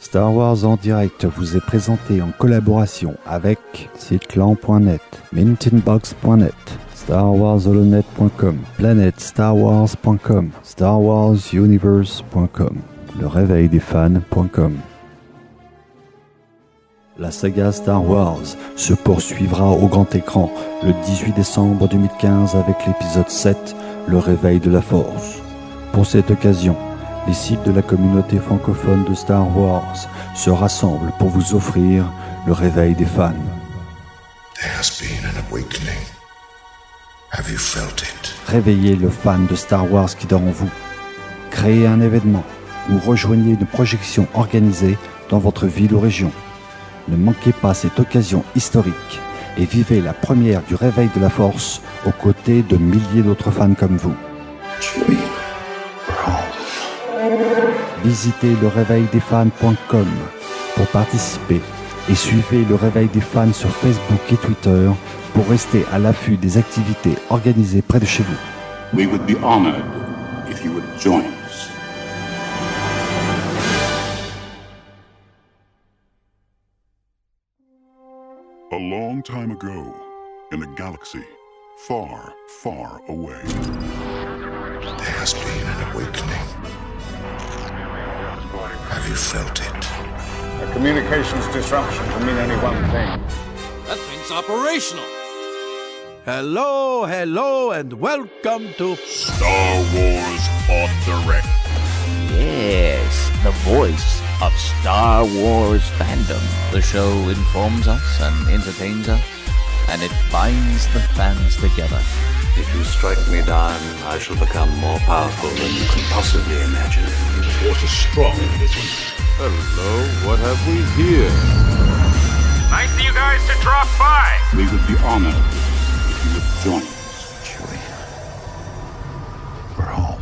Star Wars en direct vous est présenté en collaboration avec siteclan.net, mintinbox.net, starwarsholonet.com, planetstarwars.com, starwarsuniverse.com, leréveildesfans.com. La saga Star Wars se poursuivra au grand écran le 18 décembre 2015 avec l'épisode 7, Le Réveil de la Force. Pour cette occasion, les sites de la communauté francophone de Star Wars se rassemblent pour vous offrir le réveil des fans. There has been an awakening. Have you felt it? Réveillez le fan de Star Wars qui dort en vous. Créez un événement ou rejoignez une projection organisée dans votre ville ou région. Ne manquez pas cette occasion historique et vivez la première du réveil de la Force aux côtés de milliers d'autres fans comme vous. Chewie, we're home. Visitez leréveildesfans.com pour participer et suivez le Réveil des fans sur Facebook et Twitter pour rester à l'affût des activités organisées près de chez vous. We would be honored if you would join us. A long time ago, in a galaxy far, far away. There has been an awakening. Have you felt it? A communications disruption can mean only one thing. That thing's operational. Hello, and welcome to Star Wars on Direct. Yes, the voice of Star Wars fandom. The show informs us and entertains us, and it binds the fans together. If you strike me down, I shall become more powerful than you can possibly imagine. The force is strong in this one. Hello, what have we here? Nice of you guys to drop by. We would be honored if you would join us. Chewie, we're home.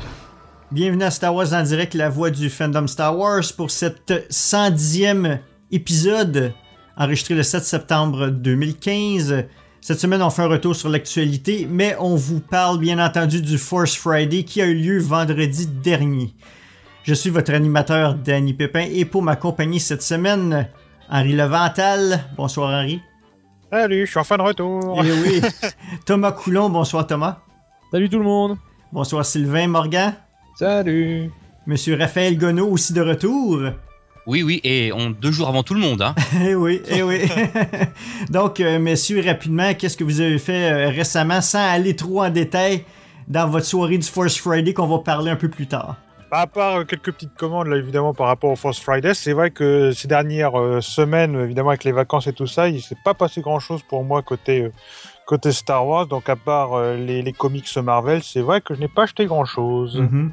Bienvenue à Star Wars en direct, la voix du fandom Star Wars pour cette 110e épisode enregistré le 7 septembre 2015. Cette semaine, on fait un retour sur l'actualité, mais on vous parle bien entendu du Force Friday qui a eu lieu vendredi dernier. Je suis votre animateur Danny Pépin et pour m'accompagner cette semaine, Henri Levental. Bonsoir Henri. Salut, je suis enfin de retour. Et oui, Thomas Coulon. Bonsoir Thomas. Salut tout le monde. Bonsoir Sylvain Morgan. Salut. Monsieur Raphaël Gonneau aussi de retour. Oui, et 2 jours avant tout le monde, hein. Eh oui. Donc, messieurs, rapidement, qu'est-ce que vous avez fait récemment, sans aller trop en détail dans votre soirée du Force Friday qu'on va parler un peu plus tard? À part quelques petites commandes, là, évidemment, par rapport au Force Friday, c'est vrai que ces dernières semaines, évidemment, avec les vacances et tout ça, il s'est pas passé grand-chose pour moi côté Star Wars. Donc, à part les comics Marvel, c'est vrai que je n'ai pas acheté grand-chose. Mm-hmm.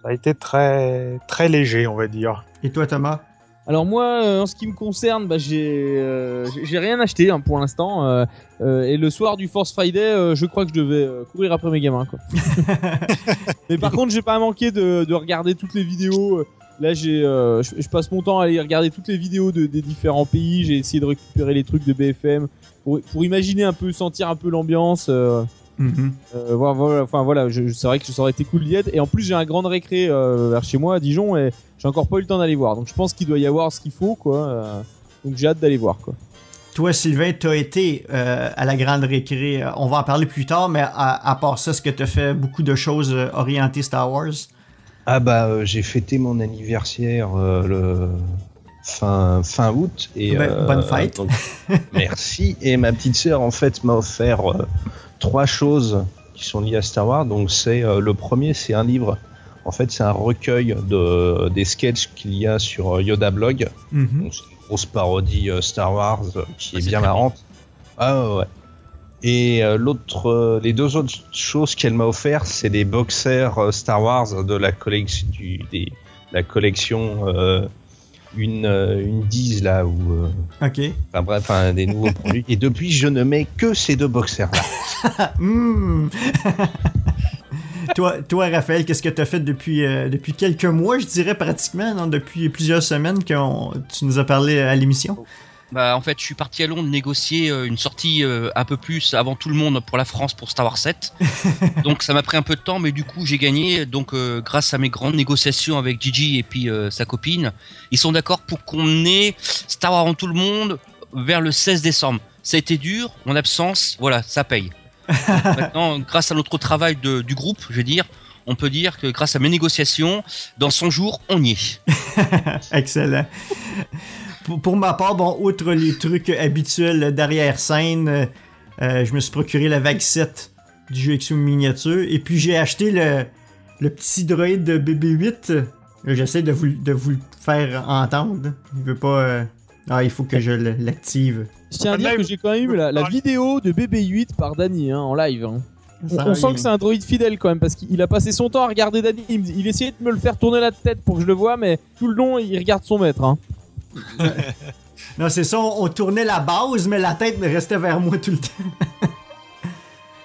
Ça a été très, très léger, on va dire. Et toi, Thomas? Alors moi, en ce qui me concerne, j'ai rien acheté hein, pour l'instant. Et le soir du Force Friday, je crois que je devais courir après mes gamins, quoi. Mais par contre, j'ai pas manqué de regarder toutes les vidéos. Là, je passe mon temps à aller regarder toutes les vidéos des différents pays. J'ai essayé de récupérer les trucs de BFM pour imaginer un peu, sentir un peu l'ambiance. Mm-hmm. Voilà, c'est vrai que ça aurait été cool d'y être. Et en plus, j'ai un grand récré vers chez moi à Dijon et j'ai encore pas eu le temps d'aller voir. Donc je pense qu'il doit y avoir ce qu'il faut, quoi. Donc j'ai hâte d'aller voir, quoi. Toi, Sylvain, t'as été à la grande récré. On va en parler plus tard, mais à part ça, est-ce que t'as fait beaucoup de choses orientées Star Wars? J'ai fêté mon anniversaire le fin août et bonne fête. Donc, merci. Et ma petite sœur en fait m'a offert 3 choses qui sont liées à Star Wars. Donc c'est le premier, c'est un livre. En fait, c'est un recueil des sketchs qu'il y a sur Yoda Blog. Mm-hmm. Donc, c'est une grosse parodie Star Wars qui est bien marrante. Ah ouais. Et les 2 autres choses qu'elle m'a offert, c'est des boxers Star Wars de la collection la collection une 10 là où OK. Enfin bref, des nouveaux produits. Et depuis, je ne mets que ces 2 boxers là. Toi, Raphaël, qu'est-ce que tu as fait depuis quelques mois, je dirais pratiquement, non, depuis plusieurs semaines que tu nous as parlé à l'émission? Bah en fait, je suis parti à Londres négocier une sortie un peu plus avant tout le monde pour la France pour Star Wars 7. Donc ça m'a pris un peu de temps, mais du coup j'ai gagné. Donc grâce à mes grandes négociations avec Gigi et puis sa copine, ils sont d'accord pour qu'on ait Star Wars avant tout le monde vers le 16 décembre. Ça a été dur, mon absence, voilà, ça paye. Maintenant, grâce à notre travail du groupe, je veux dire, on peut dire que grâce à mes négociations, dans 100 jours, on y est. Excellent. Pour ma part, bon, outre les trucs habituels d'arrière-scène, je me suis procuré la vague 7 du jeu X-Wing miniature, et puis j'ai acheté le petit droïde de BB-8. J'essaie de vous le faire entendre. Il veut pas... il faut que je l'active. Je tiens à dire que j'ai quand même eu la vidéo de BB-8 par Danny en live. On sent que c'est un droïde fidèle quand même, parce qu'il a passé son temps à regarder Danny. Il essayait de me le faire tourner la tête pour que je le voie, mais tout le long il regarde son maître. Non, c'est ça, on tournait la base, mais la tête restait vers moi tout le temps.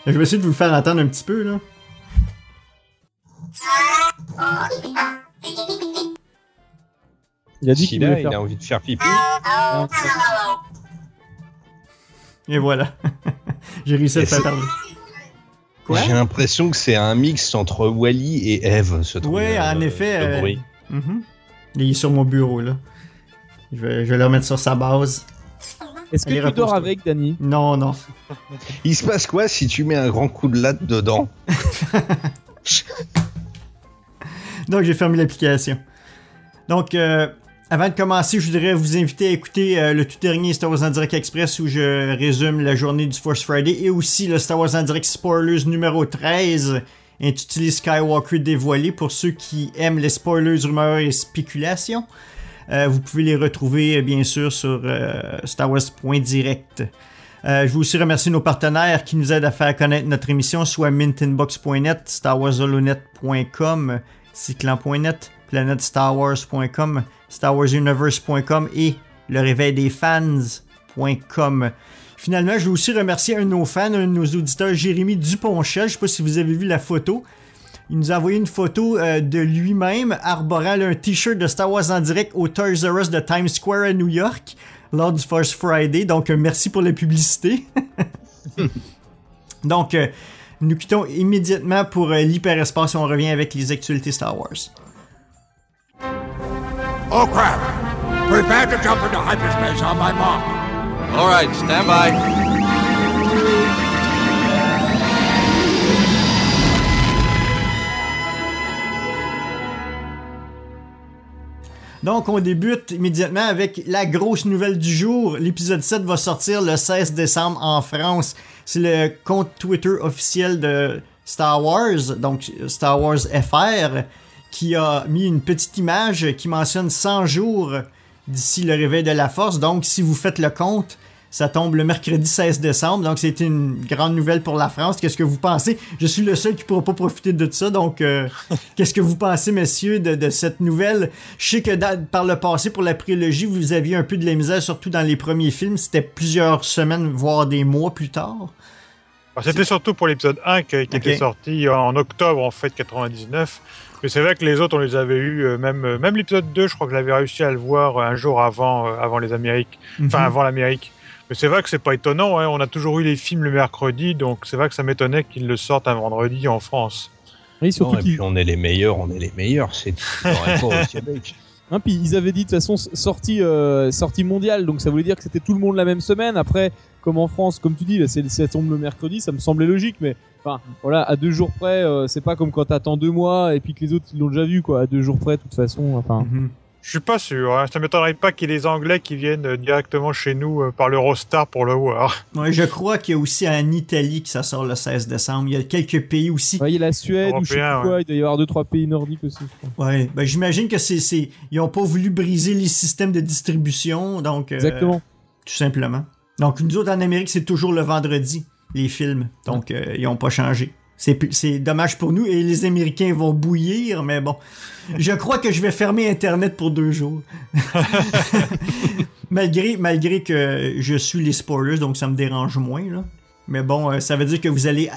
Je vais essayer de vous le faire entendre un petit peu, là. Il a dit qu'il voulait faire. Il a envie de faire pipi. Et voilà. J'ai réussi à le faire parler. Quoi? J'ai l'impression que c'est un mix entre Wall-E et Eve, ce truc. Oui, en effet. Ce bruit. Il est sur mon bureau, là. Je vais le remettre sur sa base. Est-ce que tu dors avec, Danny? Non, non. Il se passe quoi si tu mets un grand coup de latte dedans? Donc, j'ai fermé l'application. Donc, avant de commencer, je voudrais vous inviter à écouter le tout dernier Star Wars en Direct Express où je résume la journée du Force Friday et aussi le Star Wars en Direct Spoilers numéro 13 intitulé Skywalker dévoilé pour ceux qui aiment les spoilers, rumeurs et spéculations. Vous pouvez les retrouver bien sûr sur StarWars.direct. Je veux aussi remercier nos partenaires qui nous aident à faire connaître notre émission, soit mintinbox.net, StarWarsHolonet.com, Cyclan.net, PlanetStarWars.com, StarWarsUniverse.com et le réveil des fans.com. Finalement, je veux aussi remercier un de nos fans, un de nos auditeurs, Jérémy Duponchel. Je ne sais pas si vous avez vu la photo. Il nous a envoyé une photo de lui-même arborant un t-shirt de Star Wars en direct au Toys R Us de Times Square à New York lors du Force Friday. Donc, merci pour la publicité. Donc, nous quittons immédiatement pour l'hyperespace et on revient avec les actualités Star Wars. Oh crap! Prepare to jump into hyperspace on my mark. All right, stand by. Donc, on débute immédiatement avec la grosse nouvelle du jour. L'épisode 7 va sortir le 16 décembre en France. C'est le compte Twitter officiel de Star Wars, donc Star Wars FR, qui a mis une petite image qui mentionne 100 jours d'ici le réveil de la Force. Donc, si vous faites le compte, ça tombe le mercredi 16 décembre. Donc, c'était une grande nouvelle pour la France. Qu'est-ce que vous pensez? Je suis le seul qui ne pourra pas profiter de ça. Donc, qu'est-ce que vous pensez, messieurs, de cette nouvelle? Je sais que par le passé, pour la prélogie, vous aviez un peu de la misère, surtout dans les premiers films. C'était plusieurs semaines, voire des mois plus tard. C'était surtout pour l'épisode 1 qui était sorti en octobre, en fait, 99. Mais c'est vrai que les autres, on les avait eus, même l'épisode 2, je crois que j'avais réussi à le voir un jour avant les Amériques. Enfin, avant l'Amérique. Mais c'est vrai que c'est pas étonnant, hein. On a toujours eu les films le mercredi, donc c'est vrai que ça m'étonnait qu'ils le sortent un vendredi en France. Oui, surtout et puis on est les meilleurs, c'est pas au Québec. Hein, puis ils avaient dit de toute façon sortie mondiale, donc ça voulait dire que c'était tout le monde la même semaine. Après, comme en France, comme tu dis, là, ça tombe le mercredi, ça me semblait logique, mais enfin voilà, à 2 jours près, c'est pas comme quand t'attends 2 mois et puis que les autres ils l'ont déjà vu quoi, à 2 jours près de toute façon. Enfin. Je suis pas sûr, hein. Ça m'étonnerait pas qu'il y ait des Anglais qui viennent directement chez nous par l'Eurostar pour le voir. Ouais, je crois qu'il y a aussi en Italie que ça sort le 16 décembre. Il y a quelques pays aussi. Ouais, il y a la Suède ou je sais plus quoi, il doit y avoir 2-3 pays nordiques aussi. Ouais, ben j'imagine que ils ont pas voulu briser les systèmes de distribution, donc exactement. Tout simplement. Donc nous autres en Amérique, c'est toujours le vendredi les films, donc ils ont pas changé. C'est dommage pour nous et les Américains vont bouillir, mais bon. Je crois que je vais fermer Internet pour 2 jours. malgré que je suis les spoilers, donc ça me dérange moins, là. Mais bon, ça veut dire que vous allez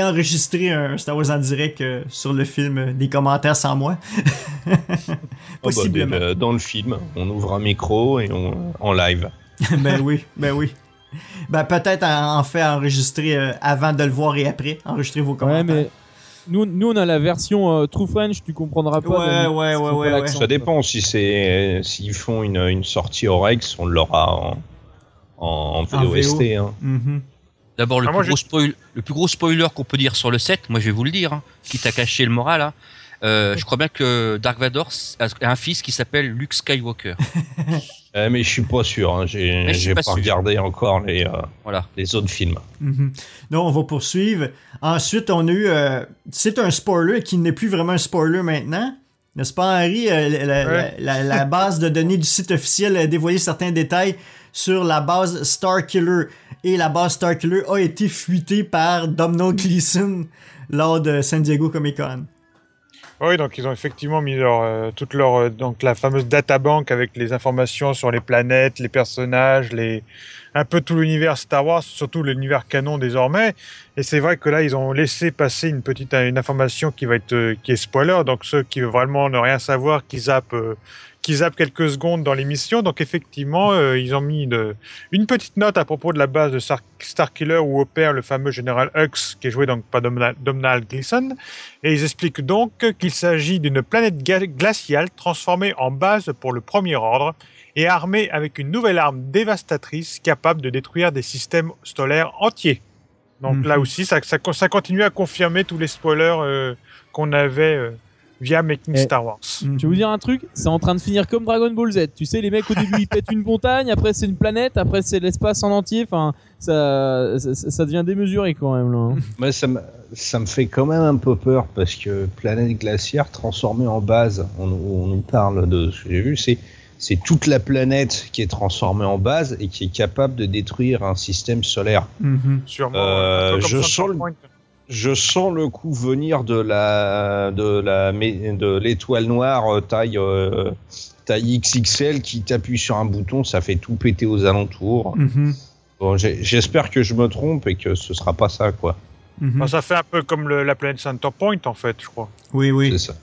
enregistrer un Star Wars en direct sur le film, des commentaires sans moi. Possiblement. Dans le film, on ouvre un micro et en live. Ben oui. Ben peut-être en fait enregistrer avant de le voir et après. Enregistrer vos commentaires. Ouais, mais nous on a la version True French, tu comprendras pas. Ouais. Ça dépend s'ils font une sortie au Rex, on l'aura en VOST. Hein. D'abord, le plus gros spoiler qu'on peut dire sur le set, moi je vais vous le dire, hein, quitte à cacher le moral, hein, je crois bien que Dark Vador a un fils qui s'appelle Luke Skywalker. Mais je suis pas sûr, hein. J'ai pas regardé encore les autres films. Donc on va poursuivre. Ensuite, on a eu... c'est un spoiler qui n'est plus vraiment un spoiler maintenant. N'est-ce pas, Henri? La base de données du site officiel a dévoilé certains détails sur la base Starkiller. Et la base Starkiller a été fuitée par Domhnall Gleeson lors de San Diego Comic-Con. Oui, donc ils ont effectivement mis donc la fameuse databank avec les informations sur les planètes, les personnages, un peu tout l'univers Star Wars, surtout l'univers canon désormais. Et c'est vrai que là, ils ont laissé passer une information qui est spoiler. Donc ceux qui veulent vraiment ne rien savoir, qui zappent quelques secondes dans l'émission. Donc effectivement, ils ont mis une petite note à propos de la base de Starkiller où opère le fameux général Hux, qui est joué donc par Domhnall Gleeson. Et ils expliquent donc qu'il s'agit d'une planète glaciale transformée en base pour le Premier Ordre et armée avec une nouvelle arme dévastatrice capable de détruire des systèmes solaires entiers. Donc là aussi, ça continue à confirmer tous les spoilers qu'on avait... via Making Star Wars. Je vais vous dire un truc, c'est en train de finir comme Dragon Ball Z. Tu sais, les mecs au début ils pètent une montagne, après c'est une planète, après c'est l'espace en entier. Enfin, ça devient démesuré quand même là. Moi, ça me fait quand même un peu peur parce que planète glaciaire transformée en base. On nous parle de ce que j'ai vu, c'est toute la planète qui est transformée en base et qui est capable de détruire un système solaire. Sûrement. Je sens le coup venir de l'étoile noire taille XXL qui t'appuie sur un bouton, ça fait tout péter aux alentours. Bon, j'espère que je me trompe et que ce sera pas ça, quoi. Ça fait un peu comme la planète Centerpoint, en fait, je crois. Oui. C'est ça.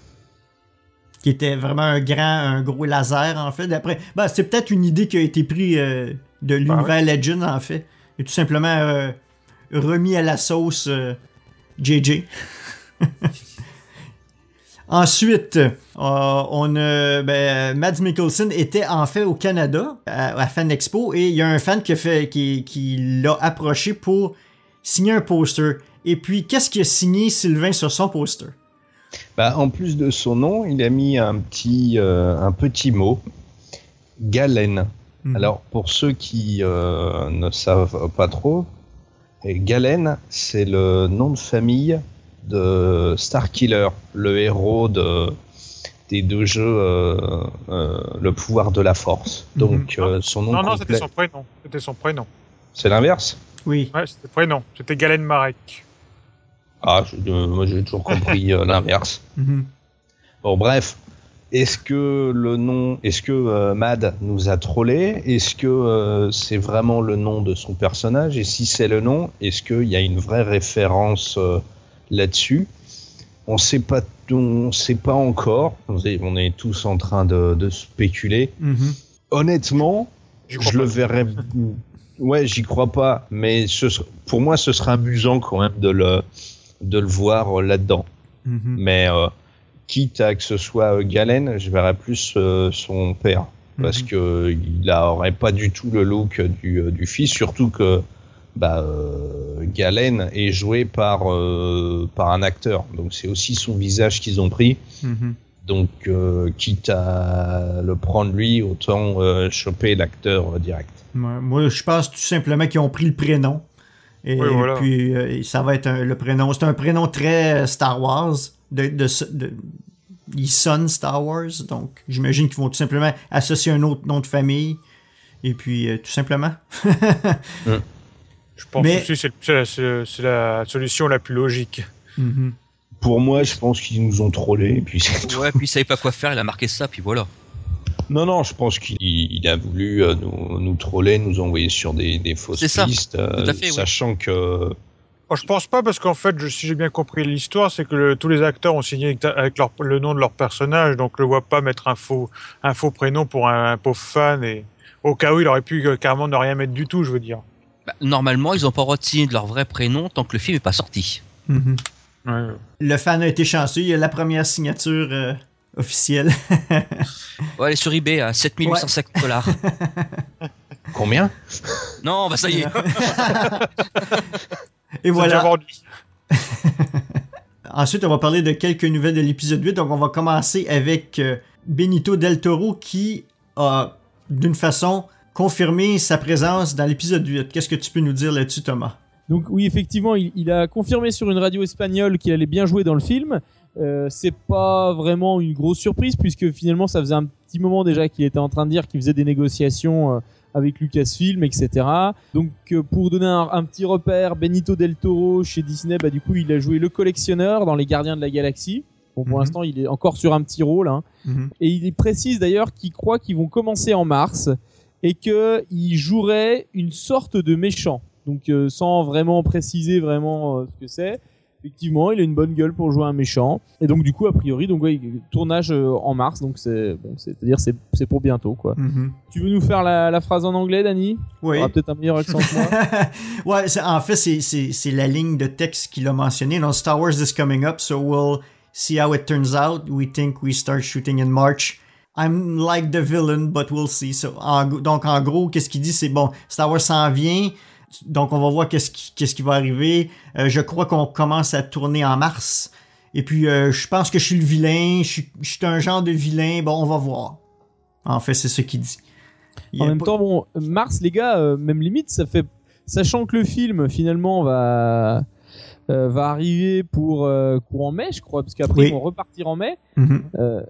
Qui était vraiment un gros laser, en fait. D'après, c'est peut-être une idée qui a été prise de l'univers Legend, en fait. Et tout simplement remis à la sauce JJ. Ensuite, on a Mads Mikkelsen était en fait au Canada à Fan Expo et il y a un fan qui l'a approché pour signer un poster. Et puis, qu'est-ce qu'il a signé Sylvain sur son poster? En plus de son nom, il a mis un petit mot, Galen. Alors, pour ceux qui ne savent pas trop, Galen, c'est le nom de famille de Starkiller, le héros des deux jeux Le pouvoir de la force. Donc son nom Non, complet... c'était son prénom. C'est l'inverse? Oui. Ouais, c'était prénom. C'était Galen Marek. Ah, moi j'ai toujours compris l'inverse. Bon, bref. Est-ce que Mad nous a trollé? Est-ce que c'est vraiment le nom de son personnage? Et si c'est le nom, est-ce qu'il y a une vraie référence là-dessus? On sait pas encore. On est tous en train de spéculer. Honnêtement, je le verrais. Ouais, j'y crois pas. Mais pour moi, ce serait amusant quand même de le voir là-dedans. Mais quitte à que ce soit Galen, je verrais plus son père. Parce que il aurait pas du tout le look du fils, surtout que Galen est joué par un acteur. Donc c'est aussi son visage qu'ils ont pris. Donc quitte à le prendre lui, autant choper l'acteur direct. Moi, je pense tout simplement qu'ils ont pris le prénom. Et puis ça va être le prénom. C'est un prénom très Star Wars. Il sonne Star Wars, donc j'imagine qu'ils vont tout simplement associer un autre nom de famille. Et puis tout simplement. Je pense que c'est la solution la plus logique. Pour moi, je pense qu'ils nous ont trollés. Et puis c'est tout. Ouais, puis il savait pas quoi faire, il a marqué ça, puis voilà. Non, je pense qu'il a voulu nous troller, nous envoyer sur des fausses pistes, tout à fait, sachant que... Je pense pas, parce qu'en fait, si j'ai bien compris l'histoire, c'est que tous les acteurs ont signé avec le nom de leur personnage, donc je le vois pas mettre un faux prénom pour un pauvre fan. Et Au cas où, il aurait pu carrément ne rien mettre du tout, je veux dire. Bah, normalement, ils n'ont pas le droit de signer de leur vrai prénom tant que le film n'est pas sorti. Ouais. Le fan a été chanceux, il y a la première signature officielle. Ouais, elle est sur eBay à 7850 $. Combien? Non, bah ça y est. Et voilà. Ensuite, on va parler de quelques nouvelles de l'épisode 8. Donc, on va commencer avec Benito del Toro qui a, d'une façon, confirmé sa présence dans l'épisode 8. Qu'est-ce que tu peux nous dire là-dessus, Thomas? Donc oui, effectivement, il a confirmé sur une radio espagnole qu'il allait bien jouer dans le film. C'est pas vraiment une grosse surprise puisque finalement, ça faisait un petit moment déjà qu'il était en train de dire qu'il faisait des négociations avec Lucasfilm, etc. Donc pour donner un petit repère, Benito del Toro chez Disney, bah, du coup, il a joué le collectionneur dans Les Gardiens de la Galaxie. Bon, pour l'instant, il est encore sur un petit rôle. Hein. Et il précise d'ailleurs qu'il croit qu'ils vont commencer en mars et qu'il jouerait une sorte de méchant. Donc sans vraiment préciser vraiment ce que c'est. Effectivement, il a une bonne gueule pour jouer un méchant. Et donc du coup, a priori, donc ouais, tournage en mars, donc c'est-à-dire c'est pour bientôt, quoi. Tu veux nous faire la phrase en anglais, Dany? Oui. Tu auras peut-être un meilleur accent que moi. Ouais, en fait, c'est la ligne de texte qu'il a mentionné. Donc, Star Wars is coming up, so we'll see how it turns out. We think we start shooting in March. I'm like the villain, but we'll see. So, donc, en gros, qu'est-ce qu'il dit? C'est bon, Star Wars s'en vient. Donc, on va voir qu'est-ce qui va arriver. Je crois qu'on commence à tourner en mars. Et puis, je pense que je suis le vilain. Je suis un genre de vilain. Bon, on va voir. En fait, c'est ce qu'il dit. En même temps, bon, mars, les gars, même limite, ça fait... Sachant que le film, finalement, va arriver pour courant mai, je crois, parce qu'après, ils vont repartir en mai.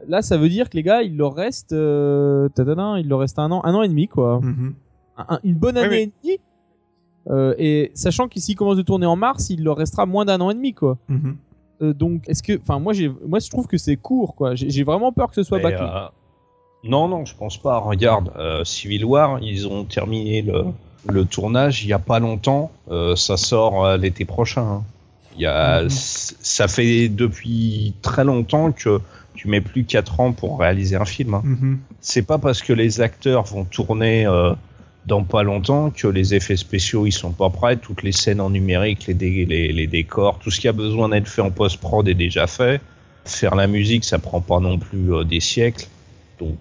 Là, ça veut dire que les gars, il leur reste un an et demi, quoi. Une bonne année et demie. Et sachant qu'ici commence de tourner en mars, il leur restera moins d'un an et demi, quoi. Donc, moi, je trouve que c'est court, quoi. J'ai vraiment peur que ce soit bâclé. Non, je pense pas. Regarde, Civil War, ils ont terminé le tournage il y a pas longtemps. Ça sort l'été prochain. Hein. Ça fait depuis très longtemps que tu mets plus 4 ans pour réaliser un film. Hein. C'est pas parce que les acteurs vont tourner dans pas longtemps que les effets spéciaux ils sont pas prêts, toutes les scènes en numérique, les décors, tout ce qui a besoin d'être fait en post-prod est déjà fait. Faire la musique, ça prend pas non plus des siècles. Donc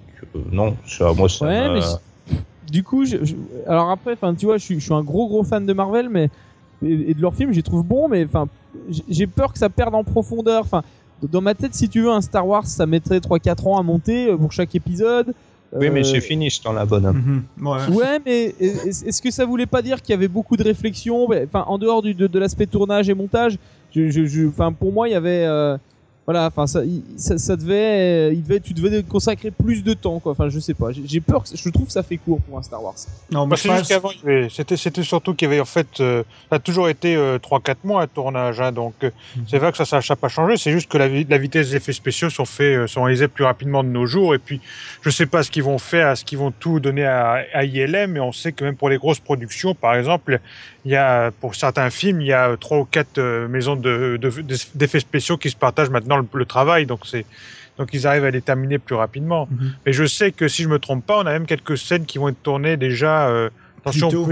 non, moi ça mais du coup, alors après, tu vois, je suis un gros fan de Marvel, mais et de leurs films, je les trouve bons, mais j'ai peur que ça perde en profondeur. Dans ma tête, si tu veux, un Star Wars, ça mettrait 3-4 ans à monter pour chaque épisode. Oui, mais c'est fini, je t'en la bonne. Ouais, mais est-ce que ça voulait pas dire qu'il y avait beaucoup de réflexion? En dehors de l'aspect tournage et montage, pour moi, il y avait... tu devais consacrer plus de temps, quoi. Je sais pas. J'ai peur je trouve que ça fait court pour un Star Wars. Non, mais c'est juste qu'avant, c'était surtout qu'il y avait, en fait, ça a toujours été 3-4 mois un tournage, hein, donc c'est vrai que ça n'a pas changé. C'est juste que la vitesse des effets spéciaux sont réalisés plus rapidement de nos jours. Et puis, je sais pas ce qu'ils vont faire, est-ce qu'ils vont tout donner à ILM, mais on sait que même pour les grosses productions, par exemple, il y a, pour certains films, il y a 3 ou 4 maisons d'effets spéciaux qui se partagent maintenant le travail, donc ils arrivent à les terminer plus rapidement. Mais je sais que si je me trompe pas, on a même quelques scènes qui vont être tournées déjà. Attention,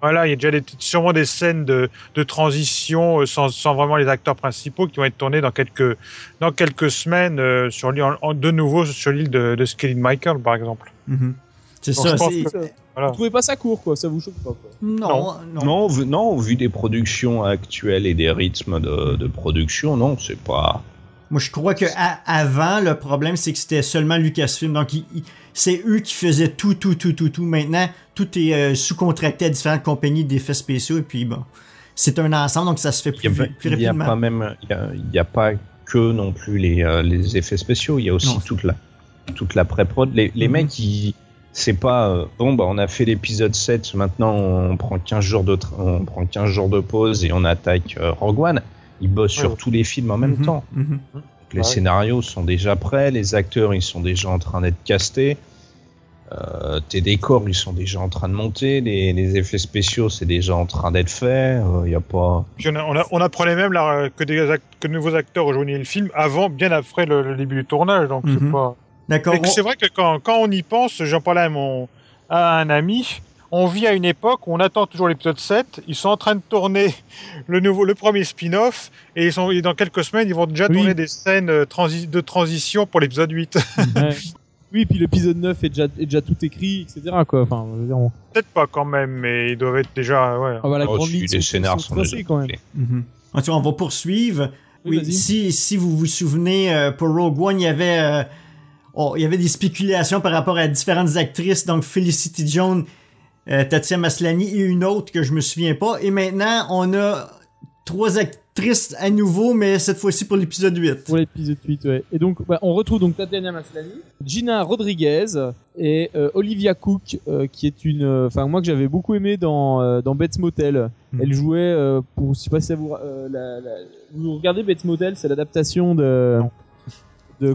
voilà, il y a déjà sûrement des scènes de transition sans vraiment les acteurs principaux qui vont être tournées dans quelques semaines de nouveau sur l'île de Skelly Michael, par exemple. C'est ça. Vous trouvez pas ça court, quoi? Ça vous choque pas, quoi? Non, vu des productions actuelles et des rythmes de production, non, c'est pas... Moi, je crois qu'avant, le problème, c'est que c'était seulement Lucasfilm. Donc, c'est eux qui faisaient tout. Maintenant, tout est sous-contracté à différentes compagnies d'effets spéciaux. Et puis, bon, c'est un ensemble, donc ça se fait plus rapidement. Il n'y a pas que non plus les effets spéciaux. Il y a aussi toute la pré-prod. Les mecs, c'est pas on a fait l'épisode 7, maintenant on prend 15 jours de pause et on attaque Rogue One. Ils bossent sur tous les films en même temps. Les scénarios sont déjà prêts, les acteurs ils sont déjà en train d'être castés, tes décors ils sont déjà en train de monter, les effets spéciaux c'est déjà en train d'être fait. Y a pas. Puis on apprenait même là, que de nouveaux acteurs rejoignaient le film bien après le début du tournage, donc c'est pas. D'accord. C'est vrai que quand on y pense, j'en parlais à à un ami, on vit à une époque où on attend toujours l'épisode 7, ils sont en train de tourner le premier spin-off, et dans quelques semaines, ils vont déjà tourner des scènes de transition pour l'épisode 8. Ouais. Oui, puis l'épisode 9 est déjà tout écrit, etc. quoi. Enfin, je veux dire, peut-être pas quand même, mais ils doivent être déjà... Ouais. Ah bah, la grande ligne les scénars sont tracés, quand même. En tout cas, on va poursuivre. Oui, Oui, si vous vous souvenez, pour Rogue One, il y avait des spéculations par rapport à différentes actrices, donc Felicity Jones, Tatiana Maslany et une autre que je me souviens pas. Et maintenant, on a 3 actrices à nouveau, mais cette fois-ci pour l'épisode 8. Pour l'épisode 8, ouais. Et donc, on retrouve donc Tatiana Maslany, Gina Rodriguez et Olivia Cook, qui est enfin moi que j'avais beaucoup aimé dans Bates Motel. Elle jouait je sais pas si ça vous vous regardez Bates Motel, c'est l'adaptation de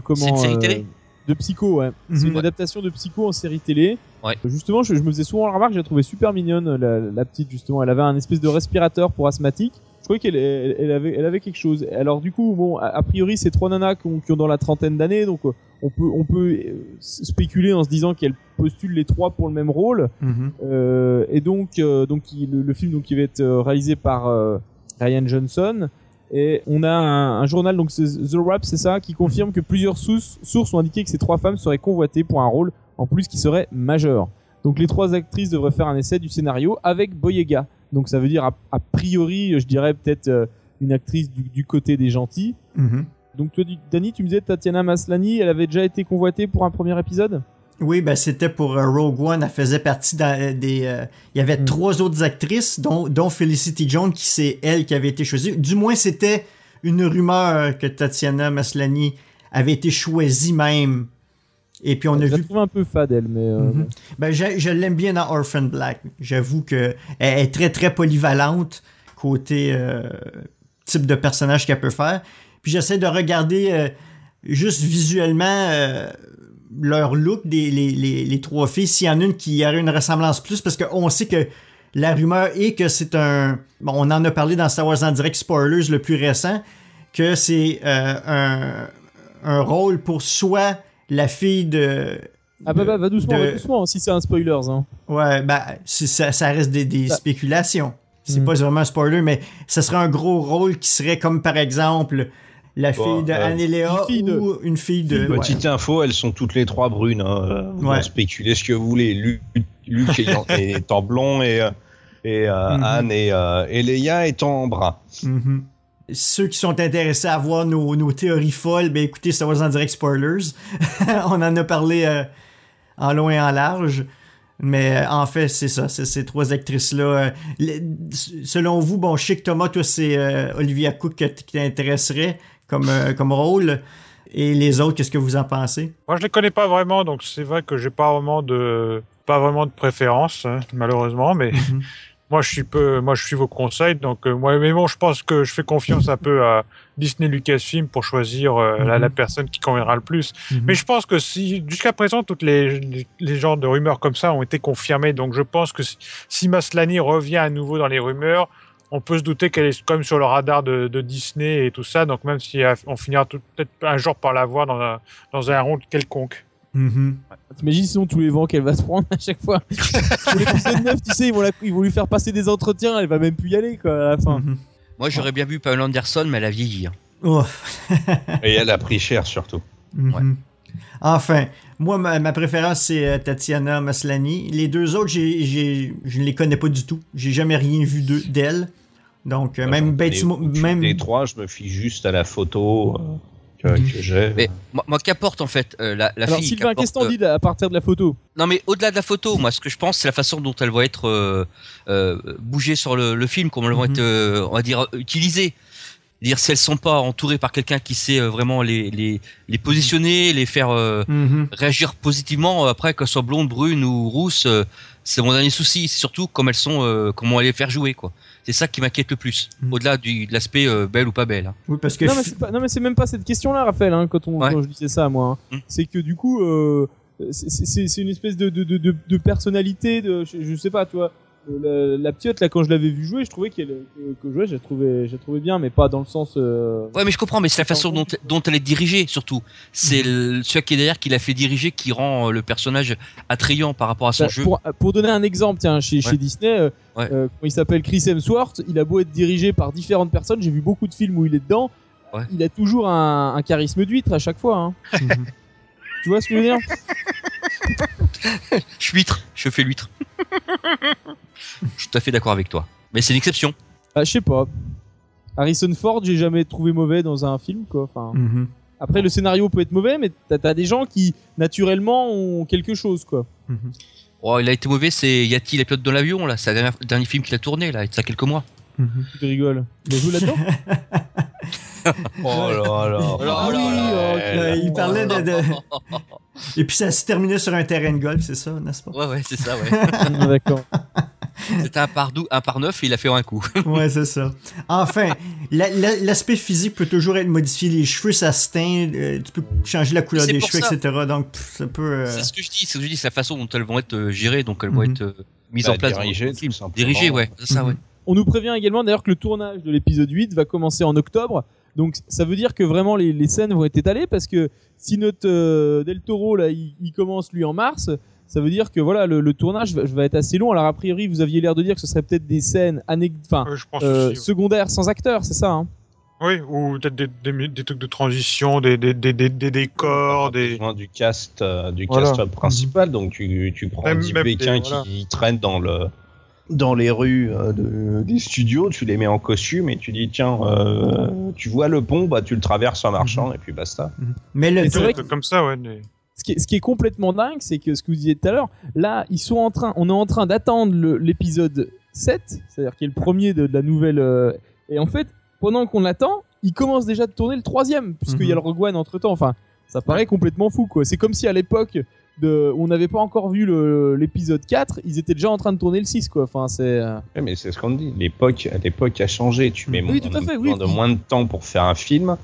comment c'est une série télé de Psycho, ouais. C'est une adaptation de Psycho en série télé. Ouais. Justement, je me faisais souvent la remarque, j'ai trouvé super mignonne la petite, justement. Elle avait un espèce de respirateur pour asthmatique. Je croyais qu'elle avait quelque chose. Alors du coup, bon, a priori, c'est 3 nanas qui ont dans la trentaine d'années, donc on peut spéculer en se disant qu'elles postulent les 3 pour le même rôle. Et donc le film qui va être réalisé par Ryan Johnson. Et on a un journal, donc c'est The Wrap, c'est ça, qui confirme que plusieurs sources ont indiqué que ces 3 femmes seraient convoitées pour un rôle en plus qui serait majeur. Donc les 3 actrices devraient faire un essai du scénario avec Boyega. Donc ça veut dire a priori, je dirais peut-être une actrice du côté des gentils. Donc toi, Danny, tu me disais Tatiana Maslany, elle avait déjà été convoitée pour un premier épisode ? Oui, ben c'était pour Rogue One. Elle faisait partie il y avait 3 autres actrices, dont Felicity Jones, c'est elle qui avait été choisie. Du moins, c'était une rumeur que Tatiana Maslany avait été choisie même. Et puis on a vu. Je trouve un peu fade elle, mais. Ben je l'aime bien dans Orphan Black. J'avoue que elle est très très polyvalente côté type de personnage qu'elle peut faire. Puis j'essaie de regarder juste visuellement leur look les 3 filles. S'il y en a une qui aurait une ressemblance plus, parce qu'on sait que la rumeur est que c'est un. Bon, on en a parlé dans Star Wars en direct spoilers le plus récent, que c'est un rôle pour soit la fille de... Ah bah va doucement, si c'est un spoilers. Hein. Ouais, bah ça reste des spéculations. C'est pas vraiment un spoiler, mais ça serait un gros rôle qui serait comme par exemple la fille de Anne-Léa ou une fille de... Petite info, elles sont toutes les 3 brunes. Hein. Vous en spéculez ce que vous voulez. Luc étant blond et Anne et Léa étant brun. Ceux qui sont intéressés à voir nos théories folles, ben écoutez Star Wars en direct spoilers. On en a parlé en long et en large. Mais en fait, c'est ça. C'est ces 3 actrices-là. Selon vous, bon, je sais que Thomas, toi, c'est Olivia Cook qui t'intéresserait comme rôle. Et les autres, qu'est-ce que vous en pensez? Moi, je les connais pas vraiment, donc c'est vrai que j'ai pas vraiment de préférence, hein, malheureusement, mais... Moi, je suis vos conseils, donc mais bon, je pense que je fais confiance un peu à Disney Lucasfilm pour choisir la personne qui conviendra le plus. Mais je pense que jusqu'à présent, toutes les genres de rumeurs comme ça ont été confirmées, donc je pense que si Maslany revient à nouveau dans les rumeurs, on peut se douter qu'elle est quand même sur le radar de Disney et tout ça, donc même si on finira peut-être un jour par la voir dans un rôle quelconque. T'imagines sinon tous les vents qu'elle va se prendre à chaque fois. Pour l'épisode 9, tu sais, ils vont lui faire passer des entretiens, elle va même plus y aller quoi à la fin. Moi j'aurais bien vu Pamela Anderson, mais elle a vieilli. Et elle a pris cher surtout. Enfin, moi ma préférence c'est Tatiana Maslany. Les 2 autres, je ne les connais pas du tout. J'ai jamais rien vu d'elle. Donc même Bates même les 3, je me fie juste à la photo. Que j'ai. Mais moi qu'apporte en fait la Alors, fille. Sylvain, qu'est-ce qu'on dit à partir de la photo? Non mais au-delà de la photo, moi ce que je pense c'est la façon dont elle va être bougée sur le film, comment elles vont être on va dire utilisées. Dire si elles sont pas entourées par quelqu'un qui sait vraiment les positionner, les faire réagir positivement. Après qu'elles soient blondes, brunes ou rousses, c'est mon dernier souci. C'est surtout comme elles sont, comment les faire jouer quoi. C'est ça qui m'inquiète le plus, au-delà de l'aspect belle ou pas belle. Hein. Oui, parce que non mais c'est même pas cette question-là, Raphaël. Hein, quand je disais ça, moi, c'est que du coup, c'est une espèce de personnalité, je sais pas, toi. La petite là quand je l'avais vu jouer, je trouvais que jouait, j'ai trouvé bien, mais pas dans le sens. Ouais, mais je comprends, mais c'est la façon dont elle est dirigée surtout. C'est celui qui est derrière qui l'a fait diriger qui rend le personnage attrayant par rapport à son jeu. Pour donner un exemple, tiens, chez Disney, il s'appelle Chris Hemsworth, il a beau être dirigé par différentes personnes, j'ai vu beaucoup de films où il est dedans, il a toujours un charisme d'huître à chaque fois. Hein. Tu vois ce que je veux dire? Je suis huître, je fais l'huître. Je suis tout à fait d'accord avec toi. Mais c'est une exception. Je sais pas. Harrison Ford, j'ai jamais trouvé mauvais dans un film, quoi. Enfin, après, le scénario peut être mauvais, mais t'as des gens qui, naturellement, ont quelque chose, quoi. Oh, il a été mauvais, c'est Yati, la pilote de l'avion, là. C'est le dernier film qu'il a tourné, là, il y a quelques mois. Tu rigoles. Il a joué là-dedans? Il parlait de... Et puis ça se terminait sur un terrain de golf, c'est ça, n'est-ce pas? Ouais, c'est ça, ouais. D'accord. C'était un par 9 et il a fait un coup. Ouais, c'est ça. Enfin, l'aspect physique peut toujours être modifié. Les cheveux, ça se teint. Tu peux changer la couleur des cheveux, etc. Donc, ça peut... C'est ce que je dis, c'est la façon dont elles vont être gérées, donc elles vont être mises en place. Dirigées, ouais, c'est ça, ouais. On nous prévient également d'ailleurs que le tournage de l'épisode 8 va commencer en octobre. Donc ça veut dire que vraiment les scènes vont être étalées parce que si notre Del Toro là il commence lui en mars, ça veut dire que voilà le tournage va être assez long. Alors a priori vous aviez l'air de dire que ce serait peut-être des scènes secondaires sans acteurs, c'est ça hein? Oui, ou peut-être des trucs de transition, des décors, du cast principal. Donc tu prends 10 Pékins qui traînent dans les rues des studios, tu les mets en costume et tu dis tiens, tu vois le pont, bah tu le traverses en marchant et puis basta. Mais c'est vrai comme ça, ouais. Ce qui est complètement dingue, c'est que ce que vous disiez tout à l'heure, là on est en train d'attendre l'épisode 7, c'est-à-dire qui est le premier de la nouvelle, et en fait pendant qu'on l'attend, il commence déjà de tourner le 3e puisqu'il y a le Rogue One entre temps. Enfin, ça paraît complètement fou quoi. C'est comme si à l'époque on n'avait pas encore vu l'épisode 4, ils étaient déjà en train de tourner le 6 quoi. Enfin c'est mais c'est ce qu'on dit, l'époque a changé, tu mets moins de temps pour faire un film.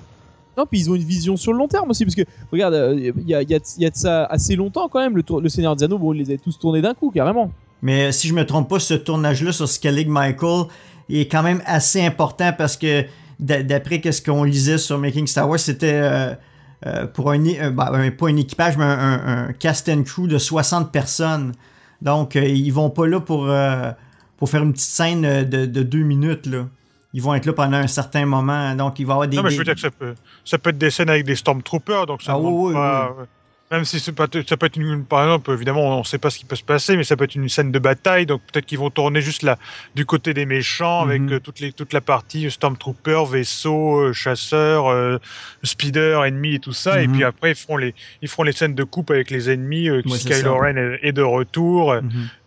Non, puis ils ont une vision sur le long terme aussi parce que regarde, il y a de ça assez longtemps quand même le Seigneur des Anneaux, bon, ils les avaient tous tournés d'un coup carrément. Mais si je me trompe pas, ce tournage-là sur Skellig Michael est quand même assez important parce que d'après ce qu'on lisait sur Making Star Wars, c'était pour pas un équipage, mais un cast and crew de 60 personnes. Donc, ils vont pas là pour faire une petite scène de 2 minutes, là. Ils vont être là pendant un certain moment. Donc, il va y avoir des... Non, mais je veux dire que ça peut être des scènes avec des Stormtroopers, donc ça pas... Oui. Même si ça peut être par exemple, évidemment, on ne sait pas ce qui peut se passer, mais ça peut être une scène de bataille, donc peut-être qu'ils vont tourner juste là, du côté des méchants, avec toute la partie Stormtrooper, vaisseau, chasseur, speeder, ennemis et tout ça, et puis après ils feront les scènes de coupe avec les ennemis, Kylo Ren est de retour,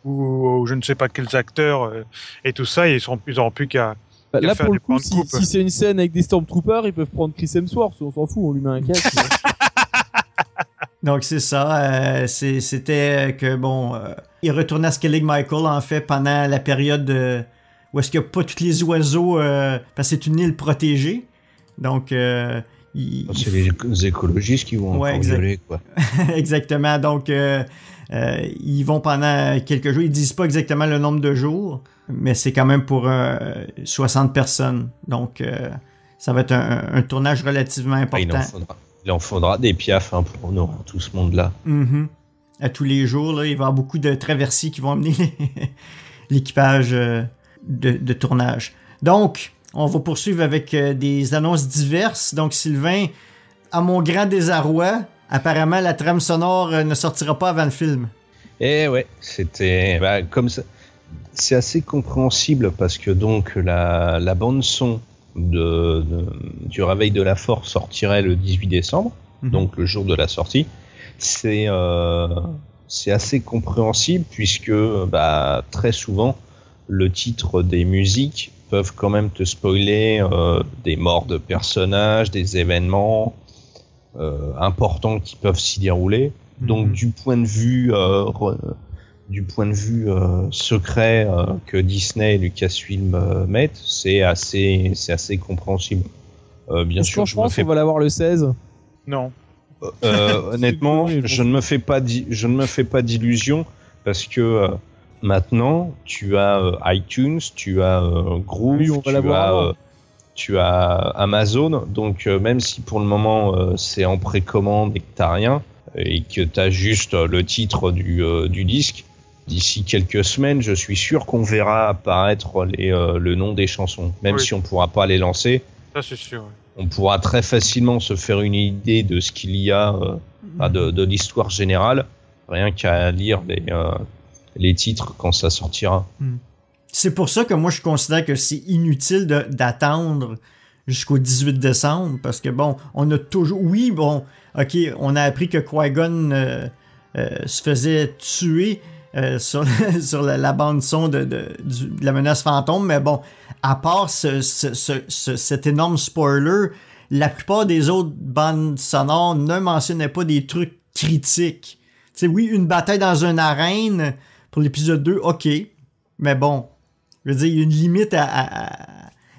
ou je ne sais pas quels acteurs, et tout ça, ils n'auront plus qu'à... là, pour le coup, si c'est une scène avec des Stormtroopers, ils peuvent prendre Chris Hemsworth, on s'en fout, on lui met un casque. Donc c'est ça, c'était que il retournait à Skellig Michael en fait pendant la période où est-ce qu'il n'y a pas tous les oiseaux, parce que c'est une île protégée, donc c'est les écologistes qui vont encore violer quoi. Exactement, donc ils vont pendant quelques jours, ils disent pas exactement le nombre de jours, mais c'est quand même pour 60 personnes, donc ça va être un tournage relativement important. Il en faudra des piafs pour tout ce monde-là. À tous les jours, là, il va y avoir beaucoup de traversiers qui vont amener l'équipage de tournage. Donc, on va poursuivre avec des annonces diverses. Donc, Sylvain, à mon grand désarroi, apparemment, la trame sonore ne sortira pas avant le film. Eh ouais, c'était comme ça. C'est assez compréhensible parce que donc la bande-son du Réveil de la Force sortirait le 18 décembre, donc le jour de la sortie. C'est assez compréhensible puisque très souvent le titre des musiques peuvent quand même te spoiler des morts de personnages, des événements importants qui peuvent s'y dérouler. Donc du point de vue secret que Disney et Lucasfilm mettent, c'est assez compréhensible. Bien sûr, je pense qu'on va l'avoir le 16. Non. Honnêtement, je ne me fais pas d'illusions parce que maintenant, tu as iTunes, tu as Groove, tu as Amazon. Donc, même si pour le moment, c'est en précommande et que t'as rien, et que t'as juste le titre du disque, d'ici quelques semaines, je suis sûr qu'on verra apparaître le nom des chansons. Même si on pourra pas les lancer. Ça, c'est sûr. On pourra très facilement se faire une idée de ce qu'il y a, de l'histoire générale, rien qu'à lire les titres quand ça sortira. C'est pour ça que moi je considère que c'est inutile d'attendre jusqu'au 18 décembre, parce que bon, on a toujours... Oui, bon, ok, on a appris que Qui-Gon se faisait tuer sur la bande-son de la menace fantôme, mais bon, à part cet énorme spoiler, la plupart des autres bandes sonores ne mentionnaient pas des trucs critiques. Tu sais, oui, une bataille dans une arène pour l'épisode 2, ok, mais bon, je veux dire, il y a une limite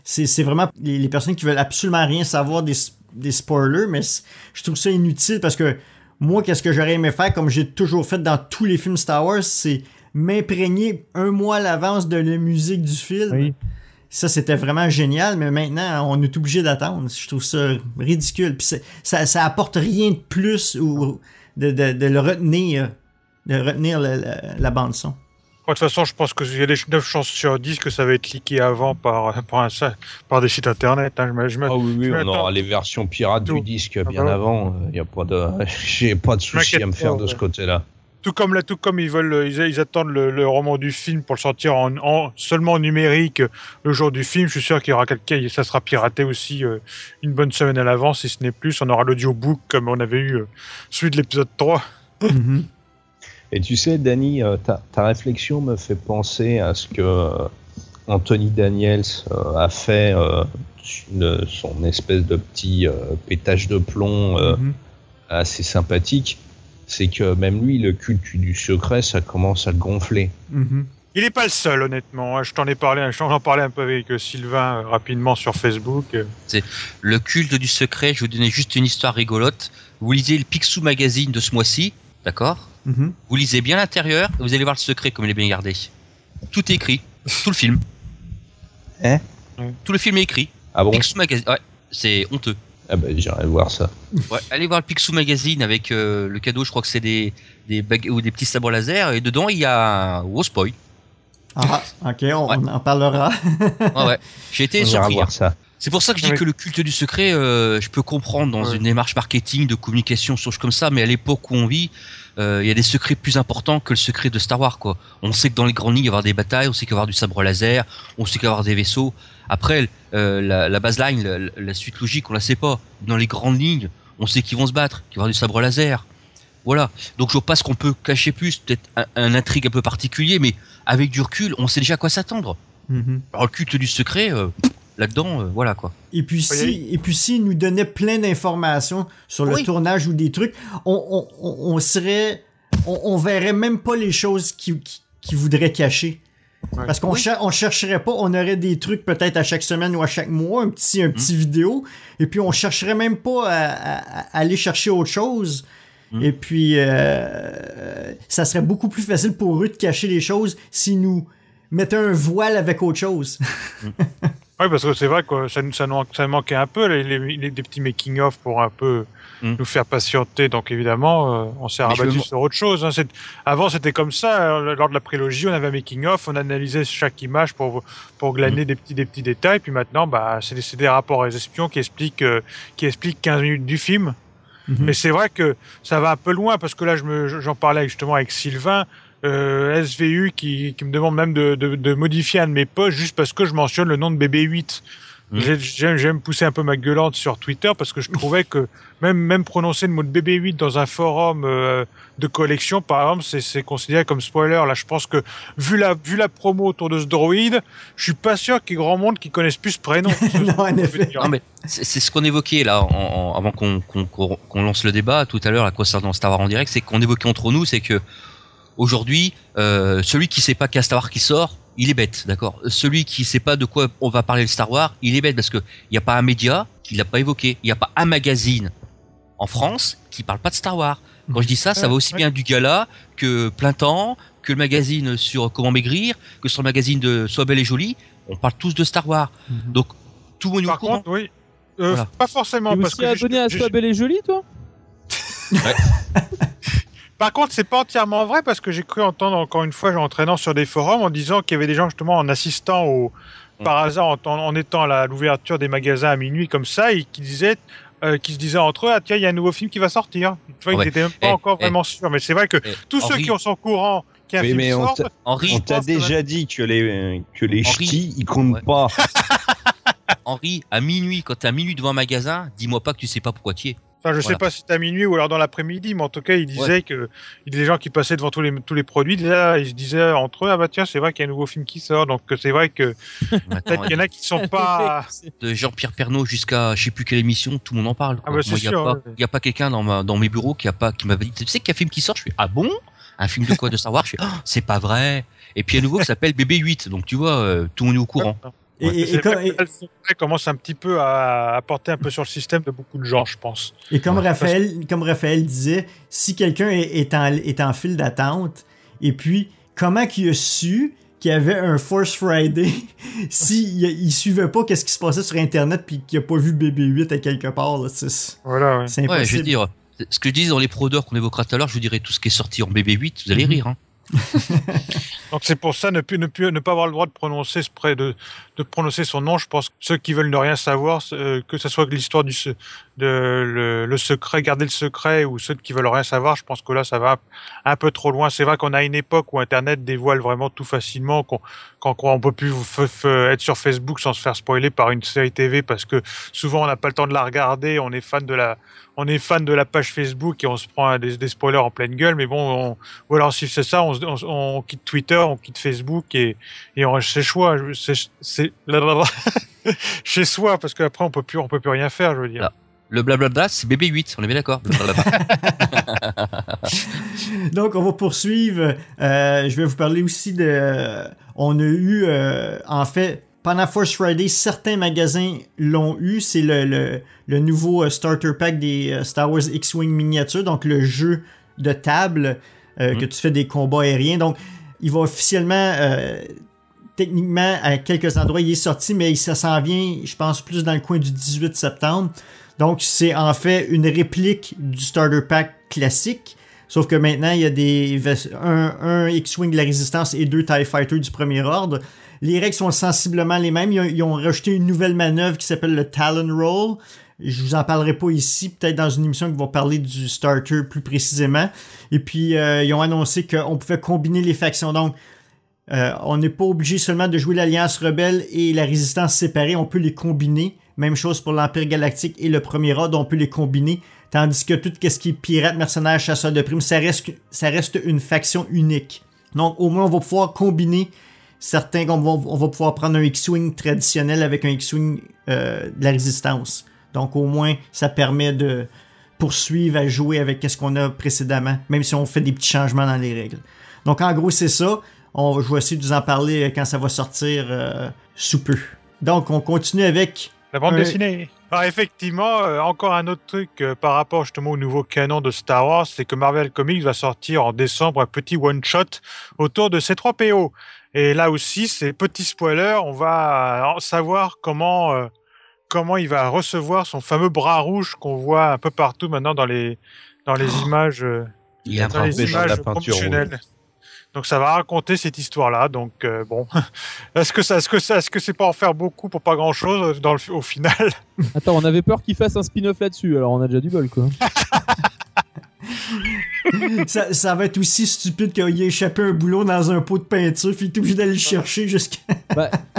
c'est vraiment les personnes qui veulent absolument rien savoir des spoilers, mais je trouve ça inutile parce que moi, qu'est-ce que j'aurais aimé faire, comme j'ai toujours fait dans tous les films Star Wars, c'est m'imprégner un mois à l'avance de la musique du film. Oui. Ça, c'était vraiment génial, mais maintenant, on est obligé d'attendre. Je trouve ça ridicule. Puis ça apporte rien de plus ou de le retenir, la bande-son. De toute façon, je pense qu'il y a des 9 chances sur 10 que ça va être leaké avant par des sites internet. Hein. Oui, on aura les versions pirates du disque bien avant. J'ai pas de souci à me faire de ce côté-là. Tout comme ils attendent le roman du film pour le sortir seulement en numérique le jour du film. Je suis sûr qu'il y aura ça sera piraté aussi une bonne semaine à l'avance, si ce n'est plus. On aura l'audiobook comme on avait eu celui de l'épisode 3. Et tu sais, Danny, ta réflexion me fait penser à ce que Anthony Daniels a fait, son espèce de petit pétage de plomb assez sympathique. C'est que même lui, le culte du secret, ça commence à le gonfler. Il n'est pas le seul, honnêtement. J'en parlais un peu avec Sylvain rapidement sur Facebook. C'est le culte du secret. Je vais vous donner juste une histoire rigolote. Vous lisez le Picsou Magazine de ce mois-ci, d'accord ? Vous lisez bien l'intérieur et vous allez voir le secret comme il est bien gardé. Tout est écrit, tout le film. Tout le film est écrit. Ah bon ? Picsou Magazine, ouais, c'est honteux. Ah bah j'irai voir ça. Ouais, allez voir le Picsou Magazine avec le cadeau, je crois que c'est des baguettes ou des petits sabres laser, et dedans il y a un gros spoil. Ah, ok, on en parlera. Ouais, j'ai été surpris. Voir ça. C'est pour ça que je dis que le culte du secret, je peux comprendre dans une démarche marketing, de communication, choses comme ça, mais à l'époque où on vit, il y a des secrets plus importants que le secret de Star Wars, quoi. On sait que dans les grandes lignes, il va y avoir des batailles, on sait qu'il va y avoir du sabre laser, on sait qu'il va y avoir des vaisseaux. Après, la baseline, la suite logique, on la sait pas. Dans les grandes lignes, on sait qu'ils vont se battre, qu'il va y avoir du sabre laser. Voilà. Donc je vois pas ce qu'on peut cacher plus, peut-être un intrigue un peu particulier, mais avec du recul, on sait déjà à quoi s'attendre. Alors le culte du secret, là-dedans, voilà quoi. Et puis si nous donnait plein d'informations sur le tournage ou des trucs, on verrait même pas les choses qu'ils voudraient cacher. Parce qu'on chercherait pas, on aurait des trucs peut-être à chaque semaine ou à chaque mois, un petit vidéo, et puis on chercherait même pas à aller chercher autre chose. Et puis ça serait beaucoup plus facile pour eux de cacher les choses s'ils nous mettaient un voile avec autre chose. Oui, parce que c'est vrai que ça manquait un peu, des petits making-of pour un peu nous faire patienter. Donc évidemment, on s'est rabattu sur autre chose. Hein. Avant, c'était comme ça. Lors de la prélogie, on avait un making-of, on analysait chaque image pour glaner des petits détails. Puis maintenant, c'est des rapports des espions qui expliquent 15 minutes du film. Mais c'est vrai que ça va un peu loin, parce que là, j'en parlais justement avec Sylvain. SVU qui me demande même de modifier un de mes posts juste parce que je mentionne le nom de BB-8. J'aime pousser un peu ma gueulante sur Twitter, parce que je trouvais que même prononcer le mot de BB-8 dans un forum de collection, par exemple, c'est considéré comme spoiler. Là, je pense que vu la promo autour de ce droïde, je suis pas sûr qu'il y ait grand monde qui connaisse plus ce prénom. Non, en effet. Non, mais c'est ce qu'on évoquait là avant qu'on lance le débat tout à l'heure, concernant Star Wars en direct, c'est qu'on évoquait entre nous, c'est que aujourd'hui, celui qui sait pas qu'il y a Star Wars qui sort, il est bête, d'accord. Celui qui sait pas de quoi on va parler de Star Wars, il est bête, parce que il y a pas un média qui l'a pas évoqué, il y a pas un magazine en France qui parle pas de Star Wars. Quand je dis ça, ça va aussi bien du Gala que Plein Temps, que le magazine sur Comment maigrir, que sur le magazine de Sois belle et jolie, on parle tous de Star Wars. Donc tout le monde est au courant. Par contre, oui. Voilà. Pas forcément. Tu es parce aussi que abonné à Sois belle et jolie, toi? Ouais. Par contre, c'est pas entièrement vrai parce que j'ai cru entendre encore une fois, en entraînant sur des forums, en disant qu'il y avait des gens justement en assistant par hasard, en étant à l'ouverture des magasins à minuit comme ça, et qui se disaient entre eux, ah tiens, il y a un nouveau film qui va sortir. Tu vois, ils n'étaient même pas encore vraiment sûrs. Mais c'est vrai que tous ceux qui sont au courant qu'il y a un film sort, on t'a déjà dit que les ch'tis, ils comptent pas. Henri, à minuit, quand t'es à minuit devant un magasin, dis-moi pas que tu sais pas pourquoi tu y es. Enfin, je sais pas si c'était à minuit ou alors dans l'après-midi, mais en tout cas, il disait que il y a des gens qui passaient devant tous les produits, déjà, ils se disaient entre eux, ah bah tiens, c'est vrai qu'il y a un nouveau film qui sort, donc c'est vrai que peut-être qu'il y en a qui sont pas... De Jean-Pierre Pernaut jusqu'à je sais plus quelle émission, tout le monde en parle. Ah bah c'est sûr. Il y a pas quelqu'un dans mes bureaux qui m'avait dit, tu sais qu'il y a un film qui sort, je fais, ah bon? Un film de quoi? De Star Wars? Je fais, c'est pas vrai. Et puis il y a un nouveau qui s'appelle BB-8, donc tu vois, tout le monde est au courant. Et commence un petit peu à apporter un peu sur le système de beaucoup de gens, je pense. Et comme Raphaël disait, si quelqu'un est en file d'attente, et puis comment qu'il a su qu'il y avait un Force Friday s'il suivait pas qu'est-ce qui se passait sur Internet puis qu'il a pas vu BB-8 à quelque part, là, c'est impossible. Ouais, je veux dire, ce que je dis dans les prodeurs qu'on évoquera tout à l'heure, je vous dirai tout ce qui est sorti en BB-8, vous allez rire, hein. Donc c'est pour ça ne pas avoir le droit de prononcer de prononcer son nom. Je pense que ceux qui veulent ne rien savoir, que ce soit l'histoire le secret, garder le secret, ou ceux qui veulent rien savoir, je pense que là ça va un peu trop loin. C'est vrai qu'on a une époque où Internet dévoile vraiment tout facilement, quand on peut plus être sur Facebook sans se faire spoiler par une série TV, parce que souvent on n'a pas le temps de la regarder, on est fan de la page Facebook et on se prend des spoilers en pleine gueule. Mais bon, ou alors si c'est ça, on quitte Twitter, on quitte Facebook et on reste chez soi. Chez soi, parce qu'après on peut plus rien faire, je veux dire. Là. Le blablabla, c'est BB-8, on est bien d'accord. Donc on va poursuivre. Je vais vous parler aussi on a eu, en fait, pendant Force Friday, certains magasins l'ont eu. C'est le nouveau starter pack des Star Wars X-Wing miniature, donc le jeu de table que tu fais des combats aériens. Donc, il va officiellement, techniquement, à quelques endroits, il est sorti, mais ça s'en vient, je pense, plus dans le coin du 18 septembre. Donc, c'est en fait une réplique du starter pack classique. Sauf que maintenant, il y a un X-Wing de la Résistance et 2 TIE Fighter du Premier Ordre. Les règles sont sensiblement les mêmes. Ils ont rajouté une nouvelle manœuvre qui s'appelle le Talon Roll. Je vous en parlerai pas ici, peut-être dans une émission qui va parler du starter plus précisément. Et puis, ils ont annoncé qu'on pouvait combiner les factions. Donc, on n'est pas obligé seulement de jouer l'Alliance Rebelle et la Résistance séparée. On peut les combiner. Même chose pour l'Empire Galactique et le Premier Ordre, on peut les combiner. Tandis que tout ce qui est pirate, mercenaire, chasseur de primes, ça reste une faction unique. Donc, au moins, on va pouvoir combiner certains. On va pouvoir prendre un X-Wing traditionnel avec un X-Wing de la Résistance. Donc, au moins, ça permet de poursuivre à jouer avec ce qu'on a précédemment, même si on fait des petits changements dans les règles. Donc, en gros, c'est ça. Je vais essayer de vous en parler quand ça va sortir sous peu. Donc, on continue avec... la bande dessinée. Alors, effectivement, encore un autre truc par rapport justement au nouveau canon de Star Wars, c'est que Marvel Comics va sortir en décembre un petit one-shot autour de C-3PO. Et là aussi, c'est petit spoiler, on va savoir comment il va recevoir son fameux bras rouge qu'on voit un peu partout maintenant dans les images, promotionnelles. Donc ça va raconter cette histoire-là. Donc bon, est-ce que c'est pas en faire beaucoup pour pas grand-chose au final? Attends, on avait peur qu'il fasse un spin-off là-dessus, alors on a déjà du bol, quoi. ça va être aussi stupide qu'il ait échappé un boulot dans un pot de peinture, puis il est obligé d'aller le chercher jusqu'à...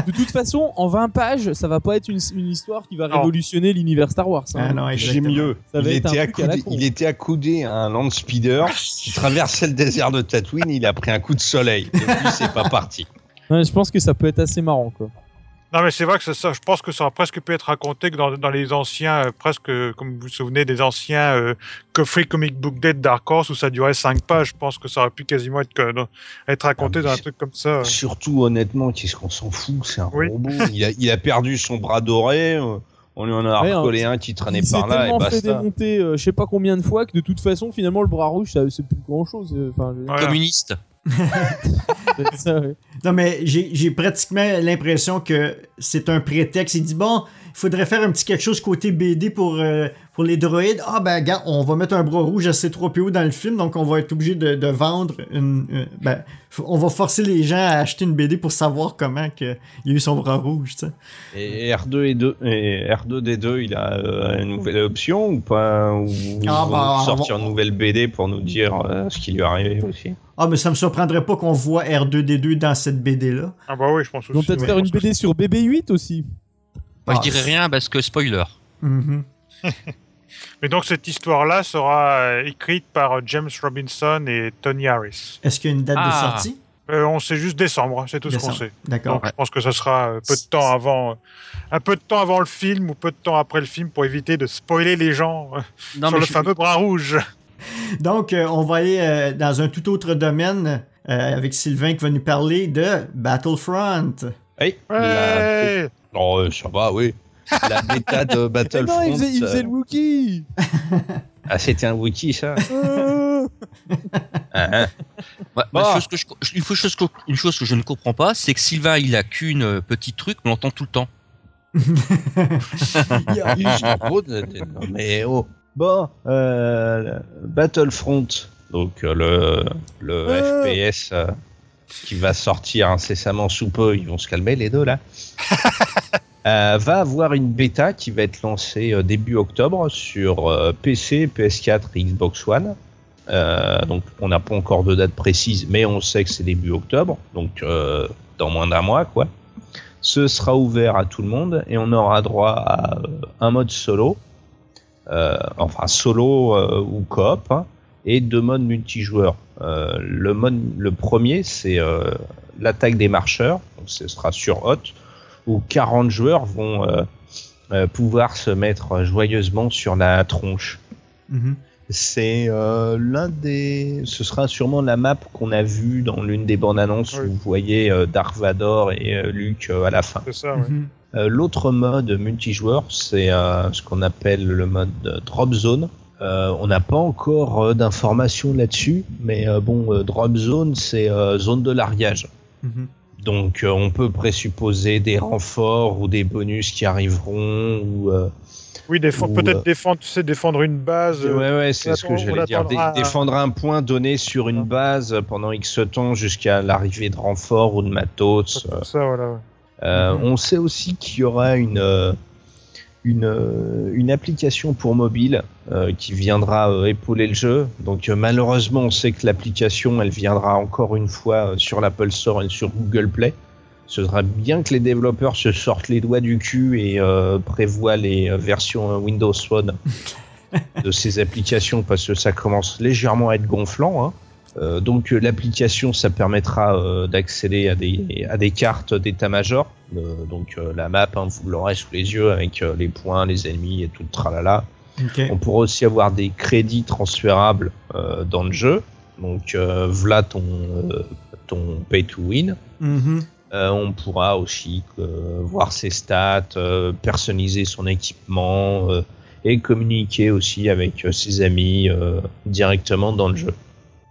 de toute façon, en 20 pages, ça va pas être une histoire qui va révolutionner l'univers Star Wars. Hein. Ah non, j'ai mieux. Il était accoudé à un land speeder qui traversait le désert de Tatooine, il a pris un coup de soleil. Depuis, c'est pas parti. Ouais, je pense que ça peut être assez marrant, quoi. Non, mais c'est vrai que ça, je pense que ça aurait presque pu être raconté que dans les anciens, presque, comme vous vous souvenez, des anciens Free Comic Book Day de Dark Horse où ça durait 5 pages. Je pense que ça aurait pu quasiment être raconté dans un truc comme ça. Surtout, honnêtement, qu'est-ce qu'on s'en fout? C'est un robot. Il a perdu son bras doré. On lui en a recollé un qui traînait par là et basta. Il s'est tellement fait démonter je sais pas combien de fois que de toute façon, finalement, le bras rouge, c'est plus grand-chose. Communiste. Ça, ouais. Non, mais j'ai pratiquement l'impression que c'est un prétexte. Il dit, bon, il faudrait faire un petit quelque chose côté BD pour les droïdes. Ah, ben, regarde, on va mettre un bras rouge à C3PO dans le film, donc on va être obligé de vendre on va forcer les gens à acheter une BD pour savoir comment il y a eu son bras rouge, tu sais. Et R2D2, il a une nouvelle option ou pas? Ou sortir une nouvelle BD pour nous dire ce qui lui est arrivé aussi? Ah, mais ça me surprendrait pas qu'on voit R2D2 dans cette BD-là. Ah bah oui, je pense aussi. Ils vont peut-être faire une BD sur BB-8 aussi. Moi, je dirais rien parce que spoiler. Mm-hmm. Mais donc cette histoire-là sera écrite par James Robinson et Tony Harris. Est-ce qu'il y a une date de sortie? On sait juste décembre, c'est tout ce qu'on sait. D'accord. Donc je pense que ça sera un peu de temps avant le film ou peu de temps après le film pour éviter de spoiler les gens sur le fameux bras rouge. Donc on va aller dans un tout autre domaine avec Sylvain qui va nous parler de Battlefront. Hey, ouais. Oh, ça va, oui. La bêta de Battlefront. Mais non, il faisait le Wookiee. Ah, c'était un Wookiee, ça. Une chose que je ne comprends pas, c'est que Sylvain, il a qu'une petite truc, mais on l'entend tout le temps. Mais oh. Bon, Battlefront, donc le FPS qui va sortir incessamment sous peu, ils vont se calmer les deux là. Va avoir une bêta qui va être lancée début octobre sur PC, PS4 et Xbox One. Donc on n'a pas encore de date précise, mais on sait que c'est début octobre, donc dans moins d'un mois quoi. Ce sera ouvert à tout le monde et on aura droit à un mode solo, enfin solo ou coop, hein, et 2 modes multijoueurs. Le premier c'est l'attaque des marcheurs, donc ce sera sur Hot, où 40 joueurs vont pouvoir se mettre joyeusement sur la tronche. Mm-hmm. C'est ce sera sûrement la map qu'on a vue dans l'une des bandes annonces où vous voyez Dark Vador et Luke à la fin. C'est ça, ouais. Mm-hmm. L'autre mode multijoueur, c'est ce qu'on appelle le mode Drop Zone. On n'a pas encore d'informations là-dessus, mais Drop Zone, c'est zone de largage. Mm-hmm. Donc on peut présupposer des renforts ou des bonus qui arriveront ou oui, peut-être défendre une base. Ouais, c'est ce que j'allais dire. Défendre un point donné sur une base pendant X temps jusqu'à l'arrivée de renforts ou de matos. Ça, voilà. On sait aussi qu'il y aura une application pour mobile qui viendra épauler le jeu. Donc malheureusement, on sait que l'application, elle viendra encore une fois sur l'Apple Store et sur Google Play. Ce sera bien que les développeurs se sortent les doigts du cul et prévoient les versions Windows Phone de ces applications parce que ça commence légèrement à être gonflant, hein. Donc l'application, ça permettra d'accéder à des cartes d'état-major. Donc la map, hein, vous l'aurez sous les yeux avec les points, les ennemis et tout le tralala. Okay. On pourra aussi avoir des crédits transférables dans le jeu. Donc voilà ton pay to win. Mm-hmm. On pourra aussi voir ses stats, personnaliser son équipement et communiquer aussi avec ses amis directement dans le jeu.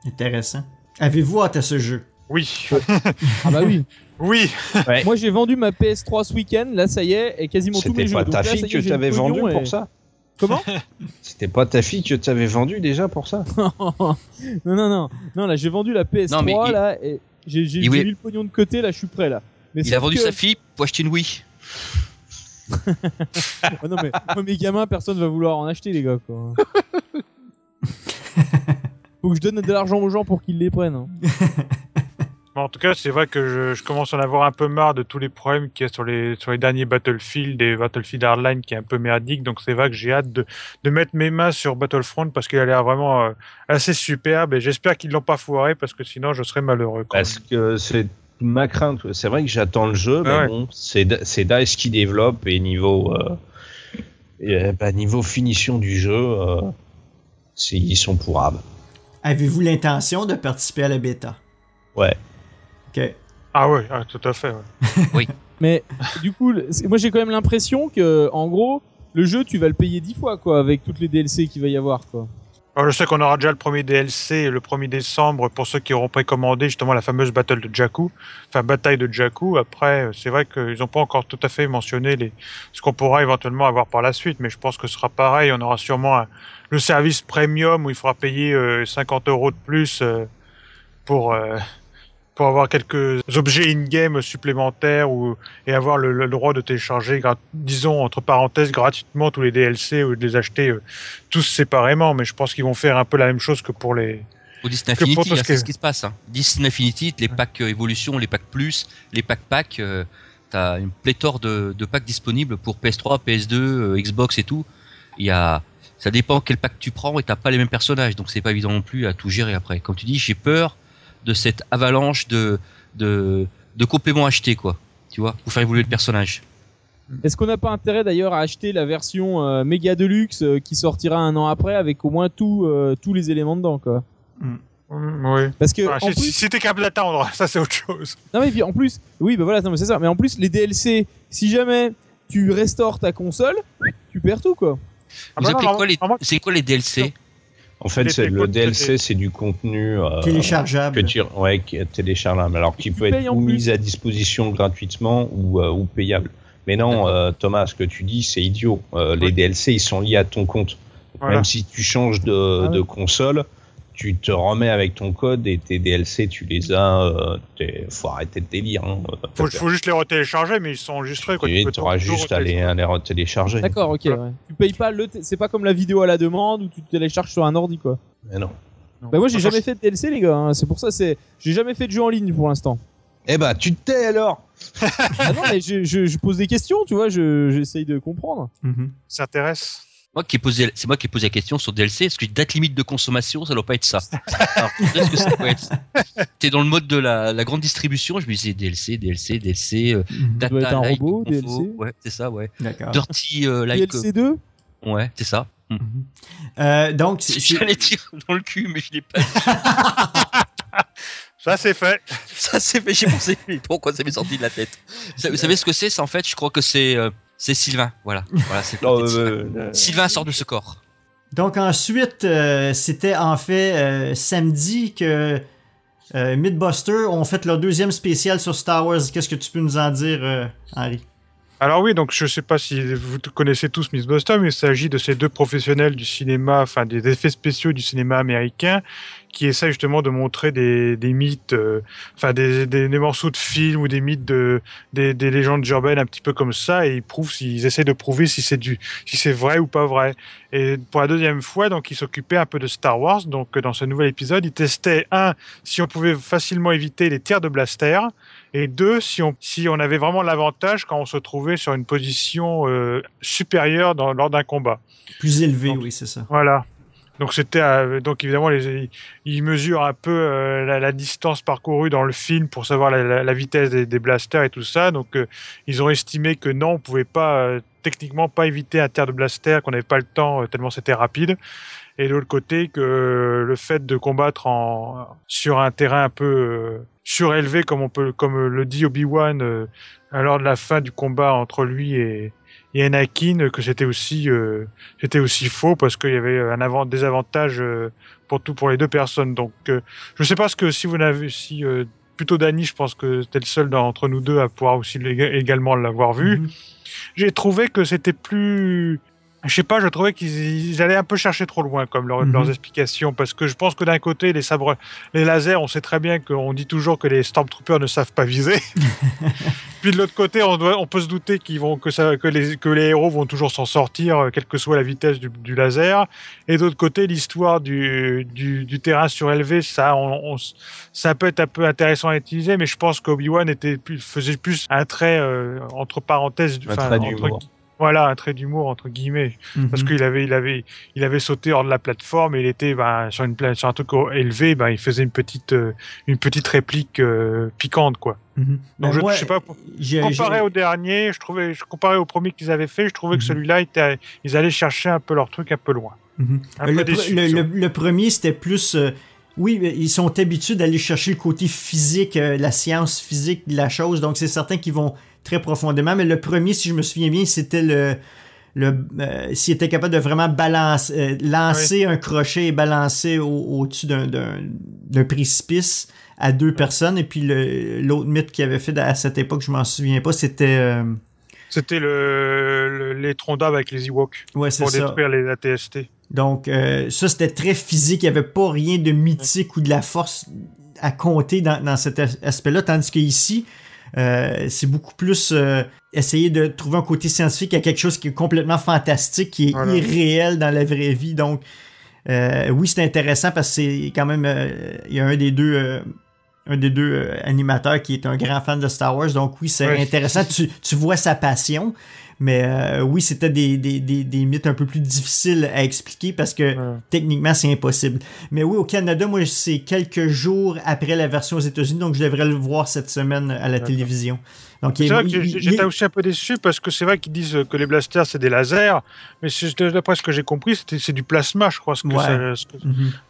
Intéressant. Avez-vous hâte à ce jeu? Oui. Ah bah oui. Oui. Ouais. Moi j'ai vendu ma PS3 ce week-end, là ça y est, et quasiment tous mes jeux. C'était pas ta fille que t'avais vendu pour ça? Comment? C'était pas ta fille que t'avais vendu déjà pour ça? Non, là j'ai vendu la PS3 là, et j'ai mis le pognon de côté, là je suis prêt là. Mais il a vendu sa fille pour acheter une Wii. Oh non mais moi, mes gamins, personne va vouloir en acheter les gars quoi. Faut que je donne de l'argent aux gens pour qu'ils les prennent. Hein. En tout cas, c'est vrai que je commence à en avoir un peu marre de tous les problèmes qu'il y a sur les derniers Battlefield et Battlefield Hardline qui est un peu merdique. Donc c'est vrai que j'ai hâte de mettre mes mains sur Battlefront parce qu'il a l'air vraiment assez superbe et j'espère qu'ils l'ont pas foiré parce que sinon je serais malheureux. Parce que c'est ma crainte. C'est vrai que j'attends le jeu, mais bon, c'est DICE qui développe et niveau finition du jeu, ils sont pourrables. Avez-vous l'intention de participer à la bêta? Ouais. Ok. Ah ouais, tout à fait. Ouais. Oui. Mais du coup, moi j'ai quand même l'impression que, en gros, le jeu tu vas le payer 10 fois quoi, avec toutes les DLC qu'il va y avoir quoi. Alors, je sais qu'on aura déjà le premier DLC le 1er décembre pour ceux qui auront précommandé justement la fameuse bataille de Jakku. Après, c'est vrai qu'ils n'ont pas encore tout à fait mentionné ce qu'on pourra éventuellement avoir par la suite, mais je pense que ce sera pareil. On aura sûrement le service premium où il faudra payer 50 € de plus pour avoir quelques objets in-game supplémentaires et avoir le droit de télécharger, disons, entre parenthèses, gratuitement tous les DLC ou de les acheter tous séparément. Mais je pense qu'ils vont faire un peu la même chose que pour les... Au Disney Infinity, là, c'est ce qui se passe. Hein. Disney Infinity, les packs Evolution, les packs Plus, les packs, t'as une pléthore de packs disponibles pour PS3, PS2, Xbox et tout. Ça dépend quel pack tu prends et t'as pas les mêmes personnages, donc c'est pas évident non plus à tout gérer après. Comme tu dis, j'ai peur de cette avalanche de compléments achetés, quoi. Tu vois, pour faire évoluer le personnage. Est-ce qu'on n'a pas intérêt d'ailleurs à acheter la version méga deluxe qui sortira 1 an après avec au moins tous les éléments dedans, quoi? Oui. Parce que si t'es capable d'attendre, ça c'est autre chose. Non mais puis en plus, oui, bah voilà, non mais c'est ça. Mais en plus, les DLC, si jamais tu restaures ta console, tu perds tout, quoi. Vous appelez quoi les DLC? En fait, le DLC, c'est du contenu téléchargeable. Qui est téléchargeable, alors qui peut être ou mis à disposition gratuitement ou payable. Mais non, Thomas, ce que tu dis, c'est idiot. Les DLC, ils sont liés à ton compte. Voilà. Même si tu changes de console, tu te remets avec ton code et tes DLC, tu les as. Faut arrêter de délire. Hein. Faut juste les retélécharger, mais ils sont enregistrés. Et tu auras juste à les retélécharger. D'accord, ok. Ouais. Tu payes pas c'est pas comme la vidéo à la demande où tu télécharges sur un ordi, quoi. Mais non. Bah moi j'ai jamais fait de DLC, les gars. Hein. C'est pour ça, j'ai jamais fait de jeu en ligne pour l'instant. Eh bah tu te tais alors. Ah non, mais je pose des questions, tu vois. J'essaye de comprendre. Ça t'intéresse? C'est moi qui ai posé la question sur DLC. Est-ce que date limite de consommation, ça doit pas être ça? Alors, est-ce que ça peut être ça? T'es dans le mode de la grande distribution. Je me disais DLC, data, doit être un like, robot, DLC. Ouais, c'est ça, ouais. D'accord. Dirty like. DLC 2. Ouais, c'est ça. Donc, j'allais dire dans le cul, mais je l'ai pas dit. Ça c'est fait. J'ai pensé, mais pourquoi ça m'est sorti de la tête? Vous savez ce que c'est? En fait, je crois que c'est Sylvain. Voilà, c'est Sylvain sort de ce corps. Donc ensuite, c'était en fait samedi que Mythbusters ont fait leur 2e spécial sur Star Wars. Qu'est-ce que tu peux nous en dire, Henri? Alors oui, donc je sais pas si vous connaissez tous Mythbusters, mais il s'agit de ces deux professionnels du cinéma, enfin des effets spéciaux du cinéma américain, qui essaient justement de montrer des mythes, enfin des morceaux de films ou des mythes des légendes urbaines un petit peu comme ça, et ils essaient de prouver si c'est vrai ou pas vrai. Et pour la 2e fois, donc ils s'occupaient un peu de Star Wars. Donc dans ce nouvel épisode, ils testaient si on pouvait facilement éviter les tirs de blaster. Et 2, si on avait vraiment l'avantage quand on se trouvait sur une position supérieure lors d'un combat. Plus élevé, oui, c'est ça. Voilà. Donc donc évidemment ils mesurent un peu la distance parcourue dans le film pour savoir la vitesse des blasters et tout ça. Donc ils ont estimé que non, on pouvait pas techniquement pas éviter un tir de blaster, qu'on n'avait pas le temps tellement c'était rapide. Et de l'autre côté, que le fait de combattre sur un terrain un peu surélevé, comme le dit Obi-Wan lors de la fin du combat entre lui et Anakin, que c'était aussi faux parce qu'il y avait un désavantage pour les deux personnes. Donc je sais pas plutôt Dany, je pense que c'était le seul d'entre nous deux à pouvoir aussi également l'avoir vu. J'ai trouvé que c'était plus... Je sais pas, je trouvais qu'ils allaient un peu chercher trop loin comme leurs explications, parce que je pense que d'un côté les lasers, on sait très bien qu'on dit toujours que les Stormtroopers ne savent pas viser. Puis de l'autre côté, on peut se douter que les héros vont toujours s'en sortir, quelle que soit la vitesse du laser. Et d'autre côté, l'histoire du terrain surélevé, ça peut être un peu intéressant à utiliser, mais je pense qu'Obi-Wan faisait plus un trait entre parenthèses, voilà, un trait d'humour entre guillemets, parce qu'il avait sauté hors de la plateforme et il était sur un truc élevé, il faisait une petite réplique piquante, quoi. Donc je sais pas, comparé au dernier, comparé au premier qu'ils avaient fait, je trouvais que celui-là ils allaient chercher un peu leur truc un peu loin. Le premier, c'était plus oui, ils sont habitués d'aller chercher le côté physique, la science physique de la chose, donc c'est certain qu'ils vont très profondément, mais le premier, si je me souviens bien, c'était s'il était capable de vraiment lancer un crochet et balancer au-dessus d'un précipice à 2 personnes. Et puis l'autre mythe qu'il avait fait à cette époque, je m'en souviens pas, c'était... C'était les troncs d'arbres avec les Ewoks pour détruire les ATST. Donc, ça, c'était très physique. Il n'y avait pas rien de mythique ou de la force à compter dans cet aspect-là. Tandis qu'ici, c'est beaucoup plus essayer de trouver un côté scientifique à quelque chose qui est complètement fantastique, qui est irréel dans la vraie vie. Donc, oui, c'est intéressant parce que c'est quand même... il y a un des deux animateurs qui est un grand fan de Star Wars. Donc, oui, c'est intéressant. Tu vois sa passion. Mais oui, c'était des mythes un peu plus difficiles à expliquer parce que techniquement, c'est impossible. Mais oui, au Canada, moi, c'est quelques jours après la version aux États-Unis, donc je devrais le voir cette semaine à la télévision. Donc, c'est vrai que j'étais aussi un peu déçu parce que c'est vrai qu'ils disent que les blasters, c'est des lasers, mais d'après ce que j'ai compris, c'est du plasma, je crois.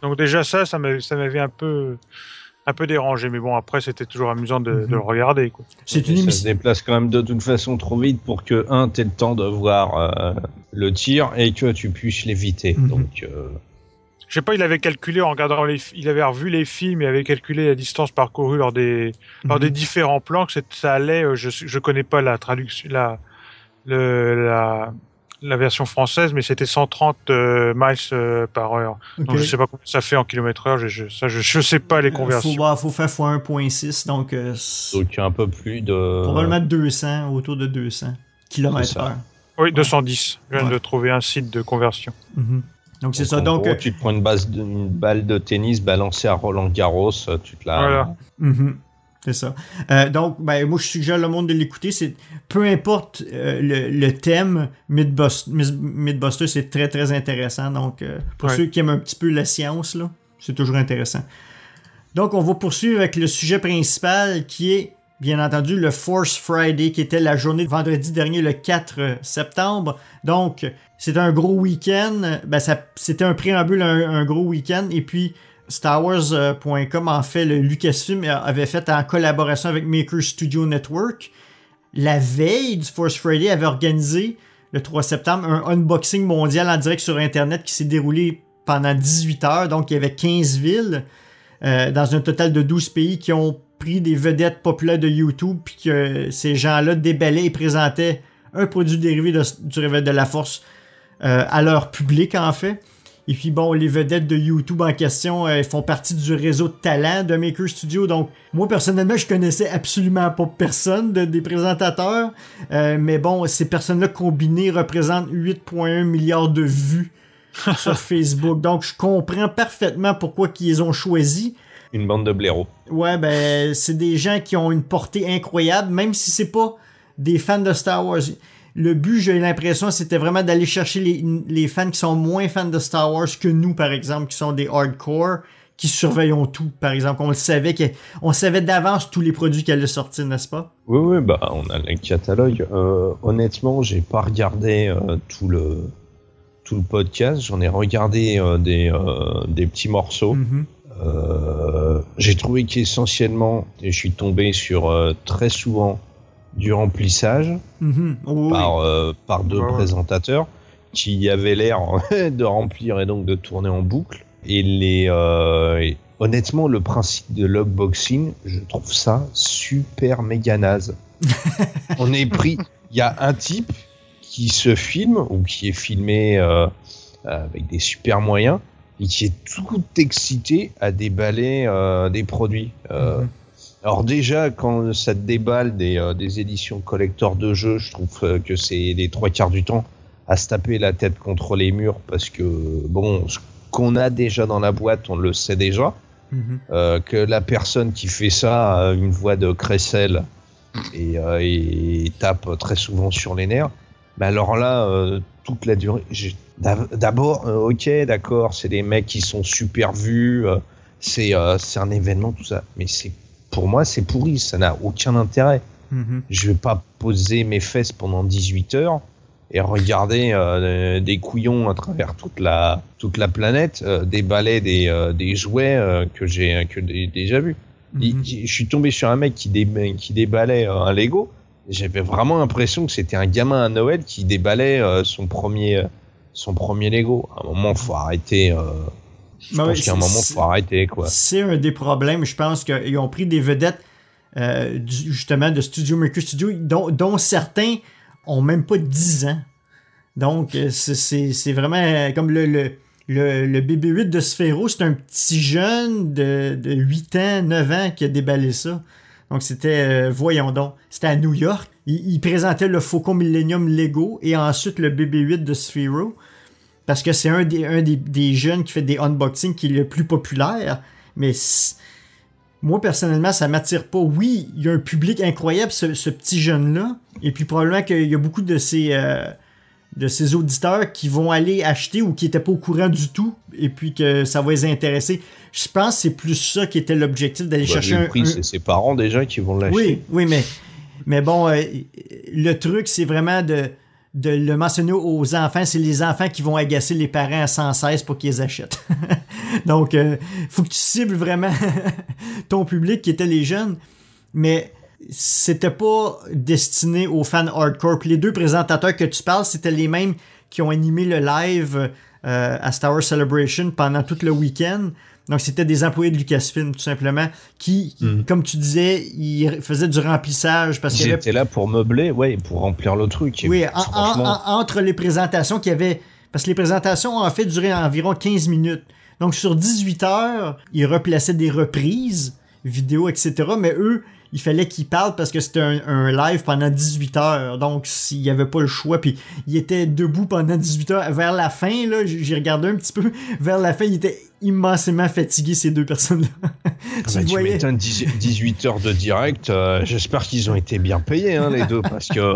Donc déjà, ça m'avait un peu dérangé, mais bon, après c'était toujours amusant de le regarder, quoi. Ça se déplace quand même de toute façon trop vite pour que t'aies le temps de voir le tir et que tu puisses l'éviter. Donc je sais pas, il avait calculé en regardant il avait revu les films, il avait calculé la distance parcourue lors des différents plans, que ça allait, je connais pas la traduction, la version française, mais c'était 130 miles par heure. Okay. Donc je sais pas combien ça fait en kilomètres-heure, je sais pas les conversions. Faut faire fois 1.6, donc un peu plus de... Probablement 200, autour de 200 km/h. Oui, 210. Je viens de trouver un site de conversion. Donc c'est ça. Donc tu te prends une balle de tennis balancée à Roland-Garros, tu te la... Voilà. C'est ça. Donc, moi, je suggère le monde de l'écouter. Peu importe le thème, Mythbusters, c'est très, très intéressant. Donc, pour ceux qui aiment un petit peu la science, là, c'est toujours intéressant. Donc, on va poursuivre avec le sujet principal qui est, bien entendu, le Force Friday, qui était la journée de vendredi dernier, le 4 septembre. Donc, c'était un gros week-end. C'était un préambule à un gros week-end. Et puis, StarWars.com, en fait, le Lucasfilm avait fait en collaboration avec Maker Studio Network. La veille du Force Friday, avait organisé, le 3 septembre, un unboxing mondial en direct sur Internet qui s'est déroulé pendant 18 heures. Donc, il y avait 15 villes dans un total de 12 pays qui ont pris des vedettes populaires de YouTube, puis que ces gens-là déballaient et présentaient un produit dérivé du réveil de la Force à leur public, en fait. Et puis bon, les vedettes de YouTube en question font partie du réseau de talent de Maker Studio. Donc, moi, personnellement, je connaissais absolument pas personne des présentateurs. Mais bon, ces personnes-là combinées représentent 8,1 milliards de vues sur Facebook. Donc, je comprends parfaitement pourquoi ils les ont choisis. Une bande de blaireaux. Ouais, c'est des gens qui ont une portée incroyable, même si c'est pas des fans de Star Wars. Le but, j'ai l'impression, c'était vraiment d'aller chercher les fans qui sont moins fans de Star Wars que nous, par exemple, qui sont des hardcore, qui surveillons tout, par exemple. On savait d'avance tous les produits qui allaient sortir, n'est-ce pas? Oui, on a le catalogue. Honnêtement, j'ai pas regardé tout le podcast. J'en ai regardé des petits morceaux. J'ai trouvé qu'essentiellement, et je suis tombé sur très souvent du remplissage par deux présentateurs qui avaient l'air de remplir et donc de tourner en boucle. Et honnêtement, le principe de l'unboxing, je trouve ça super méga naze. On est pris. Il y a un type qui se filme ou qui est filmé avec des super moyens et qui est tout excité à déballer des produits. Alors déjà, quand ça te déballe des éditions collector de jeux, je trouve que c'est les 3/4 du temps à se taper la tête contre les murs parce que, bon, ce qu'on a déjà dans la boîte, on le sait déjà. Que la personne qui fait ça a une voix de crécelle et tape très souvent sur les nerfs. Mais alors là, toute la durée... D'abord, ok, d'accord, c'est des mecs qui sont super vus, c'est un événement, tout ça. Mais pour moi, c'est pourri, ça n'a aucun intérêt. Je vais pas poser mes fesses pendant 18 heures et regarder des couillons à travers toute la planète déballer des jouets que j'ai déjà vus. Je suis tombé sur un mec qui déballait un Lego. J'avais vraiment l'impression que c'était un gamin à Noël qui déballait son premier Lego. À un moment, faut arrêter. Je pense qu'à un moment, faut arrêter, quoi. C'est un des problèmes. Je pense qu'ils ont pris des vedettes justement de Studio Mercury Studio, dont certains ont même pas 10 ans. Donc, c'est vraiment comme le BB-8 de Sphero, c'est un petit jeune de 8 ans, 9 ans qui a déballé ça. Donc, c'était, voyons donc, c'était à New York. Il présentait le Faucon Millennium Lego et ensuite le BB-8 de Sphero. Parce que c'est un des jeunes qui fait des unboxings qui est le plus populaire. Mais moi, personnellement, ça m'attire pas. Oui, il y a un public incroyable, ce petit jeune-là. Et puis, probablement qu'il y a beaucoup de ces auditeurs qui vont aller acheter ou qui n'étaient pas au courant du tout. Et puis que ça va les intéresser. Je pense que c'est plus ça qui était l'objectif, d'aller chercher le prix, c'est ses parents déjà qui vont l'acheter. Oui, mais bon, le truc, c'est vraiment de le mentionner aux enfants. C'est les enfants qui vont agacer les parents sans cesse pour qu'ils les achètent. Donc, faut que tu cibles vraiment ton public qui était les jeunes. Mais c'était pas destiné aux fans hardcore. Puis les deux présentateurs que tu parles, c'était les mêmes qui ont animé le live à Star Wars Celebration pendant tout le week-end. Donc, c'était des employés de Lucasfilm, tout simplement, qui comme tu disais, ils faisaient du remplissage. Parce ils étaient là pour meubler, pour remplir le truc. Oui, entre les présentations qu'il y avait... Parce que les présentations ont en fait duré environ 15 minutes. Donc, sur 18 heures, ils replaçaient des reprises, vidéos, etc. Mais eux, il fallait qu'ils parlent parce que c'était un live pendant 18 heures. Donc, s'il n'y avait pas le choix, puis il était debout pendant 18 heures. Vers la fin, là, j'ai regardé un petit peu. Vers la fin, il était immensément fatigué, ces deux personnes-là. Tu m'étonnes, 18 heures de direct. J'espère qu'ils ont été bien payés, hein, les deux. Parce que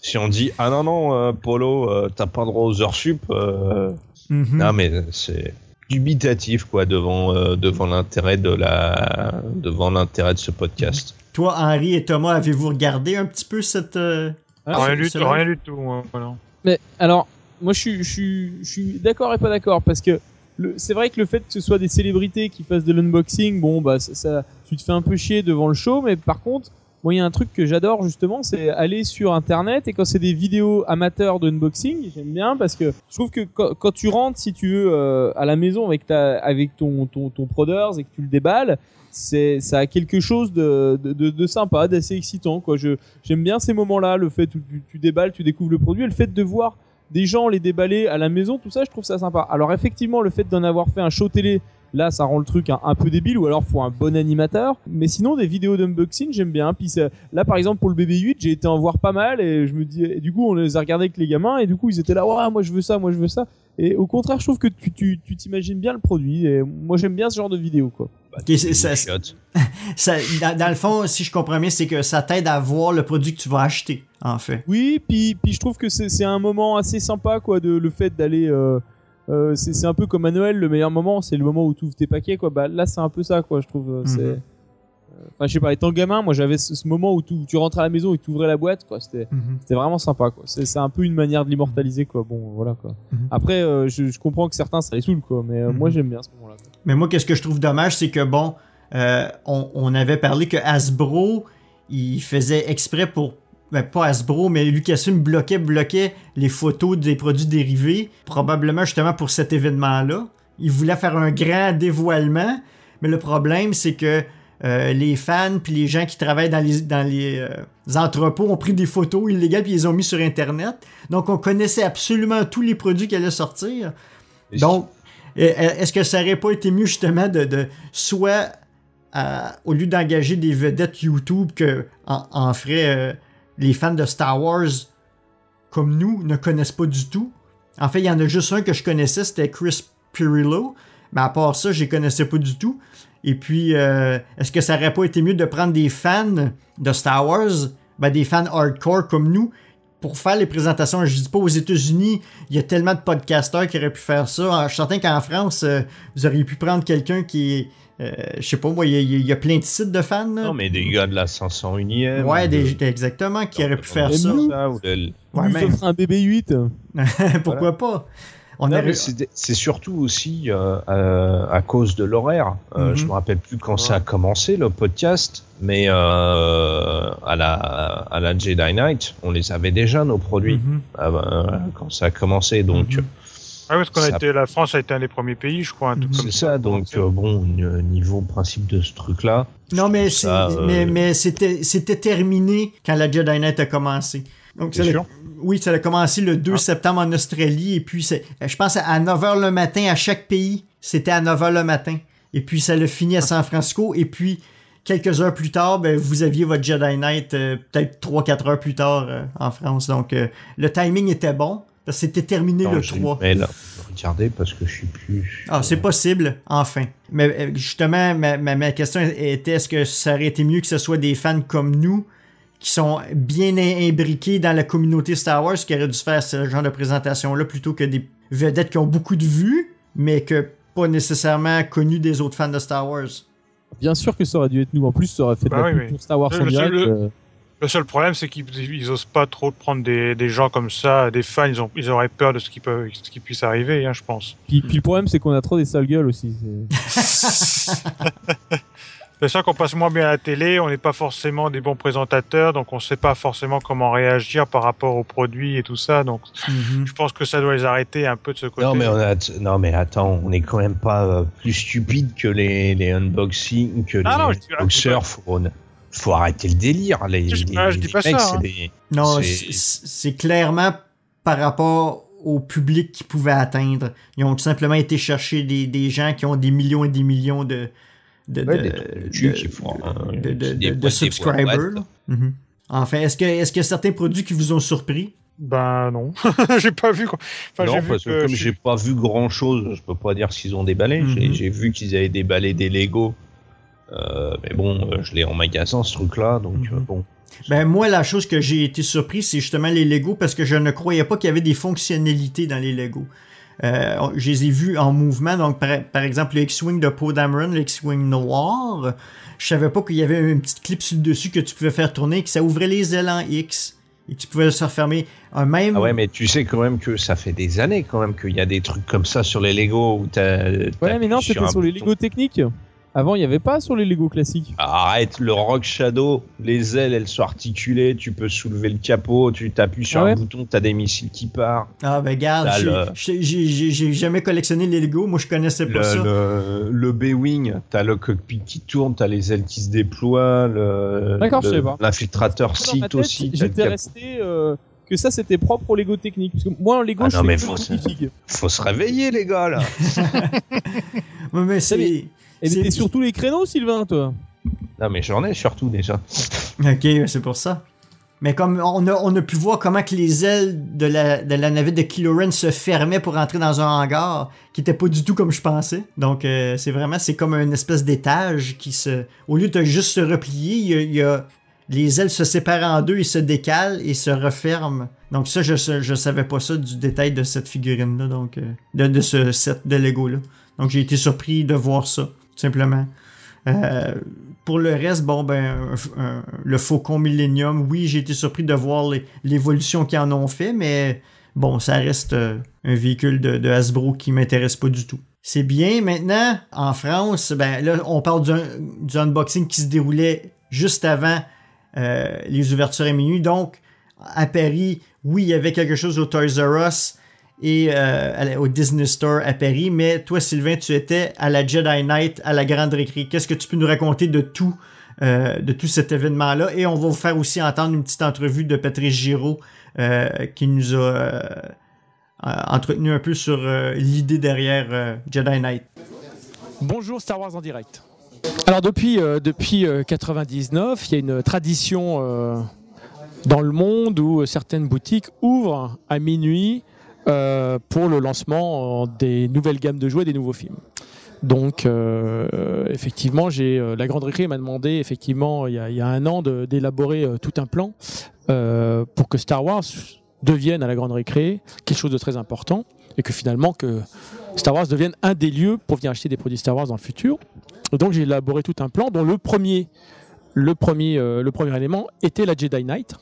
si on dit « Ah non, Polo, t'as pas droit aux heures sup Non, mais c'est... dubitatif quoi devant l'intérêt de ce podcast. Toi, Henri et Thomas, avez-vous regardé un petit peu cette rien du tout. Voilà. Mais alors, moi je suis d'accord et pas d'accord parce que c'est vrai que le fait que ce soit des célébrités qui fassent de l'unboxing, bon bah ça tu te fais un peu chier devant le show, mais par contre moi, il y a un truc que j'adore justement, c'est aller sur Internet et quand c'est des vidéos amateurs d'unboxing, j'aime bien parce que je trouve que quand tu rentres, si tu veux, à la maison avec ton Proders et que tu le déballes, ça a quelque chose de sympa, d'assez excitant, quoi. J'aime bien ces moments-là, le fait où tu déballes, tu découvres le produit, et le fait de voir des gens les déballer à la maison, tout ça, je trouve ça sympa. Alors effectivement, le fait d'en avoir fait un show télé, là, ça rend le truc un peu débile, ou alors faut un bon animateur. Mais sinon, des vidéos d'unboxing, j'aime bien. Puis là, par exemple, pour le BB-8, j'ai été en voir pas mal, et je me dis, et du coup, on les a regardés avec les gamins, et du coup, ils étaient là, ouais, moi je veux ça. Et au contraire, je trouve que tu t'imagines bien le produit, et moi j'aime bien ce genre de vidéos, quoi. Okay, dans le fond, si je comprends bien, c'est que ça t'aide à voir le produit que tu vas acheter, en fait. Oui, puis je trouve que c'est un moment assez sympa, quoi, le fait d'aller... c'est un peu comme à Noël, le meilleur moment, c'est le moment où tu ouvres tes paquets, quoi. Bah là, c'est un peu ça, quoi, je trouve. C'est... Enfin, je sais pas, étant gamin, moi j'avais ce moment où tu rentrais à la maison et tu ouvrais la boîte, quoi. C'était vraiment sympa, quoi. C'est un peu une manière de l'immortaliser, quoi. Bon, voilà, quoi. Après, je comprends que certains ça les saoule, quoi, mais moi j'aime bien ce moment-là, quoi. Mais moi, qu'est-ce que je trouve dommage, c'est que bon, on avait parlé que Hasbro, il faisait exprès pour. Ben, pas Hasbro, mais Lucasfilm bloquait les photos des produits dérivés, probablement justement pour cet événement-là. Il voulait faire un grand dévoilement, mais le problème, c'est que les fans puis les gens qui travaillent dans les entrepôts ont pris des photos illégales puis ils les ont mis sur Internet. Donc, on connaissait absolument tous les produits qui allaient sortir. Donc, est-ce que ça aurait pas été mieux justement de soit, au lieu d'engager des vedettes YouTube que en ferait... les fans de Star Wars, comme nous, ne connaissent pas du tout. En fait, il y en a juste un que je connaissais, c'était Chris Pirillo. Mais à part ça, je les connaissais pas du tout. Et puis, est-ce que ça aurait pas été mieux de prendre des fans de Star Wars, des fans hardcore comme nous, pour faire les présentations? Je dis pas aux États-Unis, il y a tellement de podcasteurs qui auraient pu faire ça. Alors, je suis certain qu'en France, vous auriez pu prendre quelqu'un qui est... je sais pas, moi, il y a plein de sites de fans. Là. Non, mais des gars de la 501e. Ouais, exactement, qui auraient pu faire ça. Ça ou ça ferait un BB-8. Pourquoi pas? C'est surtout aussi à cause de l'horaire. Je me rappelle plus quand ça a commencé le podcast, mais à la Jedi Knight, on les avait déjà nos produits quand ça a commencé. Donc parce la France a été un des premiers pays, je crois. C'est ça. Donc niveau principe de ce truc-là. Non, mais c'était terminé quand la Jedi Knight a commencé. Donc, ça a commencé le 2 septembre en Australie, et puis je pense à 9h le matin à chaque pays, c'était à 9h le matin. Et puis ça l'a fini à San Francisco, et puis quelques heures plus tard, vous aviez votre Jedi Knight peut-être 3-4 heures plus tard en France. Donc le timing était bon, c'était terminé le 3. Mais là, regardez parce que je suis plus... c'est possible, enfin. Mais justement, ma question était, est-ce que ça aurait été mieux que ce soit des fans comme nous qui sont bien imbriqués dans la communauté Star Wars, qui auraient dû faire ce genre de présentation-là, plutôt que des vedettes qui ont beaucoup de vues, mais que pas nécessairement connues des autres fans de Star Wars. Bien sûr que ça aurait dû être nous. En plus, ça aurait fait de la pub pour Star Wars en direct. Le seul problème, c'est qu'ils osent pas trop prendre des gens comme ça, des fans, ils auraient peur de ce qui puisse arriver, je pense. Puis le problème, c'est qu'on a trop des sales gueules aussi. C'est ça qu'on passe moins bien à la télé, on n'est pas forcément des bons présentateurs, donc on ne sait pas forcément comment réagir par rapport aux produits et tout ça. Donc je pense que ça doit les arrêter un peu de ce côté. Non mais attends, on n'est quand même pas plus stupide que les unboxings, que les unboxers. Faut arrêter le délire. Je dis pas ça. Non, c'est clairement par rapport au public qu'ils pouvaient atteindre. Ils ont tout simplement été chercher des gens qui ont des millions et des millions de subscribers. Enfin, est-ce que certains produits qui vous ont surpris? Ben non, j'ai pas vu. Parce que comme j'ai pas vu grand chose, je peux pas dire s'ils ont déballé. J'ai vu qu'ils avaient déballé des Lego, mais bon, je l'ai en magasin ce truc-là, donc bon. Ben moi, la chose que j'ai été surpris, c'est justement les Lego, parce que je ne croyais pas qu'il y avait des fonctionnalités dans les Lego. Je les ai vus en mouvement, donc par exemple le X-Wing de Poe Dameron, le X-Wing noir, je savais pas qu'il y avait une petite clip sur le dessus que tu pouvais faire tourner et que ça ouvrait les ailes en X et que tu pouvais se refermer. Même... Ah ouais, mais tu sais quand même que ça fait des années quand même qu'il y a des trucs comme ça sur les Lego où ouais, mais non, c'était sur les Lego techniques. Avant, il n'y avait pas sur les Lego classiques. Arrête, le Rock Shadow, les ailes, elles sont articulées, tu peux soulever le capot, tu t'appuies sur un bouton, t'as des missiles qui partent. Ah ben regarde, j'ai jamais collectionné les Lego, moi je connaissais pas ça. Le B-Wing, t'as le cockpit qui tourne, t'as les ailes qui se déploient, l'infiltrateur Sith aussi. J'étais resté... que ça c'était propre au Lego technique, parce que moi en Lego je fais faut se réveiller les gars là. mais c'est... Et t'es sur tous les créneaux, Sylvain, toi? Non, mais j'en ai surtout déjà. Ok, c'est pour ça. Mais comme on a pu voir comment que les ailes de la navette de Kylo Ren se fermaient pour entrer dans un hangar, qui était pas du tout comme je pensais. Donc c'est comme une espèce d'étage qui se... Au lieu de juste se replier, il y a les ailes se séparent en deux et se décalent et se referment. Donc ça, je savais pas ça du détail de cette figurine-là, donc de ce set de Lego-là. Donc j'ai été surpris de voir ça, tout simplement. Pour le reste, le Faucon Millennium, oui, j'ai été surpris de voir l'évolution qu'ils en ont fait, mais bon, ça reste un véhicule de Hasbro qui m'intéresse pas du tout. C'est bien. Maintenant, en France, là, on parle du unboxing qui se déroulait juste avant les ouvertures à minuit. Donc, à Paris, oui, il y avait quelque chose au Toys R Us et au Disney Store à Paris, mais toi, Sylvain, tu étais à la Jedi Knight, à la Grande Récré. Qu'est-ce que tu peux nous raconter de tout cet événement-là? Et on va vous faire aussi entendre une petite entrevue de Patrice Giraud qui nous a entretenu un peu sur l'idée derrière Jedi Knight. Bonjour Star Wars en direct. Alors depuis 99, il y a une tradition dans le monde où certaines boutiques ouvrent à minuit pour le lancement des nouvelles gammes de jouets, des nouveaux films. Donc effectivement, la Grande Récré m'a demandé effectivement il y a un an d'élaborer tout un plan pour que Star Wars devienne à la Grande Récré quelque chose de très important et que finalement que Star Wars devienne un des lieux pour venir acheter des produits Star Wars dans le futur. Et donc j'ai élaboré tout un plan dont le premier élément était la Jedi Knight.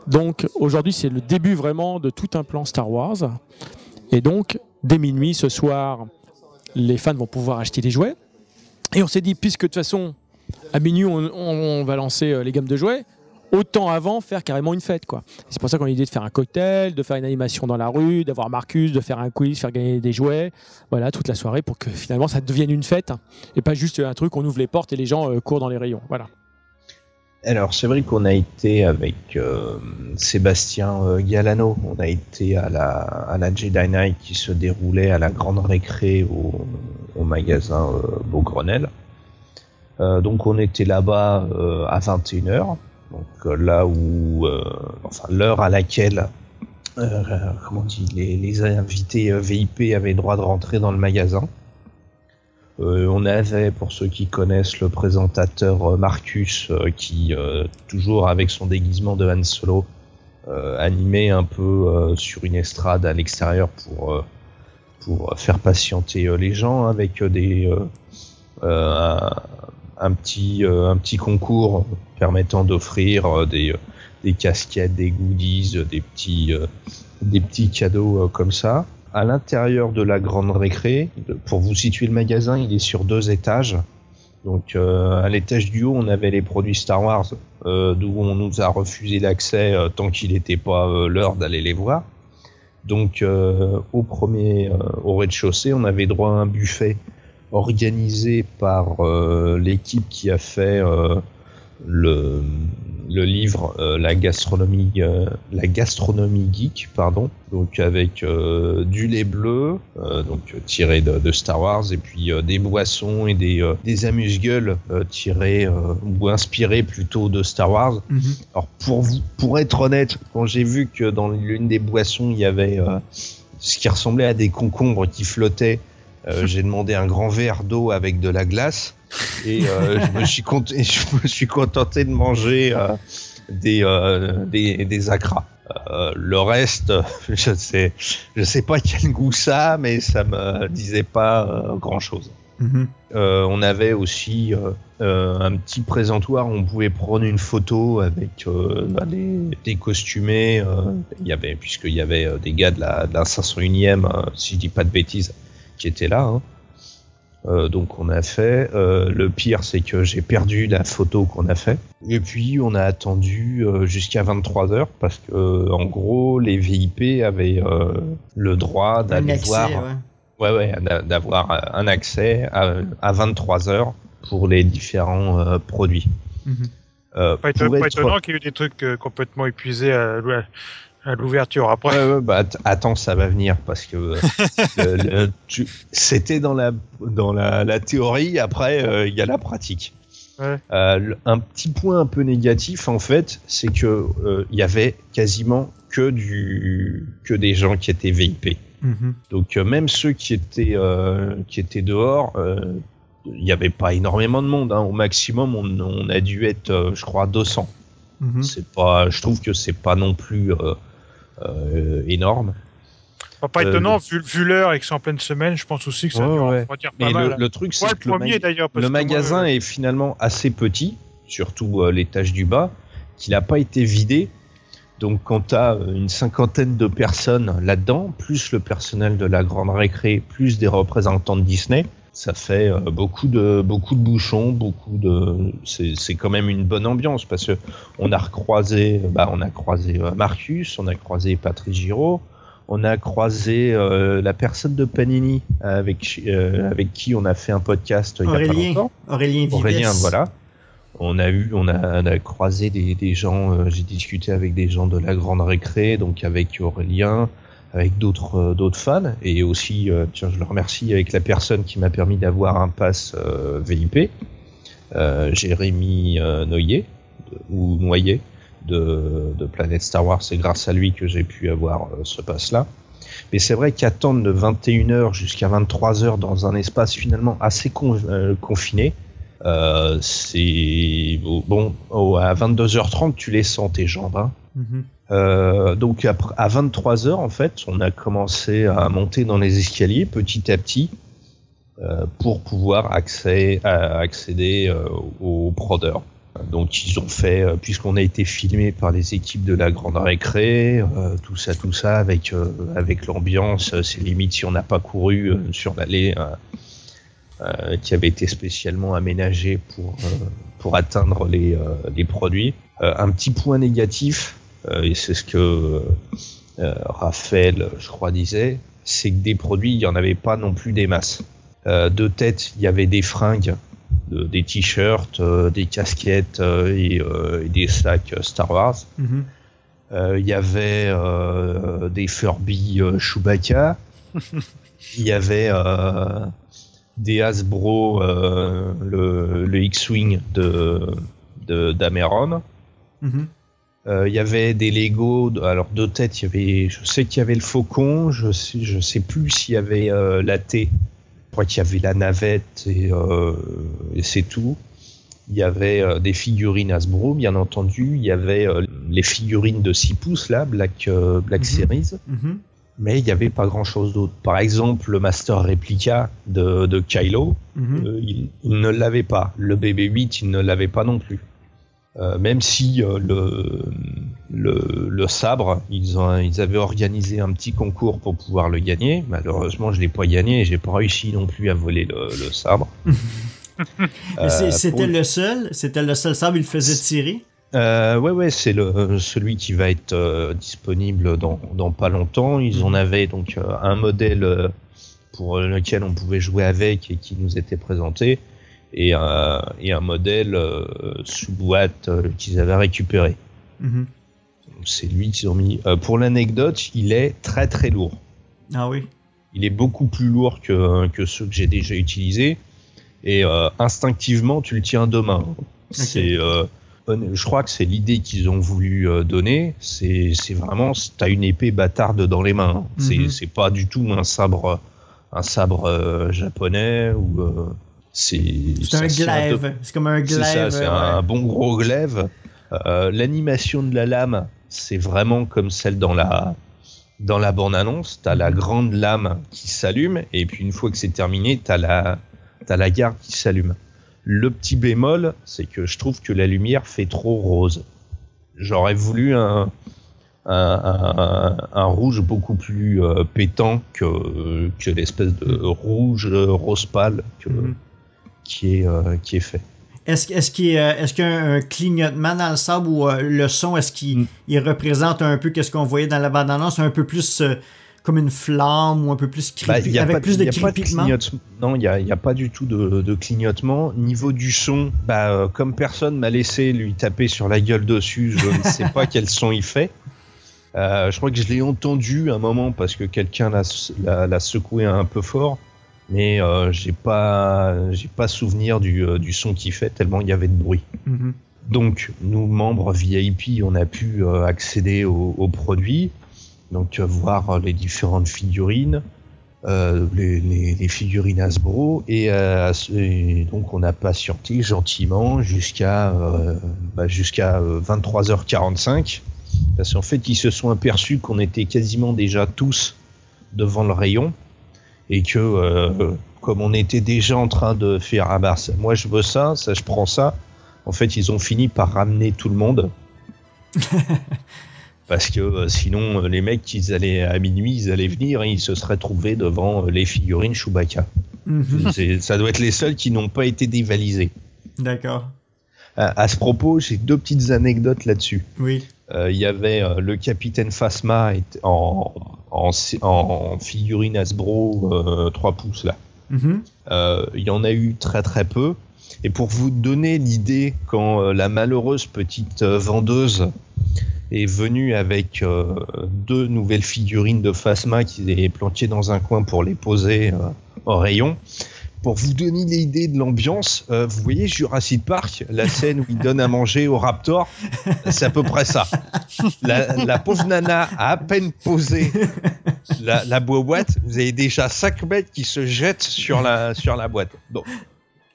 Donc aujourd'hui c'est le début vraiment de tout un plan Star Wars Et donc, dès minuit, ce soir, les fans vont pouvoir acheter des jouets. Et on s'est dit, puisque de toute façon, à minuit, on va lancer les gammes de jouets, autant avant faire carrément une fête, quoi. C'est pour ça qu'on a l'idée de faire un cocktail, de faire une animation dans la rue, d'avoir Marcus, de faire un quiz, faire gagner des jouets, voilà, toute la soirée pour que finalement ça devienne une fête et pas juste un truc, on ouvre les portes et les gens courent dans les rayons, voilà. Alors c'est vrai qu'on a été avec Sébastien Galano, on a été à la Jedi Night qui se déroulait à la Grande Récré au magasin Beaugrenelle. Donc on était là-bas à 21h. Donc là où, l'heure à laquelle, les invités VIP avaient le droit de rentrer dans le magasin. On avait, pour ceux qui connaissent, le présentateur Marcus qui, toujours avec son déguisement de Han Solo, animait un peu sur une estrade à l'extérieur pour faire patienter les gens avec un petit concours permettant d'offrir des casquettes, des goodies, des petits cadeaux comme ça. À l'intérieur de la Grande Récré, pour vous situer le magasin, il est sur 2 étages. Donc à l'étage du haut, on avait les produits Star Wars, d'où on nous a refusé l'accès tant qu'il n'était pas l'heure d'aller les voir. Donc au rez-de-chaussée, on avait droit à un buffet organisé par l'équipe qui a fait le livre la gastronomie geek, pardon, donc avec du lait bleu donc tiré de Star Wars, et puis des boissons et des amuse-gueules tirés ou inspirés plutôt de Star Wars. Alors pour être honnête, quand j'ai vu que dans l'une des boissons il y avait ce qui ressemblait à des concombres qui flottaient, j'ai demandé un grand verre d'eau avec de la glace et je me suis contenté de manger des acras. Le reste, je sais pas quel goût ça a, mais ça me disait pas grand chose. On avait aussi un petit présentoir où on pouvait prendre une photo avec des costumés. Puisqu'il y avait des gars de la 501e, si je dis pas de bêtises, qui étaient là. Donc on a fait. Le pire, c'est que j'ai perdu la photo qu'on a fait. Et puis on a attendu jusqu'à 23h parce que en gros les VIP avaient le droit d'aller voir. D'avoir un accès à 23h pour les différents produits. Pas étonnant qu'il y ait eu des trucs complètement épuisés à l'ouverture après. Attends, ça va venir parce que c'était dans la théorie, après il y a la pratique. Un petit point un peu négatif en fait, c'est que il y avait quasiment que des gens qui étaient VIP. Donc même ceux qui étaient dehors, il n'y avait pas énormément de monde, hein. Au maximum on a dû être je crois 200. Je trouve que c'est pas non plus énorme. Pas étonnant vu l'heure et que c'est en pleine semaine, je pense aussi que ça va dire pas mal. Le truc c'est que le magasin est finalement assez petit, surtout l'étage du bas, qu'il n'a pas été vidé. Donc quand tu as une 50aine de personnes là-dedans, plus le personnel de la Grande Récré, plus des représentants de Disney, ça fait beaucoup de bouchons, c'est quand même une bonne ambiance parce que on a croisé Marcus, on a croisé Patrice Giraud, on a croisé la personne de Panini avec qui on a fait un podcast il y a pas longtemps. Aurélien, voilà. On a croisé des gens, j'ai discuté avec des gens de la Grande Récré, donc avec Aurélien, avec d'autres fans, et aussi, je le remercie, avec la personne qui m'a permis d'avoir un pass VIP, Jérémy Noyer de Planète Star Wars. C'est grâce à lui que j'ai pu avoir ce pass-là. Mais c'est vrai qu'attendre de 21h jusqu'à 23h dans un espace finalement assez confiné, c'est bon, à 22h30 tu les sens tes jambes, hein. Donc à 23h en fait on a commencé à monter dans les escaliers petit à petit pour pouvoir accéder aux prodeurs. Donc ils ont fait, puisqu'on a été filmé par les équipes de la Grande Récré, tout ça avec l'ambiance, c'est limite si on n'a pas couru sur l'allée qui avait été spécialement aménagée pour atteindre les produits. Un petit point négatif, et c'est ce que Raphaël, je crois, disait, c'est que des produits, il n'y en avait pas non plus des masses. De tête, il y avait des fringues, des t-shirts, des casquettes et des sacs Star Wars. Il y avait des Furby Chewbacca. Il y avait des Hasbro, le X-Wing d'Ameron. Il y avait des Lego, alors de tête, je sais qu'il y avait le Faucon, je sais plus s'il y avait la T. Je crois qu'il y avait la navette et c'est tout. Il y avait des figurines Hasbro, bien entendu. Il y avait les figurines de 6 pouces, là, Black Series. Mais il n'y avait pas grand-chose d'autre. Par exemple, le Master Replica de Kylo, il ne l'avait pas. Le BB-8, il ne l'avait pas non plus. Même si le sabre, ils avaient organisé un petit concours pour pouvoir le gagner. Malheureusement, je l'ai pas gagné et j'ai pas réussi non plus à voler le sabre. C'était le seul sabre, il le faisait tirer. Ouais, c'est celui qui va être disponible dans pas longtemps. Ils en avaient donc un modèle pour lequel on pouvait jouer avec et qui nous était présenté. Et un modèle sous boîte qu'ils avaient récupéré. C'est lui qu'ils ont mis. Pour l'anecdote, il est très très lourd. Ah oui. Il est beaucoup plus lourd que ceux que j'ai déjà utilisés. Et instinctivement, tu le tiens deux mains. Okay. Je crois que c'est l'idée qu'ils ont voulu donner. C'est vraiment, t'as une épée bâtarde dans les mains. C'est pas du tout un sabre japonais ou. C'est un glaive. C'est comme un glaive. C'est ça, c'est un bon gros glaive. L'animation de la lame, c'est vraiment comme celle dans la bande-annonce. T'as la grande lame qui s'allume, et puis une fois que c'est terminé, t'as la garde qui s'allume. Le petit bémol, c'est que je trouve que la lumière fait trop rose. J'aurais voulu un rouge beaucoup plus pétant que l'espèce de rouge rose pâle qui est fait. Est-ce qu'il y a un clignotement dans le sable ou le son, est-ce qu'il représente un peu ce qu'on voyait dans la bande-annonce, un peu plus comme une flamme ou un peu plus avec plus de crépitement? Non, il n'y a pas du tout de clignotement. Niveau du son, comme personne m'a laissé lui taper sur la gueule dessus, je ne sais pas quel son il fait. Je crois que je l'ai entendu un moment parce que quelqu'un l'a secoué un peu fort. Mais j'ai pas souvenir du son qu'il fait tellement il y avait de bruit. Donc nous membres VIP, on a pu accéder aux produits, donc voir les différentes figurines, les figurines Hasbro et donc on a patienté gentiment jusqu'à 23h45 parce qu'en fait ils se sont aperçus qu'on était quasiment déjà tous devant le rayon. Et que comme on était déjà en train de faire moi je veux ça je prends ça, en fait ils ont fini par ramener tout le monde parce que sinon les mecs à minuit ils allaient venir et ils se seraient trouvés devant les figurines Chewbacca. Ça doit être les seuls qui n'ont pas été dévalisés. D'accord. À ce propos, j'ai deux petites anecdotes là-dessus. Oui. Il y avait le capitaine Phasma en figurine Hasbro 3 pouces là. Il y en a eu très très peu. Et pour vous donner l'idée, quand la malheureuse petite vendeuse est venue avec 2 nouvelles figurines de Phasma qui est planquées dans un coin pour les poser au rayon. Pour vous donner l'idée de l'ambiance, vous voyez Jurassic Park, la scène où il donne à manger au Raptor, c'est à peu près ça. La pauvre nana a à peine posé la boîte, vous avez déjà 5 mecs qui se jettent sur la boîte. Bon,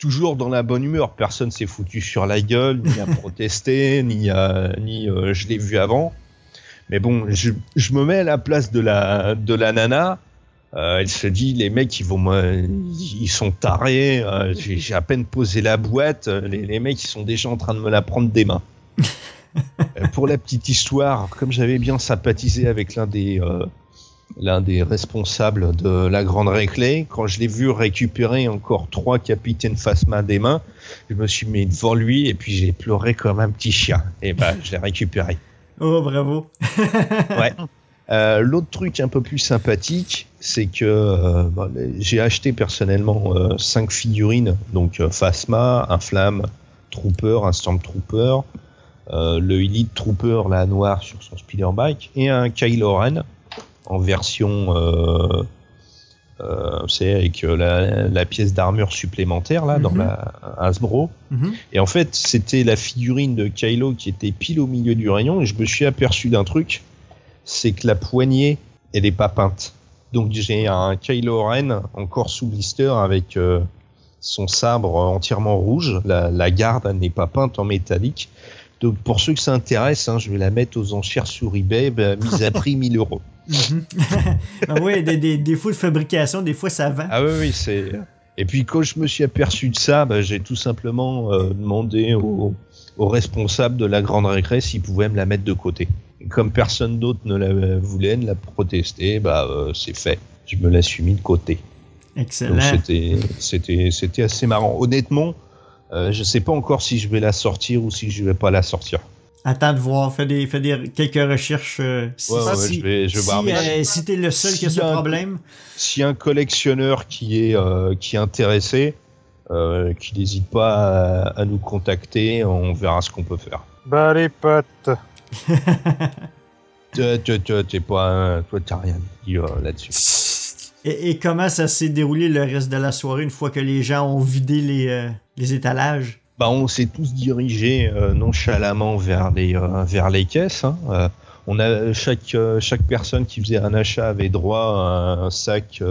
toujours dans la bonne humeur, personne s'est foutu sur la gueule, ni a protesté, ni je l'ai vu avant. Mais bon, je me mets à la place de la nana. Elle se dit, les mecs, ils sont tarés. J'ai à peine posé la boîte. Les mecs, ils sont déjà en train de me la prendre des mains. Pour la petite histoire, comme j'avais bien sympathisé avec l'un des responsables de la Grande Récré, quand je l'ai vu récupérer encore 3 capitaines Phasma des mains, je me suis mis devant lui et puis j'ai pleuré comme un petit chien. Et je l'ai récupéré. Oh, bravo. Ouais. L'autre truc un peu plus sympathique, c'est que j'ai acheté personnellement 5 figurines, donc Phasma, un Flamme Trooper, un Stormtrooper, le Elite Trooper, la noire sur son speederbike, et un Kylo Ren en version c'est avec la pièce d'armure supplémentaire là dans la Hasbro. Et en fait c'était la figurine de Kylo qui était pile au milieu du rayon, et je me suis aperçu d'un truc, c'est que la poignée elle est pas peinte, donc j'ai un Kylo Ren encore sous blister avec son sabre entièrement rouge, la garde n'est pas peinte en métallique. Donc pour ceux que ça intéresse, je vais la mettre aux enchères sur eBay, mise à prix 1 000 €. Oui, des faux de fabrication, des fois ça vend. Ah oui, c'est. Et puis quand je me suis aperçu de ça, j'ai tout simplement demandé aux responsables de la Grande Récré s'ils pouvaient me la mettre de côté. Et comme personne d'autre ne la voulait, ne l'a protesté, c'est fait. Je me la suis mis de côté. Excellent. Donc c'était assez marrant. Honnêtement, je sais pas encore si je vais la sortir ou si je vais pas la sortir. Attends de voir, fais quelques recherches. Si t'es le seul qui a ce problème. S'il y a un collectionneur qui est intéressé, qui n'hésite pas à nous contacter, on verra ce qu'on peut faire. Bah les potes. T'es pas toi t'as rien dit là-dessus. Et comment ça s'est déroulé le reste de la soirée une fois que les gens ont vidé les étalages? On s'est tous dirigés nonchalamment vers les caisses. On a chaque personne qui faisait un achat avait droit à un sac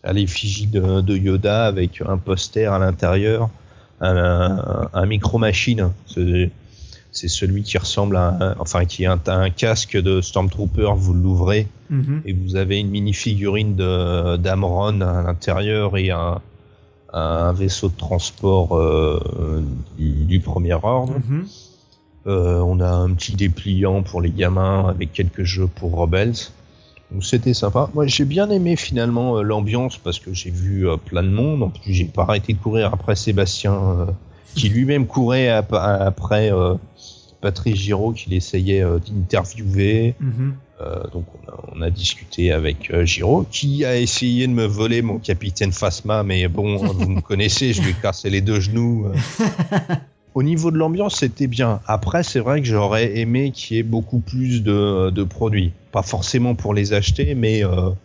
à l'effigie de Yoda avec un poster à l'intérieur, un micro-machine. C'est celui qui ressemble qui est un casque de Stormtrooper. Vous l'ouvrez et vous avez une mini-figurine d'Amron à l'intérieur et un vaisseau de transport du premier ordre. On a un petit dépliant pour les gamins avec quelques jeux pour Rebels. Donc c'était sympa. Moi j'ai bien aimé finalement l'ambiance parce que j'ai vu plein de monde. En plus j'ai pas arrêté de courir après Sébastien qui lui-même courait après Patrice Giraud qu'il essayait d'interviewer. Donc on a discuté avec Giraud qui a essayé de me voler mon capitaine Phasma, mais bon, vous me connaissez, je lui ai cassé les 2 genoux. Au niveau de l'ambiance, c'était bien. Après, c'est vrai que j'aurais aimé qu'il y ait beaucoup plus de produits. Pas forcément pour les acheter, mais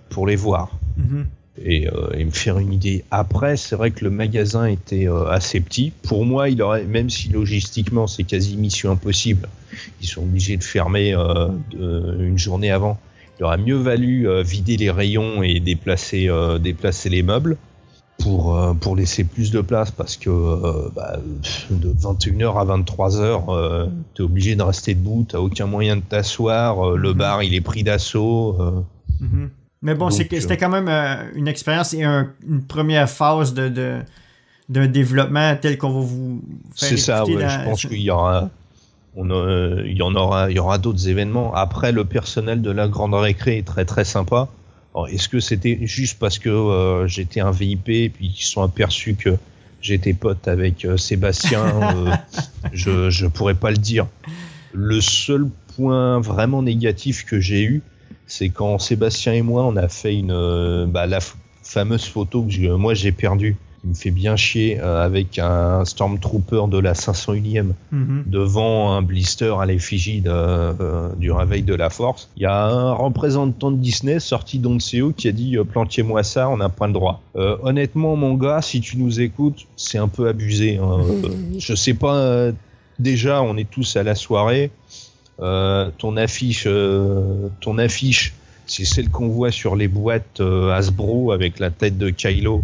pour les voir. Et me faire une idée. Après, c'est vrai que le magasin était assez petit. Pour moi, il aurait, même si logistiquement c'est quasi mission impossible, ils sont obligés de fermer une journée avant. Il aurait mieux valu vider les rayons et déplacer les meubles pour laisser plus de place, parce que de 21h à 23h, t'es obligé de rester debout, t'as aucun moyen de t'asseoir, le bar il est pris d'assaut. Mais bon, c'était quand même une expérience et une première phase d'un développement tel qu'on va vous faire. C'est ça, ouais. Je pense qu'il y aura d'autres événements. Après, le personnel de la Grande Récré est très très sympa. Alors, est-ce que c'était juste parce que j'étais un VIP et puis ils se sont aperçus que j'étais pote avec Sébastien? Je pourrais pas le dire. Le seul point vraiment négatif que j'ai eu, c'est quand Sébastien et moi on a fait la fameuse photo que moi j'ai perdue, qui me fait bien chier, avec un Stormtrooper de la 501e devant un blister à l'effigie du réveil de la Force. Il y a un représentant de Disney sorti d'on ne sait où qui a dit plantiez-moi ça, on a pas le droit. Honnêtement mon gars, si tu nous écoutes, c'est un peu abusé. Je sais pas, déjà on est tous à la soirée. Ton affiche, c'est celle qu'on voit sur les boîtes Hasbro avec la tête de Kylo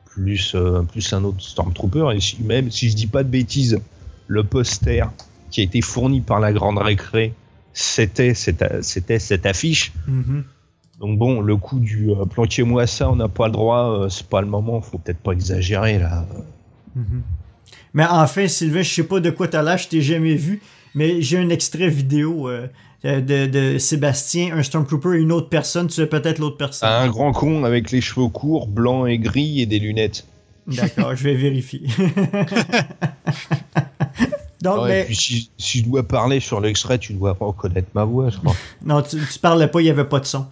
plus un autre Stormtrooper. Et même si je dis pas de bêtises, le poster qui a été fourni par la Grande Récré, c'était cette affiche. Donc bon, le coup du planquez-moi ça, on n'a pas le droit, c'est pas le moment, faut peut-être pas exagérer là. Mais enfin, Sylvain, je sais pas de quoi t'as l'air, je t'ai jamais vu, mais j'ai un extrait vidéo de Sébastien, un Stormtrooper et une autre personne. Tu sais peut-être l'autre personne. Un grand con avec les cheveux courts, blancs et gris et des lunettes. D'accord, je vais vérifier. Donc, Et puis si je dois parler sur l'extrait, tu dois reconnaître ma voix, je crois. Non, tu parlais pas, il n'y avait pas de son.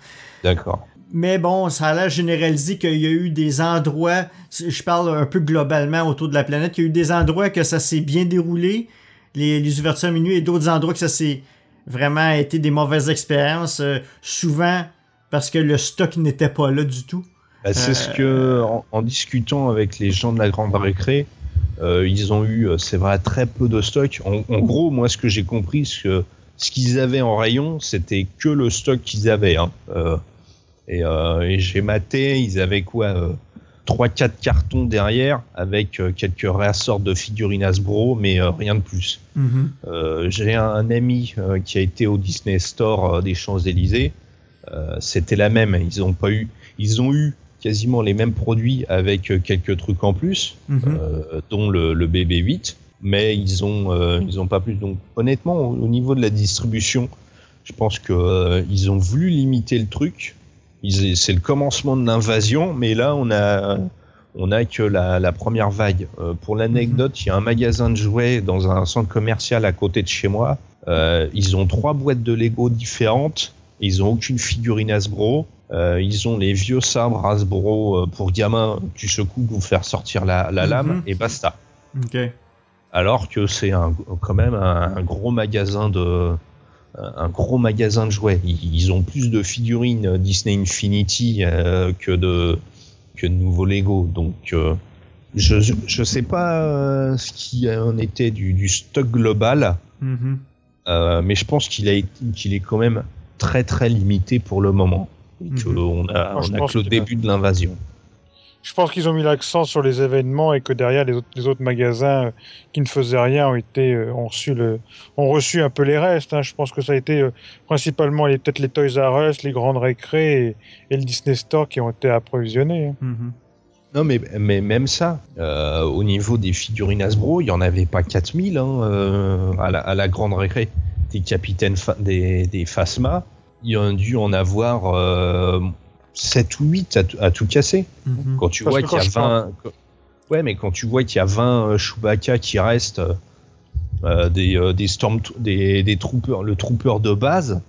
D'accord. Mais bon, ça a l'air généralisé qu'il y a eu des endroits, je parle un peu globalement autour de la planète, il y a eu des endroits que ça s'est bien déroulé, les ouvertures à minuit, et d'autres endroits que ça s'est vraiment été des mauvaises expériences, souvent parce que le stock n'était pas là du tout. C'est ce que, en discutant avec les gens de la Grande Récré, ils ont eu, c'est vrai, très peu de stock. En gros, moi, ce que j'ai compris, c'est que ce qu'ils avaient en rayon, c'était que le stock qu'ils avaient. Hein. Et j'ai maté, ils avaient quoi 3-4 cartons derrière avec quelques réassorts de figurines Hasbro, mais rien de plus. J'ai un ami qui a été au Disney Store des Champs-Élysées. C'était la même. Ils ont eu quasiment les mêmes produits avec quelques trucs en plus, dont le BB-8, mais ils ont pas plus. Donc honnêtement, au niveau de la distribution, je pense que ils ont voulu limiter le truc. C'est le commencement de l'invasion, mais là on a que la première vague. Pour l'anecdote, il y a un magasin de jouets dans un centre commercial à côté de chez moi. Ils ont 3 boîtes de Lego différentes. Ils ont aucune figurine Hasbro. Ils ont les vieux sabres Hasbro pour gamins. Tu secoues pour faire sortir la lame et basta. Okay. Alors que c'est quand même un gros magasin de jouets. Ils ont plus de figurines Disney Infinity que de nouveaux Lego. Donc je sais pas ce qui en était du stock global, mais je pense qu'il est quand même très très limité pour le moment. On a que le début de l'invasion. Je pense qu'ils ont mis l'accent sur les événements et que derrière les autres magasins qui ne faisaient rien ont reçu un peu les restes. Hein. Je pense que ça a été principalement peut-être les Toys R Us, les Grandes Récré et le Disney Store qui ont été approvisionnés. Hein. Non, mais même ça, au niveau des figurines Hasbro, il n'y en avait pas 4000 à la Grande Récré. Des capitaines des Phasma, il y a dû en avoir 7 ou 8 à tout casser. Quand tu vois qu'il y a 20... Ouais, mais quand tu vois qu'il y a 20 Chewbacca qui restent, des troopers, le trooper de base,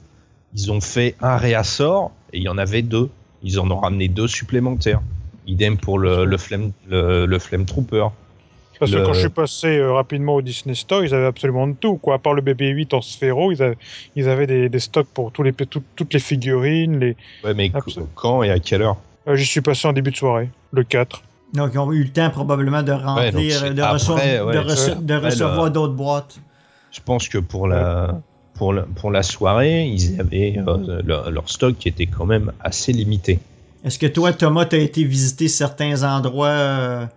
ils ont fait un réassort et il y en avait 2. Ils en ont ramené 2 supplémentaires. Idem pour le Flame Trooper. Parce que quand je suis passé rapidement au Disney Store, ils avaient absolument de tout, quoi. À part le BB-8 en sphéro, ils avaient des stocks pour toutes les figurines. Ouais, mais quand et à quelle heure? J'y suis passé en début de soirée, le 4. Donc, ils ont eu le temps probablement de remplir, de recevoir d'autres boîtes. Je pense que pour la soirée, ils avaient leur stock qui était quand même assez limité. Est-ce que toi, Thomas, tu as été visiter certains endroits...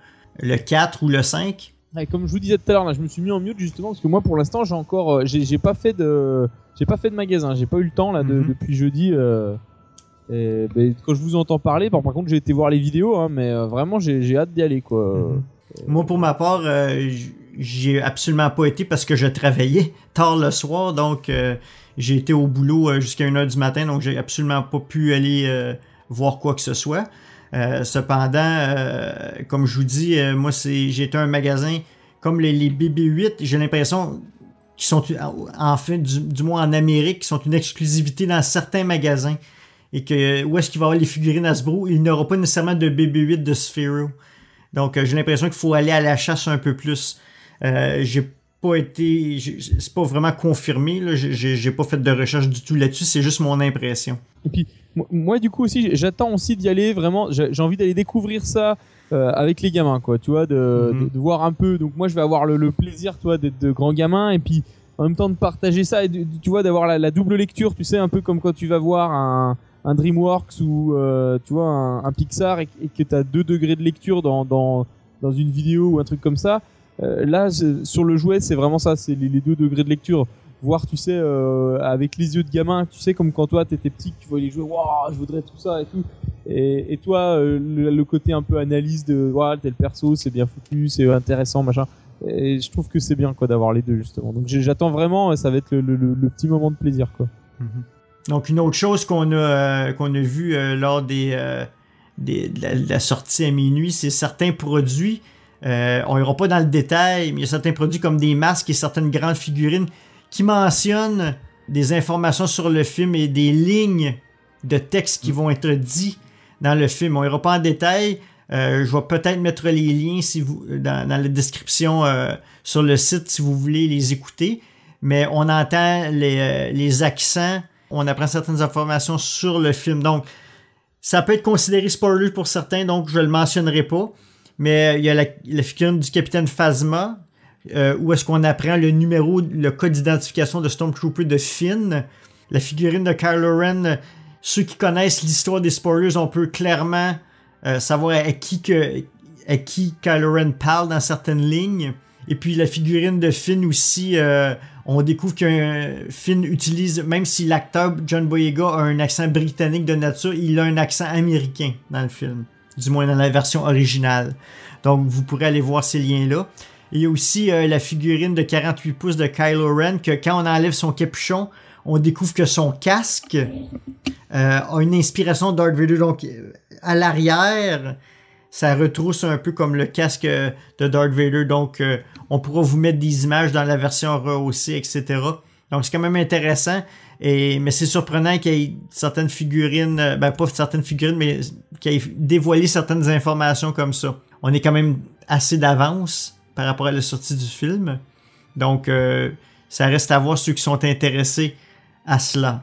le 4 ou le 5? Ouais, comme je vous disais tout à l'heure, là, je me suis mis en mute justement parce que moi pour l'instant j'ai encore j'ai pas fait de magasin, j'ai pas eu le temps là depuis jeudi. Quand je vous entends parler, par contre j'ai été voir les vidéos, hein, mais vraiment j'ai hâte d'y aller quoi. Moi pour ma part, j'ai absolument pas été parce que je travaillais tard le soir, donc j'ai été au boulot jusqu'à 1h du matin, donc j'ai absolument pas pu aller voir quoi que ce soit. Cependant, comme je vous dis, moi j'ai été à un magasin comme les BB-8, j'ai l'impression qu'ils sont enfin du moins en Amérique, qui sont une exclusivité dans certains magasins et que où est-ce qu'il va y avoir les figurines Hasbro, il n'y aura pas nécessairement de BB-8 de Sphero. Donc j'ai l'impression qu'il faut aller à la chasse un peu plus. J'ai pas été, c'est pas vraiment confirmé, là. J'ai pas fait de recherche du tout là-dessus, c'est juste mon impression. Et puis moi du coup aussi j'attends aussi d'y aller vraiment, j'ai envie d'aller découvrir ça avec les gamins quoi, tu vois, de voir un peu. Donc moi je vais avoir le plaisir, toi, d'être de grand gamin et puis en même temps de partager ça et tu vois, d'avoir la double lecture, tu sais, un peu comme quand tu vas voir un DreamWorks ou tu vois un Pixar et que t'as 2 degrés de lecture dans une vidéo ou un truc comme ça. Là sur le jouet c'est vraiment ça, c'est les 2 degrés de lecture. voir, tu sais, avec les yeux de gamin, tu sais, comme quand toi t'étais petit, que tu voyais les jouer, waouh, je voudrais tout ça et tout. Et toi, le côté un peu analyse de, voilà, tel perso, c'est bien foutu, c'est intéressant, machin. Et je trouve que c'est bien, quoi, d'avoir les deux, justement. Donc j'attends vraiment, ça va être le petit moment de plaisir, quoi. Donc une autre chose qu'on a vu lors de la sortie à minuit, c'est certains produits. On ira pas dans le détail, mais il y a certains produits comme des masques et certaines grandes figurines qui mentionnent des informations sur le film et des lignes de texte qui vont être dites dans le film. On ira pas en détail. Je vais peut-être mettre les liens dans la description sur le site si vous voulez les écouter. Mais on entend les accents, on apprend certaines informations sur le film. Donc, ça peut être considéré spoiler pour certains, donc je le mentionnerai pas. Mais il y a la figurine du capitaine Phasma, où est-ce qu'on apprend le code d'identification de Stormtrooper de Finn. La figurine de Kylo Ren, ceux qui connaissent l'histoire des spoilers, on peut clairement savoir à qui Kylo Ren parle dans certaines lignes. Et puis la figurine de Finn aussi, on découvre que Finn utilise, même si l'acteur John Boyega a un accent britannique de nature, il a un accent américain dans le film, du moins dans la version originale. Donc vous pourrez aller voir ces liens-là. Il y a aussi la figurine de 48 pouces de Kylo Ren, que quand on enlève son capuchon, on découvre que son casque a une inspiration de Darth Vader. Donc à l'arrière, ça retrousse un peu comme le casque de Darth Vader. Donc on pourra vous mettre des images dans la version rehaussée, etc. Donc c'est quand même intéressant. Mais c'est surprenant qu'il y ait certaines figurines, pas certaines figurines, mais qu'il y ait dévoilé certaines informations comme ça. On est quand même assez d'avance par rapport à la sortie du film. Donc ça reste à voir ceux qui sont intéressés à cela.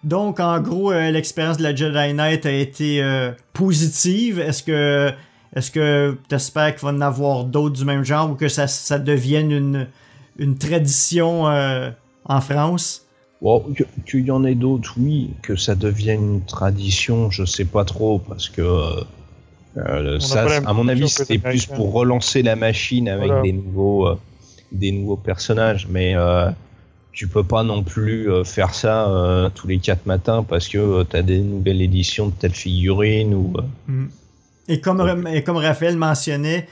Donc en gros, l'expérience de la Jedi Knight a été positive. Est-ce que tu espères qu'il va en avoir d'autres du même genre ou que ça devienne une tradition en France? Bon, qu'il y en ait d'autres, oui. Que ça devienne une tradition, je sais pas trop, parce que ça, à mon avis, c'était plus pour relancer la machine avec des nouveaux personnages, mais tu peux pas non plus faire ça tous les 4 matins parce que t'as des nouvelles éditions de telle figurine ou. Et comme Raphaël mentionnait,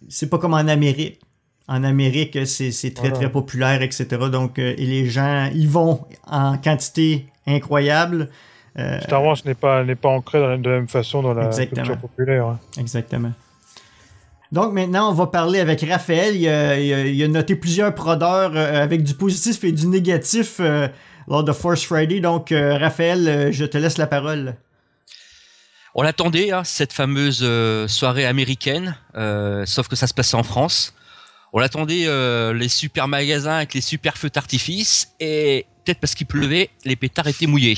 c'est pas comme en Amérique. En Amérique, c'est très très populaire, etc. Donc, et les gens y vont en quantité incroyable. Star Wars n'est pas ancré de la même façon dans la culture populaire. Hein. Exactement. Donc maintenant, on va parler avec Raphaël. Il a noté plusieurs prodeurs avec du positif et du négatif lors de Force Friday. Donc, Raphaël, je te laisse la parole. On l'attendait, hein, cette fameuse soirée américaine, sauf que ça se passait en France. On l'attendait, les super magasins avec les super feux d'artifice, et peut-être parce qu'il pleuvait, les pétards étaient mouillés.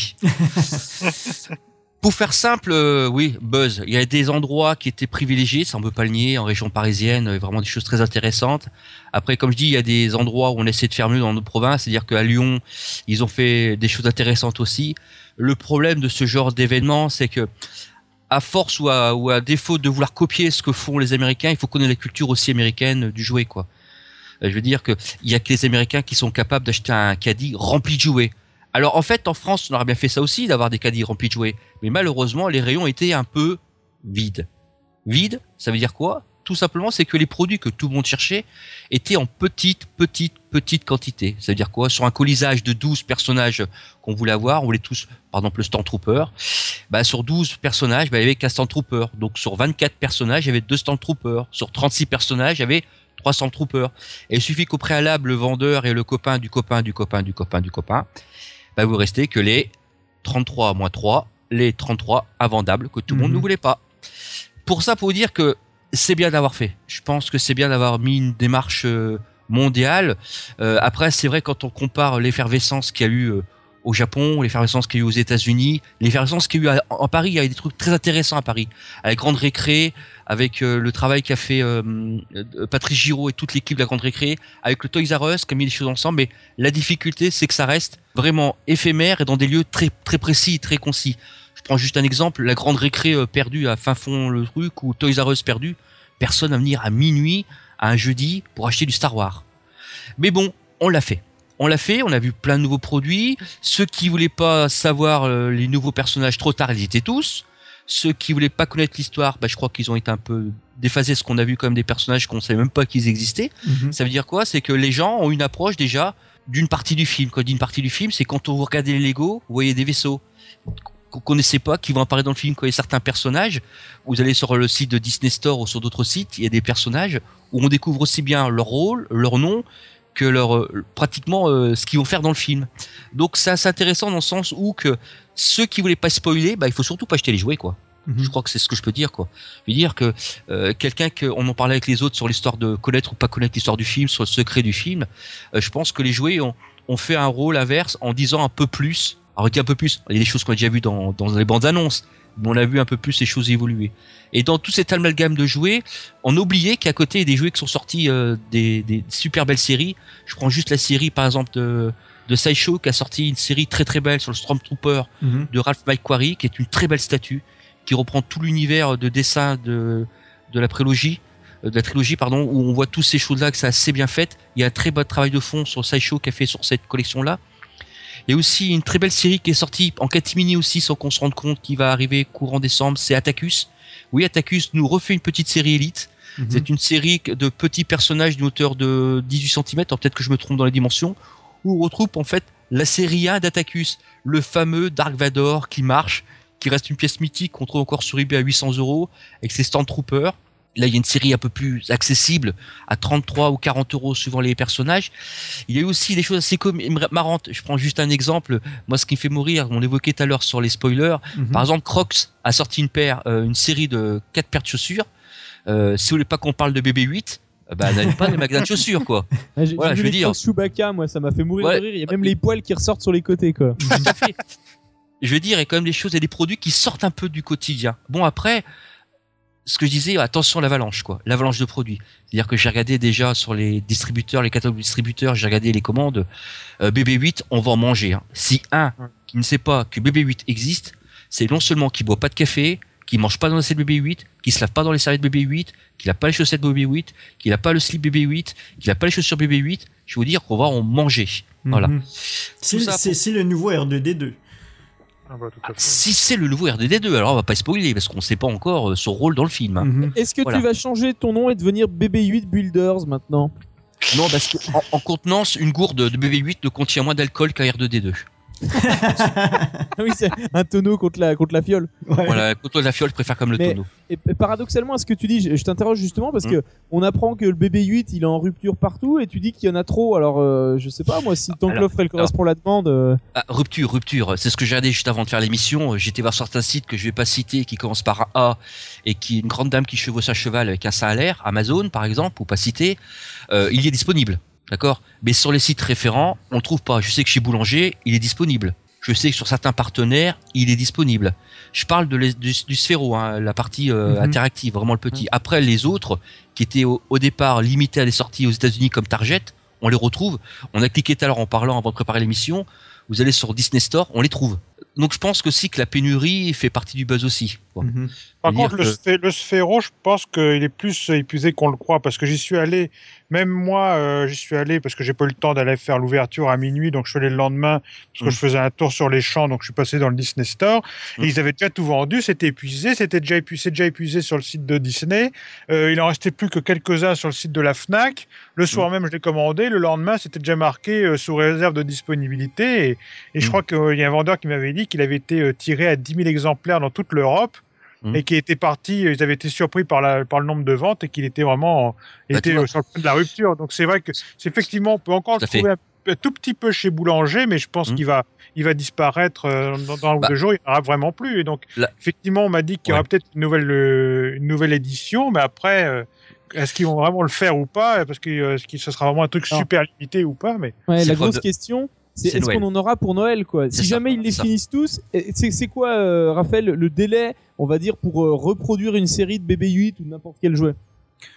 Pour faire simple, oui, buzz. Il y a des endroits qui étaient privilégiés, ça on peut pas le nier, en région parisienne, vraiment des choses très intéressantes. Après, comme je dis, il y a des endroits où on essaie de faire mieux dans nos provinces, c'est-à-dire qu'à Lyon, ils ont fait des choses intéressantes aussi. Le problème de ce genre d'événement, c'est que à force ou à défaut de vouloir copier ce que font les Américains, il faut connaître la culture aussi américaine du jouet, quoi. Je veux dire que il y a que les Américains qui sont capables d'acheter un caddie rempli de jouets. Alors en fait, en France, on aurait bien fait ça aussi, d'avoir des caddies remplis de jouets. Mais malheureusement, les rayons étaient un peu vides. Vides, ça veut dire quoi? Tout simplement, c'est que les produits que tout le monde cherchait étaient en petite quantité. Ça veut dire quoi? Sur un colisage de 12 personnages qu'on voulait avoir, on voulait tous, par exemple le Stormtrooper, sur 12 personnages, il y avait qu'un Stormtrooper. Donc sur 24 personnages, il y avait 2 Stormtroopers. Sur 36 personnages, il y avait 3 Stormtroopers. Et il suffit qu'au préalable, le vendeur et le copain du copain vous restez que les 33 moins 3, les 33 invendables que tout le monde ne voulait pas. Pour ça, pour vous dire que c'est bien d'avoir fait. Je pense que c'est bien d'avoir mis une démarche mondiale. Après, c'est vrai, quand on compare l'effervescence qu'il y a eu au Japon, l'effervescence qu'il y a eu aux États-Unis, l'effervescence qu'il y a eu en Paris, il y a des trucs très intéressants à Paris. À la Grande Récré, avec le travail qu'a fait Patrice Giraud et toute l'équipe de la Grande Récré, avec le Toys R Us qui a mis les choses ensemble. Mais la difficulté, c'est que ça reste vraiment éphémère et dans des lieux très, très précis, très concis. Je prends juste un exemple, la Grande Récré perdue à fin fond le truc, ou Toys R Us perdu. Personne va venir à minuit, à un jeudi, pour acheter du Star Wars. Mais bon, on l'a fait. On l'a fait, on a vu plein de nouveaux produits. Ceux qui voulaient pas savoir les nouveaux personnages trop tard, ils y étaient tous. Ceux qui voulaient pas connaître l'histoire, je crois qu'ils ont été un peu déphasés, parce qu'on a vu quand même des personnages qu'on savait même pas qu'ils existaient. Ça veut dire quoi? C'est que les gens ont une approche déjà d'une partie du film. Quand je dis une partie du film, c'est quand vous regardez les Lego, vous voyez des vaisseaux qu'on connaissait pas, qui vont apparaître dans le film quand il y a certains personnages. Vous allez sur le site de Disney Store ou sur d'autres sites, il y a des personnages où on découvre aussi bien leur rôle, leur nom, que leur pratiquement ce qu'ils vont faire dans le film. Donc ça c'est intéressant dans le sens où que ceux qui voulaient pas spoiler, il faut surtout pas acheter les jouets quoi. Je crois que c'est ce que je peux dire quoi. Je veux dire que quelqu'un on en parlait avec les autres sur l'histoire de connaître ou pas connaître l'histoire du film, sur le secret du film. Je pense que les jouets ont fait un rôle inverse en disant un peu plus. Alors un peu plus, il y a des choses qu'on a déjà vues dans les bandes annonces, mais on a vu un peu plus les choses évoluer. Et dans tout cet amalgame de jouets, on a oublié qu'à côté il y a des jouets qui sont sortis des super belles séries. Je prends juste la série par exemple de Sideshow qui a sorti une série très très belle sur le Stormtrooper de Ralph McQuarrie, qui est une très belle statue, qui reprend tout l'univers de dessin de la trilogie, où on voit toutes ces choses-là, que c'est assez bien fait. Il y a un très bon travail de fond sur Sideshow qui a fait sur cette collection-là. Il y a aussi une très belle série qui est sortie en catimini aussi, sans qu'on se rende compte, qui va arriver courant décembre, c'est Atticus. Oui, Atticus nous refait une petite série Elite. C'est une série de petits personnages d'une hauteur de 18 cm, peut-être que je me trompe dans les dimensions, où on retrouve en fait la série 1 d'Atticus, le fameux Dark Vador qui marche, qui reste une pièce mythique qu'on trouve encore sur eBay à 800 €, avec ses Stormtroopers. Là, il y a une série un peu plus accessible, à 33 ou 40 € suivant les personnages. Il y a eu aussi des choses assez marrantes. Je prends juste un exemple. Moi, ce qui me fait mourir, on l'évoquait tout à l'heure sur les spoilers. Par exemple, Crocs a sorti une série de 4 paires de chaussures. Si vous voulez pas qu'on parle de BB-8, n'allez pas des magasins de chaussures, quoi. Voilà, je veux dire. Chewbacca, moi, ça m'a fait mourir de rire. Il y a même les poils qui ressortent sur les côtés, quoi. Tout à fait. Je veux dire, il y a quand même des choses et des produits qui sortent un peu du quotidien. Bon, après, ce que je disais, attention à l'avalanche, quoi. L'avalanche de produits. C'est-à-dire que j'ai regardé déjà sur les distributeurs, les catalogues distributeurs, j'ai regardé les commandes. BB-8, on va en manger. Hein. Si qui ne sait pas que BB-8 existe, c'est non seulement qu'il boit pas de café, qu'il mange pas dans l'assiette BB-8, qu'il se lave pas dans les serviettes BB-8, qu'il a pas les chaussettes BB-8, qu'il a pas le slip BB-8, qu'il a pas les chaussures BB-8. Je vais vous dire qu'on va en manger. Voilà. C'est le nouveau R2D2. Si c'est le nouveau RDD2, alors on va pas spoiler parce qu'on sait pas encore son rôle dans le film. Est-ce que tu vas changer ton nom et devenir BB-8 Builders maintenant? Non, parce que en contenance, une gourde de BB-8 ne contient moins d'alcool qu'un R2D2. Oui, c'est un tonneau contre la fiole. Ouais. Voilà, contre la fiole, je préfère comme le tonneau. Et paradoxalement, ce que tu dis, je t'interroge justement parce que on apprend que le BB-8 il est en rupture partout et tu dis qu'il y en a trop. Alors, je sais pas moi si tant que l'offre elle correspond à la demande. Rupture. C'est ce que j'ai regardé juste avant de faire l'émission. J'étais voir certains sites que je vais pas citer qui commencent par un A et qui est une grande dame qui chevauche un cheval avec un sein à l'air, Amazon par exemple, pour pas citer. Il y est disponible. D'accord, mais sur les sites référents, on le trouve pas. Je sais que chez Boulanger, il est disponible. Je sais que sur certains partenaires, il est disponible. Je parle du Sphero, hein, la partie interactive, vraiment le petit. Après, les autres, qui étaient au départ limités à des sorties aux États-Unis comme Target, on les retrouve. On a cliqué tout à l'heure en parlant avant de préparer l'émission. Vous allez sur Disney Store, on les trouve. Donc je pense que la pénurie fait partie du buzz aussi. Par contre, le Sphero, je pense qu'il est plus épuisé qu'on le croit, parce que j'y suis allé, même moi, j'y suis allé parce que j'ai pas eu le temps d'aller faire l'ouverture à minuit, donc je suis allé le lendemain, parce que je faisais un tour sur les champs, donc je suis passé dans le Disney Store, et ils avaient déjà tout vendu, c'était épuisé, c'est déjà épuisé sur le site de Disney, il en restait plus que quelques-uns sur le site de la Fnac, le soir même je l'ai commandé, le lendemain c'était déjà marqué sous réserve de disponibilité, et je crois qu'il y a un vendeur qui m'avait dit qu'il avait été tiré à 10 000 exemplaires dans toute l'Europe, et qui était parti, ils avaient été surpris par le nombre de ventes et qu'il était vraiment sur le point de la rupture. Donc c'est vrai que c'est effectivement, on peut encore le trouver un tout petit peu chez Boulanger, mais je pense qu'il va disparaître dans un ou deux jours, il n'y en aura vraiment plus. Et donc effectivement, on m'a dit qu'il y aura peut-être une nouvelle édition, mais après, est-ce qu'ils vont vraiment le faire ou pas? Parce que ce sera vraiment un truc super limité ou pas? Mais la grosse question. Est-ce qu'on en aura pour Noël, quoi? Si jamais ils les finissent tous, c'est quoi, Raphaël, le délai, on va dire, pour reproduire une série de BB-8 ou n'importe quel jouet?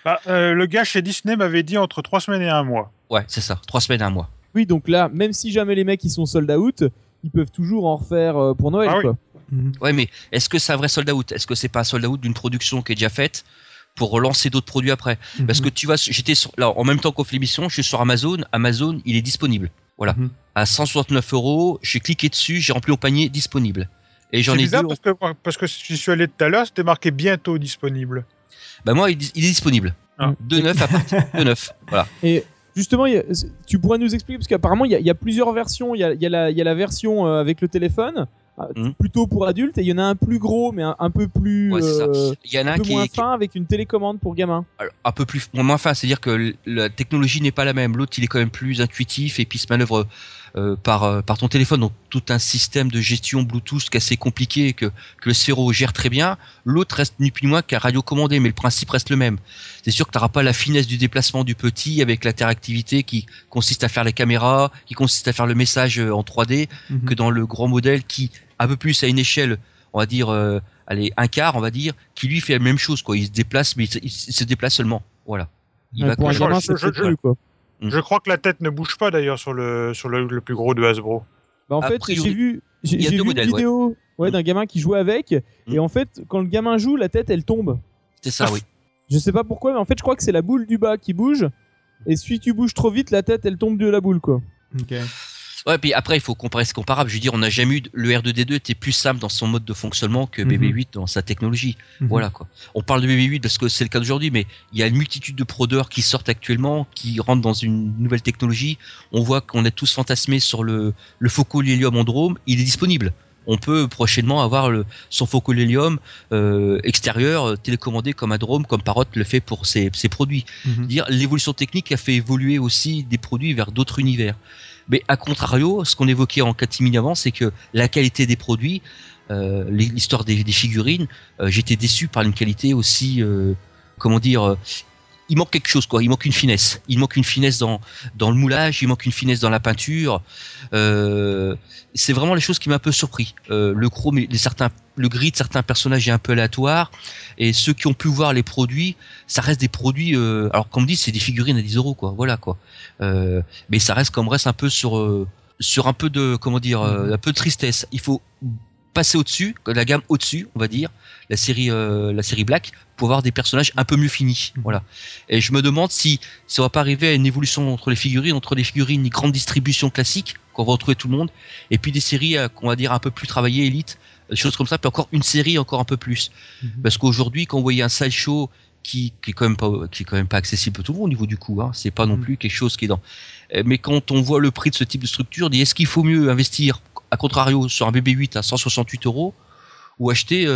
Le gars chez Disney m'avait dit entre 3 semaines et 1 mois. Ouais, c'est ça, 3 semaines et 1 mois. Oui, donc là, même si jamais les mecs ils sont sold out, ils peuvent toujours en refaire pour Noël, quoi. Ouais, mais est-ce que c'est un vrai sold out? Est-ce que c'est pas un sold out d'une production qui est déjà faite pour relancer d'autres produits après? Parce que tu vois, là, en même temps qu'on fait l'émission, je suis sur Amazon, il est disponible. Voilà. À 169 €, j'ai cliqué dessus, j'ai rempli mon panier disponible. Et j'en ai bizarre deux. parce que si je suis allé tout à l'heure, c'était marqué bientôt disponible. Bah moi, il est disponible. De 9 à partir de 9. Voilà. Et justement, tu pourrais nous expliquer, parce qu'apparemment, il y a plusieurs versions. Il y a la version avec le téléphone, plutôt pour adultes, et il y en a un plus gros, mais un peu plus, Ouais, c'est ça. Il y en a un un peu qui moins est fin, avec une télécommande pour gamins. alors, un peu plus moins fin, c'est-à-dire que la technologie n'est pas la même. L'autre, il est quand même plus intuitif et puis se manœuvre par ton téléphone, donc tout un système de gestion Bluetooth qui est assez compliqué et que le Sphero gère très bien. L'autre reste ni plus ni moins qu'un radiocommandé, mais le principe reste le même. C'est sûr que tu n'auras pas la finesse du déplacement du petit avec l'interactivité qui consiste à faire les caméras, qui consiste à faire le message en 3D, que dans le grand modèle qui, un peu plus à une échelle, on va dire, allez, un quart, on va dire, qui lui fait la même chose, quoi. Il se déplace, mais il se déplace seulement. Voilà. Il va pour un gamin, c'est plus, quoi. Je crois que la tête ne bouge pas d'ailleurs sur le plus gros de Hasbro. Bah en fait, j'ai vu une vidéo d'un gamin qui jouait avec, et en fait, quand le gamin joue, la tête elle tombe. C'est ça, oui. Je sais pas pourquoi, mais en fait, je crois que c'est la boule du bas qui bouge, et si tu bouges trop vite, la tête elle tombe de la boule, quoi. Ok. Ouais, puis après, il faut comparer ce comparable. Je veux dire, on n'a jamais eu le R2D2 était plus simple dans son mode de fonctionnement que BB8 dans sa technologie. Voilà, quoi. On parle de BB8 parce que c'est le cas d'aujourd'hui, mais il y a une multitude de prodeurs qui sortent actuellement, qui rentrent dans une nouvelle technologie. On voit qu'on est tous fantasmés sur le Focal Helium en drone. Il est disponible. On peut prochainement avoir son Focal Helium extérieur télécommandé comme un drone, comme Parrot le fait pour ses produits. Dire l'évolution technique a fait évoluer aussi des produits vers d'autres univers. Mais à contrario, ce qu'on évoquait en catimini avant, c'est que la qualité des produits, l'histoire des figurines, j'étais déçu par une qualité aussi, il manque quelque chose, quoi. Il manque une finesse. Il manque une finesse dans le moulage, il manque une finesse dans la peinture. C'est vraiment les choses qui m'ont un peu surpris. Le chrome, le gris de certains personnages est un peu aléatoire. Et ceux qui ont pu voir les produits, ça reste des produits. Alors comme dit, c'est des figurines à 10 €, quoi. Voilà, quoi. Mais ça reste un peu sur un peu de un peu de tristesse. Il faut passer au-dessus, la gamme au-dessus, on va dire, la série Black, pour avoir des personnages un peu mieux finis. Voilà. Et je me demande si ça va pas arriver à une évolution entre les figurines grande distribution classique, qu'on va retrouver tout le monde, et puis des séries, qu'on va dire un peu plus travaillées, élites, des choses comme ça, puis encore une série encore un peu plus. Parce qu'aujourd'hui, quand vous voyez un sideshow qui est quand même pas accessible pour tout le monde au niveau du coût, hein, c'est pas non plus quelque chose qui est dans. Mais quand on voit le prix de ce type de structure, on dit est-ce qu'il faut mieux investir à contrario sur un BB8 à 168 € ou acheter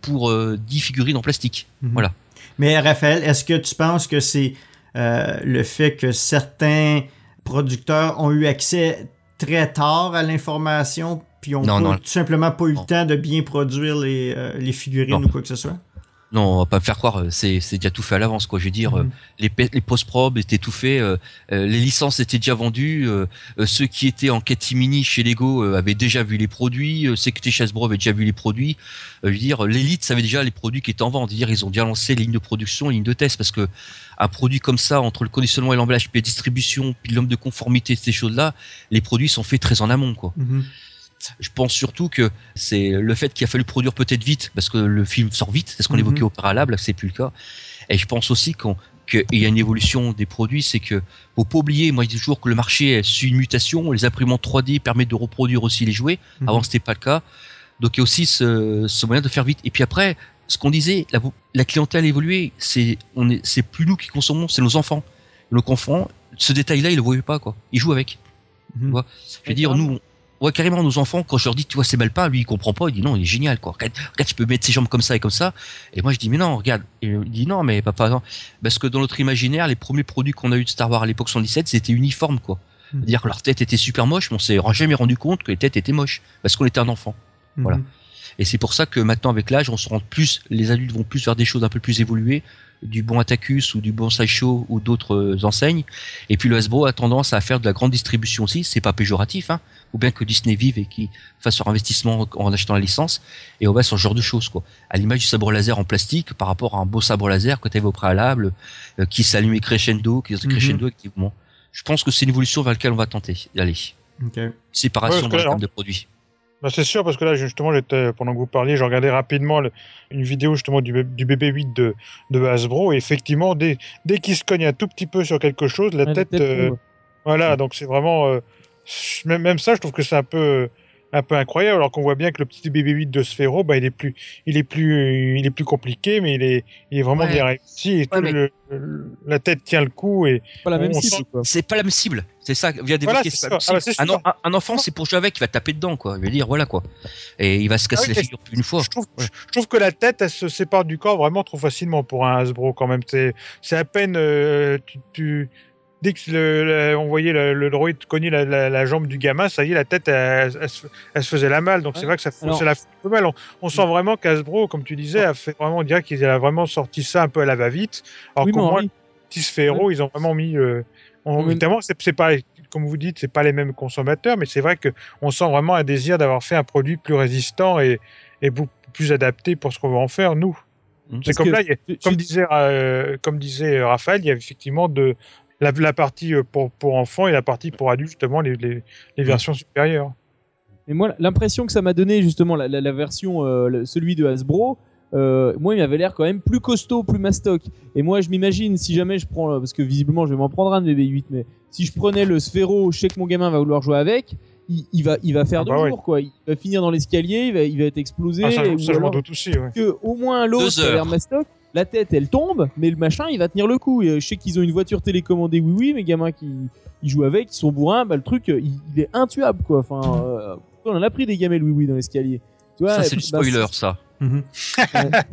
pour 10 figurines en plastique. Voilà. Mais Raphaël, est-ce que tu penses que c'est le fait que certains producteurs ont eu accès très tard à l'information puis ont tout simplement pas eu le temps de bien produire les figurines ou quoi que ce soit? Non, on va pas me faire croire, c'est déjà tout fait à l'avance, quoi. Je veux dire, les post-prod étaient tout fait, les licences étaient déjà vendues, ceux qui étaient en catimini chez Lego avaient déjà vu les produits, ceux qui étaient chez Hasbro avaient déjà vu les produits. Je veux dire, l'élite savait déjà les produits qui étaient en vente. Dire, ils ont déjà lancé les lignes de production, les lignes de test, parce que un produit comme ça, entre le conditionnement et l'emballage, puis la distribution, puis l'homme de conformité, ces choses-là, les produits sont faits très en amont, quoi. Je pense surtout que c'est le fait qu'il a fallu produire peut-être vite, parce que le film sort vite, c'est ce qu'on évoquait au préalable, c'est plus le cas. Et je pense aussi qu'il y a une évolution des produits, c'est que faut pas oublier, moi je dis toujours que le marché suit une mutation, les imprimantes 3D permettent de reproduire aussi les jouets, avant c'était pas le cas. Donc il y a aussi ce moyen de faire vite. Et puis après, ce qu'on disait, la clientèle a évolué, c'est plus nous qui consommons, c'est nos enfants. Nos enfants, ce détail-là, ils le voyaient pas, quoi. Ils jouent avec. Tu vois, je veux dire, nous, ouais, carrément, nos enfants, quand je leur dis, tu vois, c'est mal peint, lui, il comprend pas, il dit non, il est génial, quoi. Regarde, tu peux mettre ses jambes comme ça et comme ça. Et moi, je dis, mais non, regarde. Et il dit, non, mais papa, non. Parce que dans notre imaginaire, les premiers produits qu'on a eu de Star Wars à l'époque 77, c'était uniforme, quoi. C'est-à-dire que leur tête était super moche, mais on s'est jamais rendu compte que les têtes étaient moches. Parce qu'on était un enfant. Voilà. Et c'est pour ça que maintenant, avec l'âge, on se rend plus, les adultes vont plus vers des choses un peu plus évoluées, du bon Atacus ou du bon Sideshow ou d'autres enseignes. Et puis le Hasbro a tendance à faire de la grande distribution aussi. C'est pas péjoratif, hein. Ou bien que Disney vive et qui fasse leur investissement en achetant la licence. Et on va sur ce genre de choses, quoi. À l'image du sabre laser en plastique par rapport à un beau sabre laser que tu avais au préalable, qui s'allumait crescendo, effectivement. Je pense que c'est une évolution vers laquelle on va tenter d'aller. Séparation dans le terme de produits. Bah c'est sûr, parce que là, justement, pendant que vous parliez, j'ai regardé rapidement une vidéo justement du BB8 de Hasbro, et effectivement, dès qu'il se cogne un tout petit peu sur quelque chose, la tête voilà, donc c'est vraiment même ça, je trouve que c'est un peu incroyable, alors qu'on voit bien que le petit BB-8 de Sphero, bah, il est plus compliqué, mais il est vraiment bien réussi, et la tête tient le coup, et pas la même cible, quoi. C'est pas la même cible, c'est ça. Un enfant, c'est pour jouer avec, il va taper dedans, quoi. Je veux dire, voilà, quoi. Et il va se casser la figure une fois. Je trouve que la tête, elle se sépare du corps vraiment trop facilement pour un Hasbro, quand même. C'est à peine, dès que on voyait le droïde cogner la jambe du gamin, ça y est, la tête, elle se faisait la malle. Donc c'est vrai que ça fait un peu mal. On sent vraiment qu'Hasbro, comme tu disais, on dirait qu'il a vraiment sorti ça un peu à la va-vite. Alors qu'au moins, les petits Sphero, ils ont vraiment mis... évidemment, c'est pas, comme vous dites, c'est pas les mêmes consommateurs, mais c'est vrai qu'on sent vraiment un désir d'avoir fait un produit plus résistant et beaucoup plus adapté pour ce qu'on va en faire, nous. C'est comme là, comme disait Raphaël, il y a effectivement la partie pour enfants et la partie pour adultes, justement, les versions supérieures. Et moi, l'impression que ça m'a donné, justement, la version, celui de Hasbro, moi, il m'avait l'air quand même plus costaud, plus mastoc. Et moi, je m'imagine, si jamais je prends, parce que visiblement, je vais m'en prendre un de BB-8, mais si je prenais le Sphero, je sais que mon gamin va vouloir jouer avec, il va faire deux jours, quoi. Il va finir dans l'escalier, il va être explosé. Ça je m'en doute aussi, ouais. Que, au moins, l'autre a l'air mastoc. La tête, elle tombe, mais le machin, il va tenir le coup. Et je sais qu'ils ont une voiture télécommandée, oui, mes gamins qui jouent avec, ils sont bourrins, bah le truc, il est intuable, quoi. Enfin, on en a pris des gamelles, oui, dans l'escalier. Tu vois, ça, c'est du spoiler, ça.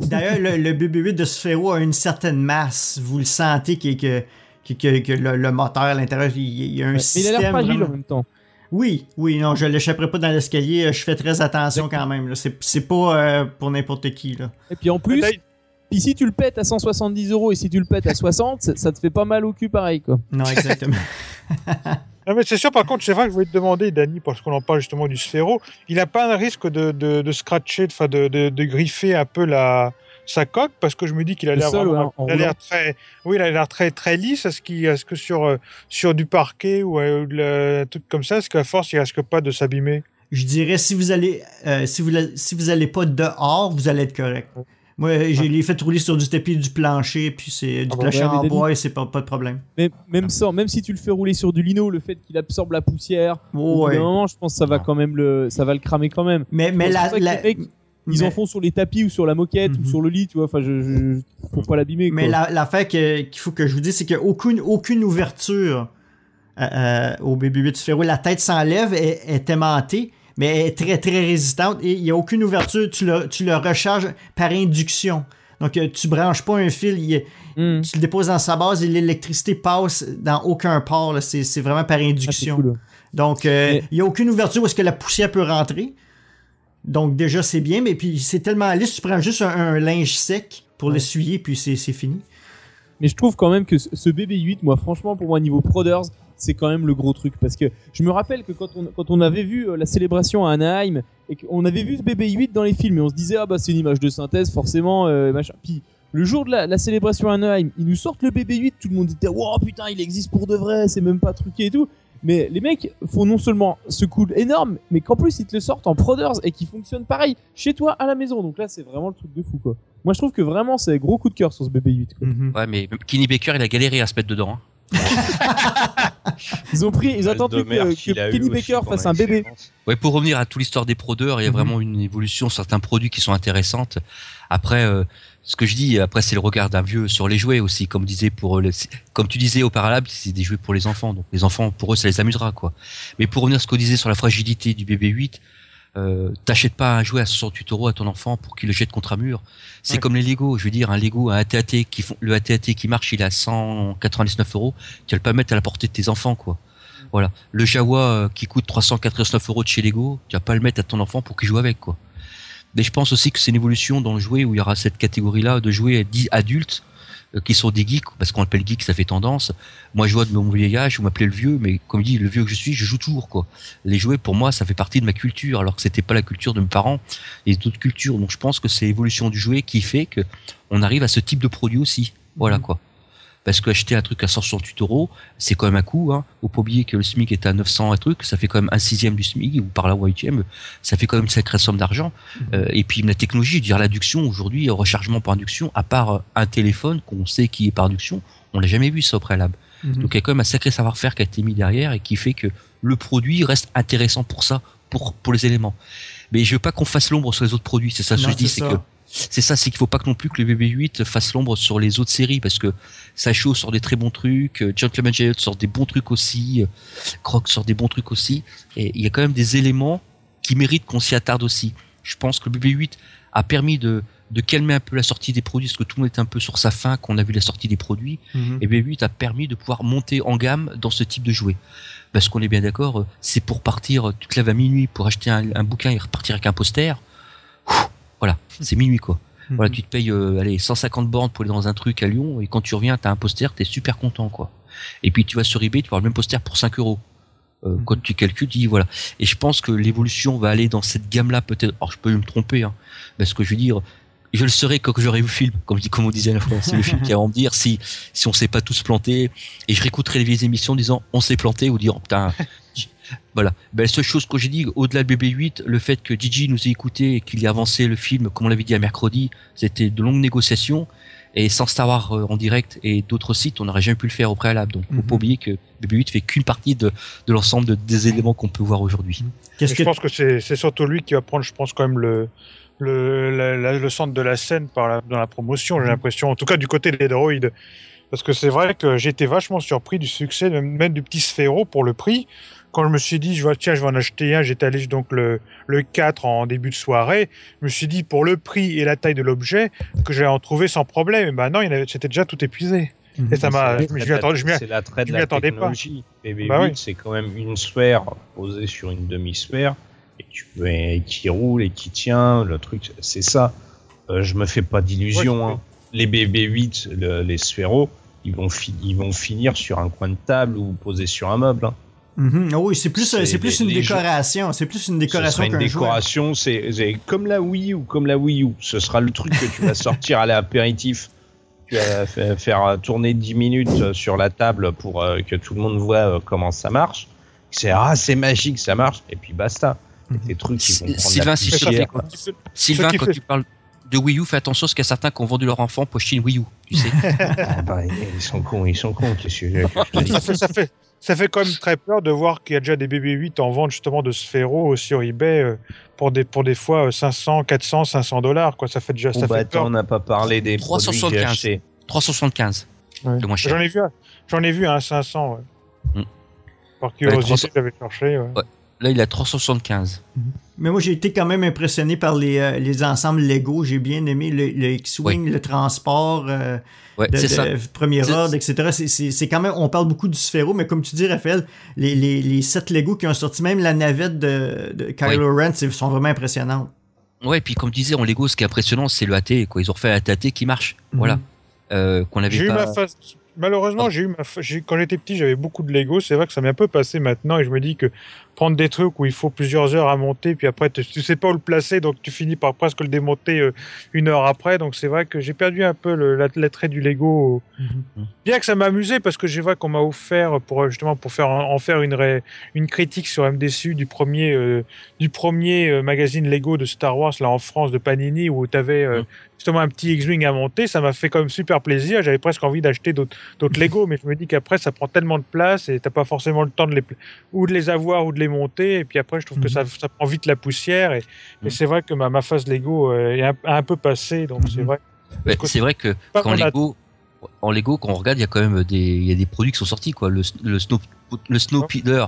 D'ailleurs, le BB-8 de Sphero a une certaine masse. Vous le sentez que le moteur à l'intérieur, il y a un système. Mais il a l'air fragile vraiment... en même temps. Oui, non, je l'échapperai pas dans l'escalier. Je fais très attention quand même. Là. C'est pas pour n'importe qui. Là. Et puis en plus, si tu le pètes à 170 € et si tu le pètes à 60, ça te fait pas mal au cul pareil, quoi. Non, exactement. Non, mais c'est sûr, par contre, c'est vrai que je voulais te demander, Dany, parce qu'on en parle justement du Sphero, il n'a pas un risque de scratcher, de griffer un peu sa coque, parce que je me dis qu'il a l'air vraiment, il a l'air très lisse. Est-ce que sur du parquet ou un truc comme ça, est-ce qu'à force il risque pas de s'abîmer? Je dirais si vous allez pas dehors, vous allez être correct. Moi, je l'ai fait rouler sur du tapis du plancher, puis c'est du plancher en bois et c'est pas de problème. Mais même si tu le fais rouler sur du lino, le fait qu'il absorbe la poussière, au bout d'un moment, je pense que ça va quand même ça va le cramer quand même. Mais ils en font sur les tapis ou sur la moquette ou sur le lit, tu vois. Enfin, pour pas l'abîmer. Mais l'affaire qu'il faut que je vous dise, c'est qu'il n'y a aucune ouverture au BB-8 Sphero. La tête s'enlève, est aimantée. Mais elle est très très résistante et il n'y a aucune ouverture, tu le recharges par induction. Donc tu branches pas un fil, tu le déposes dans sa base et l'électricité passe dans aucun port, là. C'est vraiment par induction. Cool. Donc il n'y a aucune ouverture où est-ce que la poussière peut rentrer. Donc déjà c'est bien, mais puis c'est tellement lisse, tu prends juste un linge sec pour l'essuyer puis c'est fini. Mais je trouve quand même que ce BB-8, moi franchement pour moi niveau Proders, c'est quand même le gros truc, parce que je me rappelle que quand on avait vu la célébration à Anaheim et qu'on avait vu ce BB-8 dans les films et on se disait c'est une image de synthèse forcément machin. Puis le jour de la célébration à Anaheim, ils nous sortent le BB-8, tout le monde disait putain il existe pour de vrai, c'est même pas truqué et tout. Mais les mecs font non seulement ce coup énorme, mais qu'en plus ils te le sortent en Proders et qui fonctionne pareil chez toi à la maison. Donc là c'est vraiment le truc de fou, quoi. Moi je trouve que vraiment c'est gros coup de cœur sur ce BB-8, quoi. Ouais, mais Kenny Baker il a galéré à se mettre dedans, hein. Ils ont attendu que Kenny Baker fasse un bébé. Ouais, pour revenir à toute l'histoire des prodeurs, il y a vraiment une évolution, certains produits qui sont intéressantes. Après, ce que je dis, c'est le regard d'un vieux sur les jouets aussi, comme tu disais au Paralab, c'est des jouets pour les enfants. Donc les enfants, pour eux, ça les amusera, quoi. Mais pour revenir à ce qu'on disait sur la fragilité du BB-8, t'achètes pas un jouet à 68 € à ton enfant pour qu'il le jette contre un mur. C'est comme les Lego. Je veux dire, un Lego, un AT-AT le AT-AT qui marche, il est à 199 €. Tu vas pas le mettre à la portée de tes enfants, quoi. Voilà. Le Jawa qui coûte 389 € de chez Lego, tu vas pas le mettre à ton enfant pour qu'il joue avec, quoi. Mais je pense aussi que c'est une évolution dans le jouet où il y aura cette catégorie-là de jouets dits adultes qui sont des geeks, parce qu'on appelle geek, ça fait tendance. Moi, je vois de mon vieil âge, vous m'appelez le vieux, mais comme dit, le vieux que je suis, je joue toujours, quoi. Les jouets, pour moi, ça fait partie de ma culture, alors que c'était pas la culture de mes parents et d'autres cultures. Donc, je pense que c'est l'évolution du jouet qui fait que on arrive à ce type de produit aussi. Voilà, quoi. Parce que acheter un truc à 168 €, c'est quand même un coût, hein. Faut pas oublier que le SMIC est à 900 et truc, ça fait quand même 1/6 du SMIC, ou par là, ou 1/8, ça fait quand même une sacrée somme d'argent. Et puis, la technologie, je veux dire, l'adduction, aujourd'hui, rechargement par induction, à part un téléphone qu'on sait qui est par induction, on l'a jamais vu ça au préalable. Donc il y a quand même un sacré savoir-faire qui a été mis derrière et qui fait que le produit reste intéressant pour ça, pour les éléments. Mais je veux pas qu'on fasse l'ombre sur les autres produits, c'est ça que je dis, c'est qu'il faut pas que non plus que le BB-8 fasse l'ombre sur les autres séries, parce que Sideshow sort des très bons trucs, Gentleman Giant sort des bons trucs aussi, Croc sort des bons trucs aussi, et il y a quand même des éléments qui méritent qu'on s'y attarde aussi. Je pense que le BB-8 a permis de calmer un peu la sortie des produits, parce que tout le monde était un peu sur sa faim quand on a vu la sortie des produits, et BB-8 a permis de pouvoir monter en gamme dans ce type de jouet. Parce qu'on est bien d'accord, c'est pour partir, tu te lèves à minuit pour acheter un bouquin et repartir avec un poster. Voilà, c'est minuit quoi. Voilà, tu te payes 150 bornes pour aller dans un truc à Lyon, et quand tu reviens, t'as un poster, t'es super content quoi. Et puis tu vas sur eBay, tu vas avoir le même poster pour 5 €. Quand tu calcules, tu dis voilà. Et je pense que l'évolution va aller dans cette gamme-là peut-être. Alors je peux me tromper, hein, parce que je veux dire, je le saurais quand j'aurai vu le film, comme on disait à la fois. C'est le film qui va me dire si on s'est pas tous plantés, et je réécouterai les vieilles émissions en disant on s'est planté, ou dire putain. Voilà. Ben, la seule chose que j'ai dit, au-delà de BB-8, le fait que Gigi nous ait écouté et qu'il ait avancé le film, comme on l'avait dit à mercredi, c'était de longues négociations, et sans Star Wars en direct et d'autres sites, on n'aurait jamais pu le faire au préalable. Donc, faut pas oublier que BB-8 fait qu'une partie de l'ensemble des éléments qu'on peut voir aujourd'hui. Je pense que c'est surtout lui qui va prendre, je pense, quand même le centre de la scène dans la promotion, j'ai l'impression, en tout cas du côté des droïdes. Parce que c'est vrai que j'ai été vachement surpris du succès, même du petit Sphero pour le prix. Quand je me suis dit, je vais en acheter un, j'étais allé donc le 4 en début de soirée. Je me suis dit, pour le prix et la taille de l'objet, que j'allais en trouver sans problème. Et ben non, c'était déjà tout épuisé. Et ça m'a. C'est l'attrait de la technologie. BB-8, c'est quand même une sphère posée sur une demi-sphère, et qui roule et qui tient. Le truc, c'est ça. Je me fais pas d'illusions. Hein. Les BB-8, les Sphero, ils vont finir sur un coin de table ou posés sur un meuble. Hein. Oui, c'est plus une décoration. C'est plus une décoration qu'un décoration, c'est comme la Wii ou comme la Wii U. Ce sera le truc que tu vas sortir à l'apéritif. Tu vas faire tourner 10 minutes sur la table pour que tout le monde voit comment ça marche. C'est magique, ça marche. Et puis basta. Des trucs qui vont prendre Sylvain, quand tu parles de Wii U, fais attention parce qu'il y a certains qui ont vendu leur enfant pour acheter une Wii U, tu sais. Ils sont cons. Ça fait quand même très peur de voir qu'il y a déjà des BB-8 en vente justement de Sphero sur eBay pour des fois 500, 400, 500 $. Quoi. Ça fait déjà ça fait peur. On n'a pas parlé des 375. 375. Ouais. Le moins cher. J'en ai vu un 500. Ouais. Par curiosité, j'avais cherché. Ouais. Là, il a 375. Mais moi, j'ai été quand même impressionné par les ensembles Lego. J'ai bien aimé le X-Wing, le transport de premier ordre, etc. C'est quand même, on parle beaucoup du Sphero, mais comme tu dis, Raphaël, les 7 Lego qui ont sorti, même la navette de Kylo Ren, sont vraiment impressionnantes. Ouais, et puis comme disait, en Lego, ce qui est impressionnant, c'est le AT, quoi. Ils ont fait un AT qui marche. Voilà. Qu'on avait pas... Malheureusement, quand j'étais petit, j'avais beaucoup de Lego. C'est vrai que ça m'est un peu passé maintenant, et je me dis que prendre des trucs où il faut plusieurs heures à monter, puis après tu sais pas où le placer, donc tu finis par presque le démonter 1 heure après. Donc c'est vrai que j'ai perdu un peu l'attrait du Lego. Bien que ça m'a amusé, parce que j'ai vu qu'on m'a offert pour en faire une critique sur MDCU du premier magazine Lego de Star Wars là en France de Panini, où tu avais justement un petit X-Wing à monter. Ça m'a fait quand même super plaisir. J'avais presque envie d'acheter d'autres Lego, mais je me dis qu'après ça prend tellement de place et t'as pas forcément le temps de les avoir ou de les monter. Et puis après, je trouve que ça prend vite la poussière. Et c'est vrai que ma phase Lego est un peu passée. Donc c'est vrai. C'est vrai que en Lego, quand on regarde, il y a quand même des produits qui sont sortis, quoi. Le Snowpeeder,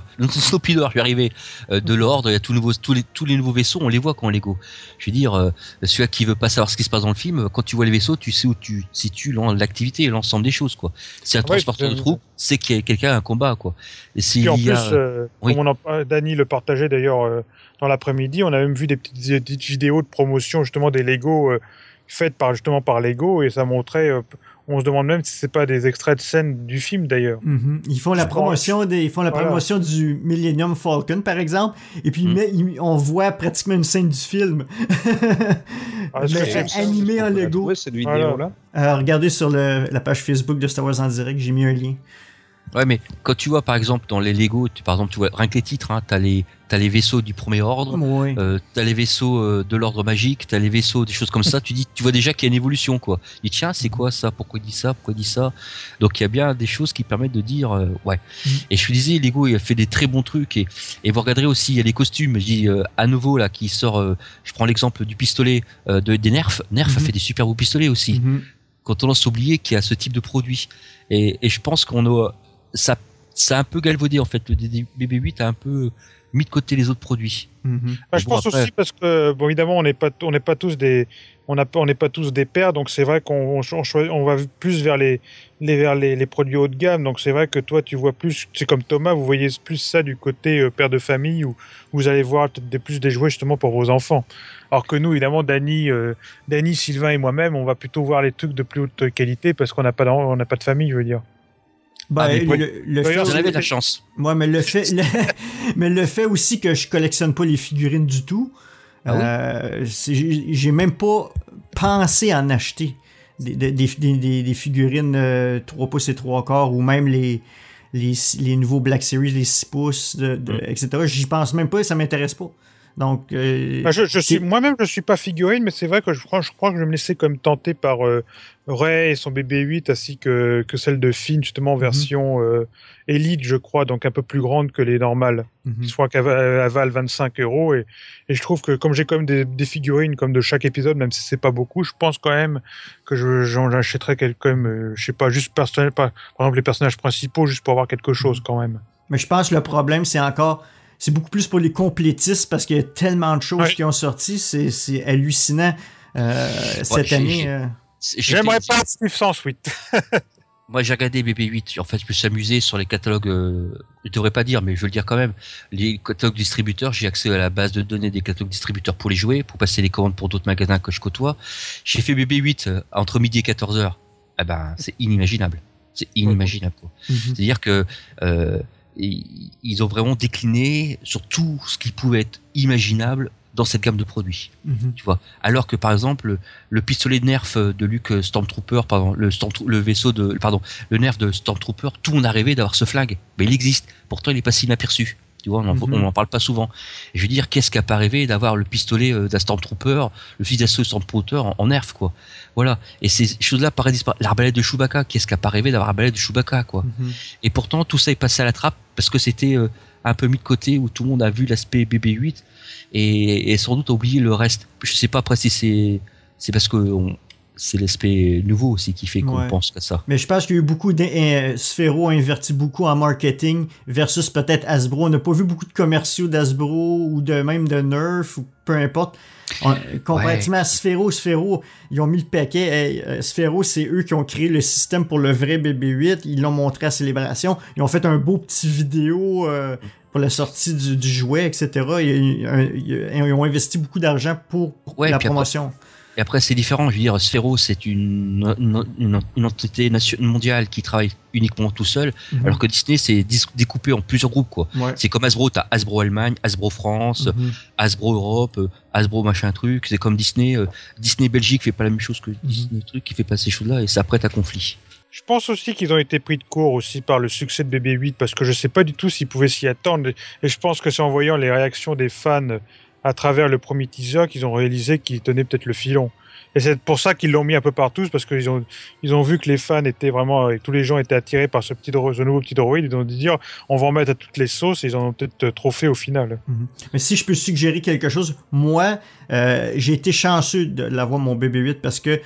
je vais arriver, de l'ordre, il y a tous les nouveaux vaisseaux, on les voit quand on Lego. Je veux dire, celui qui veut pas savoir ce qui se passe dans le film, quand tu vois les vaisseaux, tu sais où tu situes l'activité et l'ensemble des choses, quoi. C'est un transporteur de troupes, c'est qu'il y a quelqu'un à un combat, quoi. Et puis en plus, comme Dany le partageait d'ailleurs dans l'après-midi, on a même vu des petites vidéos de promotion justement des Lego faites par Lego, et ça montrait. On se demande même si c'est pas des extraits de scènes du film d'ailleurs. Ils font la promotion promotion du Millennium Falcon par exemple, et puis on voit pratiquement une scène du film. Animée en Lego. Cette vidéo là. Regardez sur la page Facebook de Star Wars en direct, j'ai mis un lien. Ouais, mais quand tu vois par exemple dans les Lego, par exemple tu vois rien que les titres, hein, t'as les vaisseaux du premier ordre, Oui. t'as les vaisseaux de l'ordre magique, t'as les vaisseaux des choses comme ça. Tu vois déjà qu'il y a une évolution quoi. Et tiens, c'est quoi ça? Pourquoi il dit ça? Pourquoi il dit ça? Donc il y a bien des choses qui permettent de dire ouais. Et je te disais, Lego il a fait des très bons trucs et vous regarderez aussi il y a les costumes. Je dis à nouveau là qui sort. Je prends l'exemple du pistolet des Nerf. Nerf a fait des super beaux pistolets aussi. Quand on lance oublier qu'il y a ce type de produit et je pense qu'on a ça a un peu galvaudé en fait. Le BB-8 a un peu mis de côté les autres produits. Je pense aussi parce que bon évidemment on n'est pas tous des pairs, donc c'est vrai qu'on va plus vers les produits haut de gamme. Donc c'est vrai que toi tu vois plus, c'est comme Thomas, vous voyez plus ça du côté père de famille où vous allez voir peut-être plus des jouets justement pour vos enfants. Alors que nous évidemment Dany, Sylvain et moi-même on va plutôt voir les trucs de plus haute qualité parce qu'on n'a pas de famille, je veux dire. Bah, vous en avez de la chance. Ouais, mais le fait aussi que je collectionne pas les figurines du tout, j'ai même pas pensé en acheter des figurines 3 pouces et 3 quarts ou même les nouveaux Black Series, les 6 pouces, etc. J'y pense même pas et ça m'intéresse pas. Donc, moi-même, je suis pas figurine, mais c'est vrai que je crois que je vais me laisser comme tenter par Rey et son BB-8, ainsi que celle de Finn, justement, en version Elite, je crois, donc un peu plus grande que les normales. Je crois qu'elle valent 25 €. Et je trouve que comme j'ai quand même des figurines comme de chaque épisode, même si c'est pas beaucoup, je pense quand même que j'en achèterais quelqu'un, je sais pas, juste par exemple les personnages principaux, juste pour avoir quelque chose quand même. Mais je pense que le problème, c'est beaucoup plus pour les complétistes parce qu'il y a tellement de choses qui ont sorti. C'est hallucinant cette année. J'aimerais pas Steve Sansweet. Moi, j'ai regardé BB-8. En fait, je me suis amusé sur les catalogues. Je devrais pas dire, mais je veux le dire quand même. Les catalogues distributeurs, j'ai accès à la base de données des catalogues distributeurs pour les jouer, pour passer les commandes pour d'autres magasins que je côtoie. J'ai fait BB-8 entre midi et 14h. Eh ben, c'est inimaginable. C'est inimaginable, quoi. C'est-à-dire que ils ont vraiment décliné sur tout ce qui pouvait être imaginable dans cette gamme de produits. Tu vois. Alors que par exemple le pistolet de Nerf de Luke Stormtrooper, le Nerf de Stormtrooper, tout le monde a rêvé d'avoir ce flingue, mais il existe. Pourtant il est passé inaperçu. Tu vois, on en parle pas souvent. Et je veux dire, qu'est-ce qui a pas rêvé d'avoir le pistolet d'un Stormtrooper, le fusil d'assaut Stormtrooper en Nerf, quoi. Voilà. Et ces choses-là paraissent disparaître. L'arbalète de Chewbacca, qu'est-ce qui a pas rêvé d'avoir l'arbalète de Chewbacca, quoi. Et pourtant, tout ça est passé à la trappe parce que c'était un peu mis de côté, où tout le monde a vu l'aspect BB-8 et sans doute a oublié le reste. Je sais pas après si c'est parce que c'est l'aspect nouveau aussi qui fait qu'on pense qu'à ça. Mais je pense qu'il y a eu beaucoup Sphero a investi beaucoup en marketing versus peut-être Hasbro. On n'a pas vu beaucoup de commerciaux d'Hasbro ou même de Nerf ou peu importe. Comparativement à Sphero, ils ont mis le paquet. Sphero, c'est eux qui ont créé le système pour le vrai BB-8. Ils l'ont montré à Célébration. Ils ont fait un beau petit vidéo pour la sortie du jouet, etc. Ils ont investi beaucoup d'argent pour la promotion. Et après, c'est différent. Je veux dire, Sphero, c'est une entité mondiale qui travaille uniquement tout seul, alors que Disney, c'est découpé en plusieurs groupes, quoi. C'est comme Hasbro, t'as Hasbro Allemagne, Hasbro France, Hasbro Europe, Hasbro machin truc. C'est comme Disney. Disney Belgique fait pas la même chose que Disney truc, qui fait pas ces choses-là, et ça prête à conflit. Je pense aussi qu'ils ont été pris de court aussi par le succès de BB-8, parce que je sais pas du tout s'ils pouvaient s'y attendre. Et je pense que c'est en voyant les réactions des fans à travers le premier teaser qu'ils ont réalisé qu'ils tenaient peut-être le filon. Et c'est pour ça qu'ils l'ont mis un peu partout, parce qu'ils ont vu que les fans étaient vraiment, tous les gens étaient attirés par ce nouveau petit droïde. Ils ont dit dire, on va en mettre à toutes les sauces, et ils en ont peut-être trop fait au final. Mais si je peux suggérer quelque chose, moi, j'ai été chanceux de l'avoir mon BB-8 parce que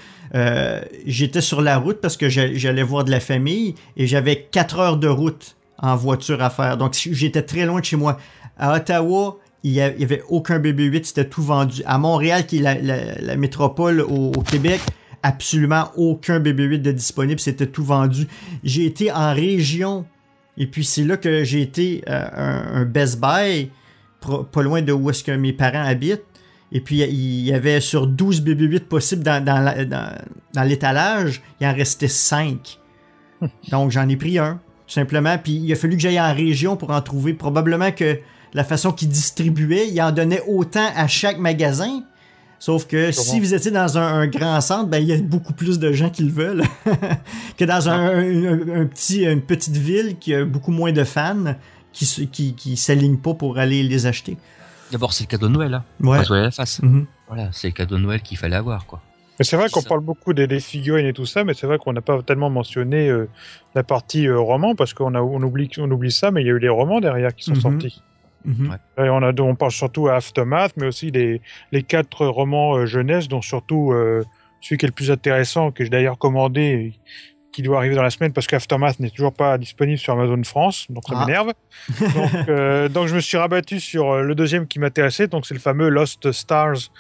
j'étais sur la route parce que j'allais voir de la famille et j'avais 4 heures de route en voiture à faire. Donc j'étais très loin de chez moi. À Ottawa, il n'y avait aucun BB-8, c'était tout vendu. À Montréal, qui est la métropole au Québec, absolument aucun BB-8 de disponible, c'était tout vendu. J'ai été en région, et puis c'est là que j'ai été un Best Buy, pas loin de où est-ce que mes parents habitent. Et puis il y avait sur 12 BB-8 possibles dans l'étalage, il en restait 5. Donc j'en ai pris un, tout simplement. Puis il a fallu que j'aille en région pour en trouver. Probablement que la façon qu'ils distribuaient, ils en donnaient autant à chaque magasin. Sauf que si vous étiez dans un grand centre, ben il y a beaucoup plus de gens qui le veulent que dans une petite ville qui a beaucoup moins de fans qui s'alignent pas pour aller les acheter. D'abord, c'est le cadeau de Noël, hein. Ouais. On va se voir la face. Mm-hmm. Voilà, c'est le cadeau de Noël qu'il fallait avoir, quoi. Mais c'est vrai qu'on parle beaucoup des figurines et tout ça, mais c'est vrai qu'on n'a pas tellement mentionné la partie roman, parce qu'on oublie ça, mais il y a eu les romans derrière qui sont sortis. Mm-hmm. Ouais. Et on pense surtout à Aftermath, mais aussi les 4 romans jeunesse, dont surtout celui qui est le plus intéressant, que j'ai d'ailleurs commandé, qui doit arriver dans la semaine, parce qu'Aftermath n'est toujours pas disponible sur Amazon France, donc ça m'énerve. Donc je me suis rabattu sur le deuxième qui m'intéressait, donc c'est le fameux Lost Stars,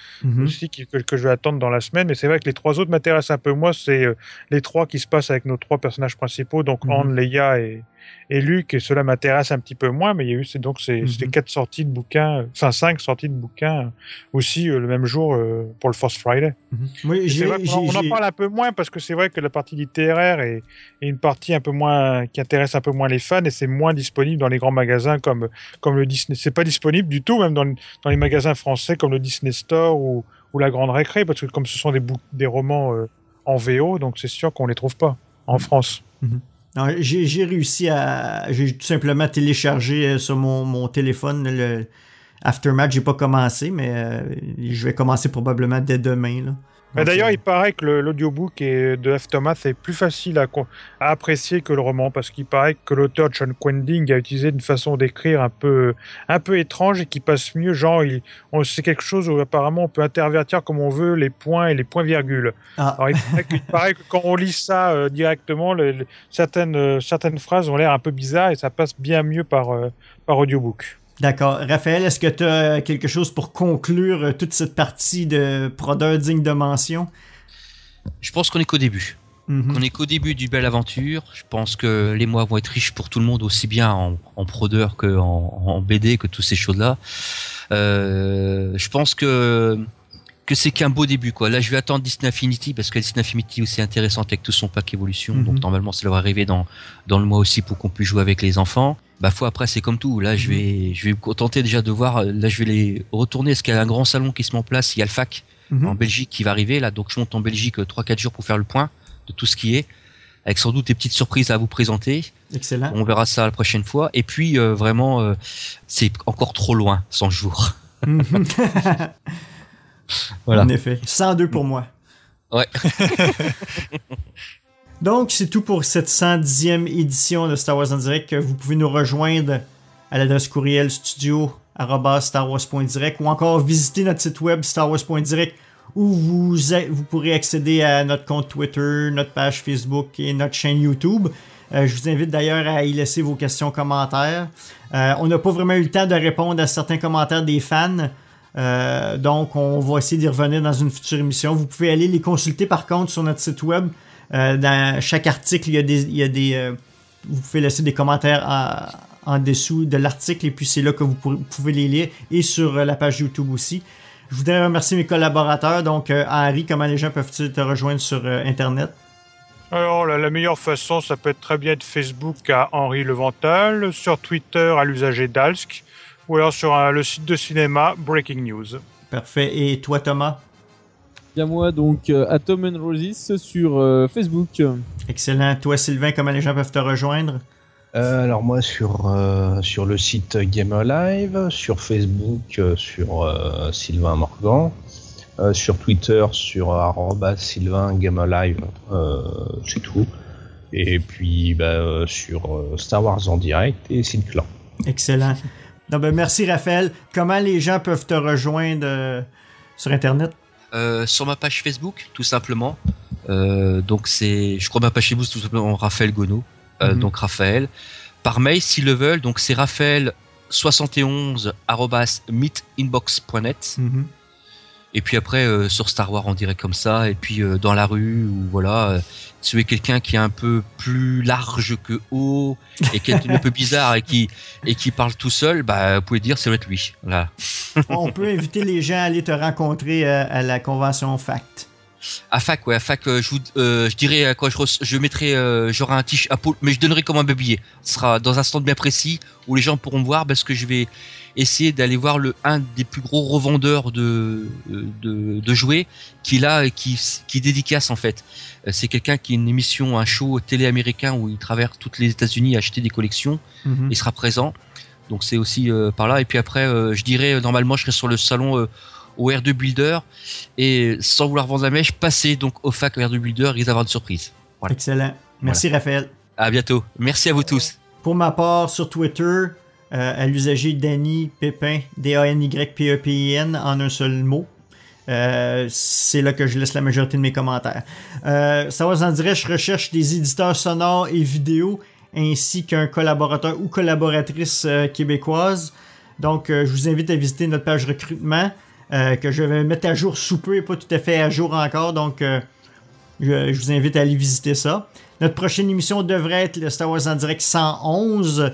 aussi, que je vais attendre dans la semaine. Mais c'est vrai que les 3 autres m'intéressent un peu moins, c'est les 3 qui se passent avec nos 3 personnages principaux, donc Han, Leia et Luke, et cela m'intéresse un petit peu moins, mais il y a eu c'était 4 sorties de bouquins, enfin 5 sorties de bouquins aussi le même jour pour le Force Friday. Oui, on en parle un peu moins parce que c'est vrai que la partie littéraire est une partie un peu moins qui intéresse un peu moins les fans, et c'est moins disponible dans les grands magasins comme le Disney. C'est pas disponible du tout, même dans les magasins français comme le Disney Store ou la Grande Récré, parce que comme ce sont des romans en VO, donc c'est sûr qu'on les trouve pas en France. J'ai réussi j'ai tout simplement téléchargé sur mon téléphone le Aftermath. J'ai pas commencé, mais je vais commencer probablement dès demain, là. Mais d'ailleurs, il paraît que l'audiobook de Aftermath est plus facile à apprécier que le roman, parce qu'il paraît que l'auteur John Quending a utilisé une façon d'écrire un peu étrange et qui passe mieux. Genre, c'est quelque chose où apparemment on peut intervertir comme on veut les points et les points-virgules. Alors, il paraît que quand on lit ça directement, certaines phrases ont l'air un peu bizarres et ça passe bien mieux par audiobook. D'accord. Raphaël, est-ce que tu as quelque chose pour conclure toute cette partie de Prodeur digne de mention? Je pense qu'on est qu'au début. On est qu'au début d'une belle aventure. Je pense que les mois vont être riches pour tout le monde, aussi bien en Prodeur qu'en BD, que toutes ces choses-là. Je pense que c'est qu'un beau début, quoi. Là, je vais attendre Disney Infinity, parce que Disney Infinity est aussi intéressante avec tout son pack évolution. Donc normalement, ça devrait arriver dans le mois aussi pour qu'on puisse jouer avec les enfants. Après, c'est comme tout. Là, je vais me contenter déjà de voir. Là, je vais les retourner. Est-ce qu'il y a un grand salon qui se met en place? Il y a le FAC en Belgique qui va arriver, là. Donc, je monte en Belgique 3-4 jours pour faire le point de tout ce qui est, avec sans doute des petites surprises à vous présenter. Excellent. On verra ça la prochaine fois. Et puis, vraiment, c'est encore trop loin, 100 jours. Voilà. En effet. 102 pour moi. Ouais. Donc, c'est tout pour cette 110e édition de Star Wars en direct. Vous pouvez nous rejoindre à l'adresse courriel studio@starwars.direct ou encore visiter notre site web starwars.direct où vous pourrez accéder à notre compte Twitter, notre page Facebook et notre chaîne YouTube. Je vous invite d'ailleurs à y laisser vos questions, commentaires. On n'a pas vraiment eu le temps de répondre à certains commentaires des fans. Donc, on va essayer d'y revenir dans une future émission. Vous pouvez aller les consulter par contre sur notre site web. Dans chaque article, vous pouvez laisser des commentaires en dessous de l'article et puis c'est là que vous pouvez les lire, et sur la page YouTube aussi. Je voudrais remercier mes collaborateurs. Donc, Henri, comment les gens peuvent-ils te rejoindre sur Internet? Alors, la meilleure façon, ça peut être très bien de Facebook à Henri Levental, sur Twitter à l'usager Dalsk, ou alors sur le site de cinéma Breaking News. Parfait. Et toi, Thomas? Bien moi, donc, Atom and Roses sur Facebook. Excellent. Toi, Sylvain, comment les gens peuvent te rejoindre? Alors moi, sur le site Gamerlive, sur Facebook, sur Sylvain Morgan, sur Twitter, sur @Sylvain Gamerlive, c'est tout. Et puis sur Star Wars en direct et Synclan. Excellent. Merci Raphaël. Comment les gens peuvent te rejoindre sur Internet? Sur ma page Facebook, tout simplement. Donc je crois ma page Facebook, tout simplement Raphaël Gonneau. Donc Raphaël. Par mail, s'ils le veulent, donc c'est raphaël71@meetinbox.net. Et puis après, sur Star Wars en direct comme ça, et puis dans la rue, ou voilà, si vous êtes quelqu'un qui est un peu plus large que haut, et qui est un peu bizarre, et qui parle tout seul, vous pouvez dire ça va être lui. Voilà. On peut inviter les gens à aller te rencontrer à la convention FACT. À fac, je dirais à quoi je mettrai genre un t-shirt, mais je donnerai comme un billet. Ce sera dans un stand bien précis où les gens pourront me voir parce que je vais essayer d'aller voir un des plus gros revendeurs de jouets qui dédicace en fait. C'est quelqu'un qui a une émission, un show télé américain où il traverse toutes les États-Unis à acheter des collections. Il sera présent. Donc c'est aussi par là. Et puis après, je dirais normalement je serai sur le salon au R2 Builder et sans vouloir vendre la mèche, passer donc au fac R2 Builder, ils avoir une surprise. Voilà. Excellent. Merci Raphaël. À bientôt. Merci à vous tous. Pour ma part, sur Twitter, à l'usager Danny Pépin, DANYPEPIN en un seul mot. C'est là que je laisse la majorité de mes commentaires. Ça va en direct, je recherche des éditeurs sonores et vidéo ainsi qu'un collaborateur ou collaboratrice québécoise. Donc, je vous invite à visiter notre page recrutement que je vais mettre à jour sous peu et pas tout à fait à jour encore. Donc, je vous invite à aller visiter ça. Notre prochaine émission devrait être le Star Wars en direct 111.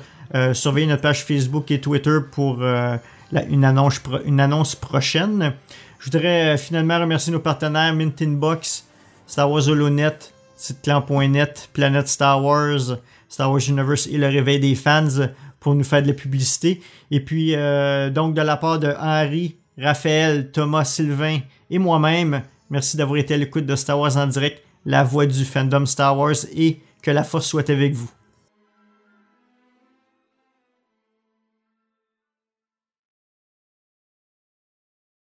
Surveillez notre page Facebook et Twitter pour une annonce prochaine. Je voudrais finalement remercier nos partenaires Mint Inbox, Star Wars Holonet, Siteclan.net, Planète Star Wars, Star Wars Universe et le Réveil des fans pour nous faire de la publicité. Et puis, donc, de la part de Henri, Raphaël, Thomas, Sylvain et moi-même, merci d'avoir été à l'écoute de Star Wars en direct, la voix du fandom Star Wars, et que la force soit avec vous.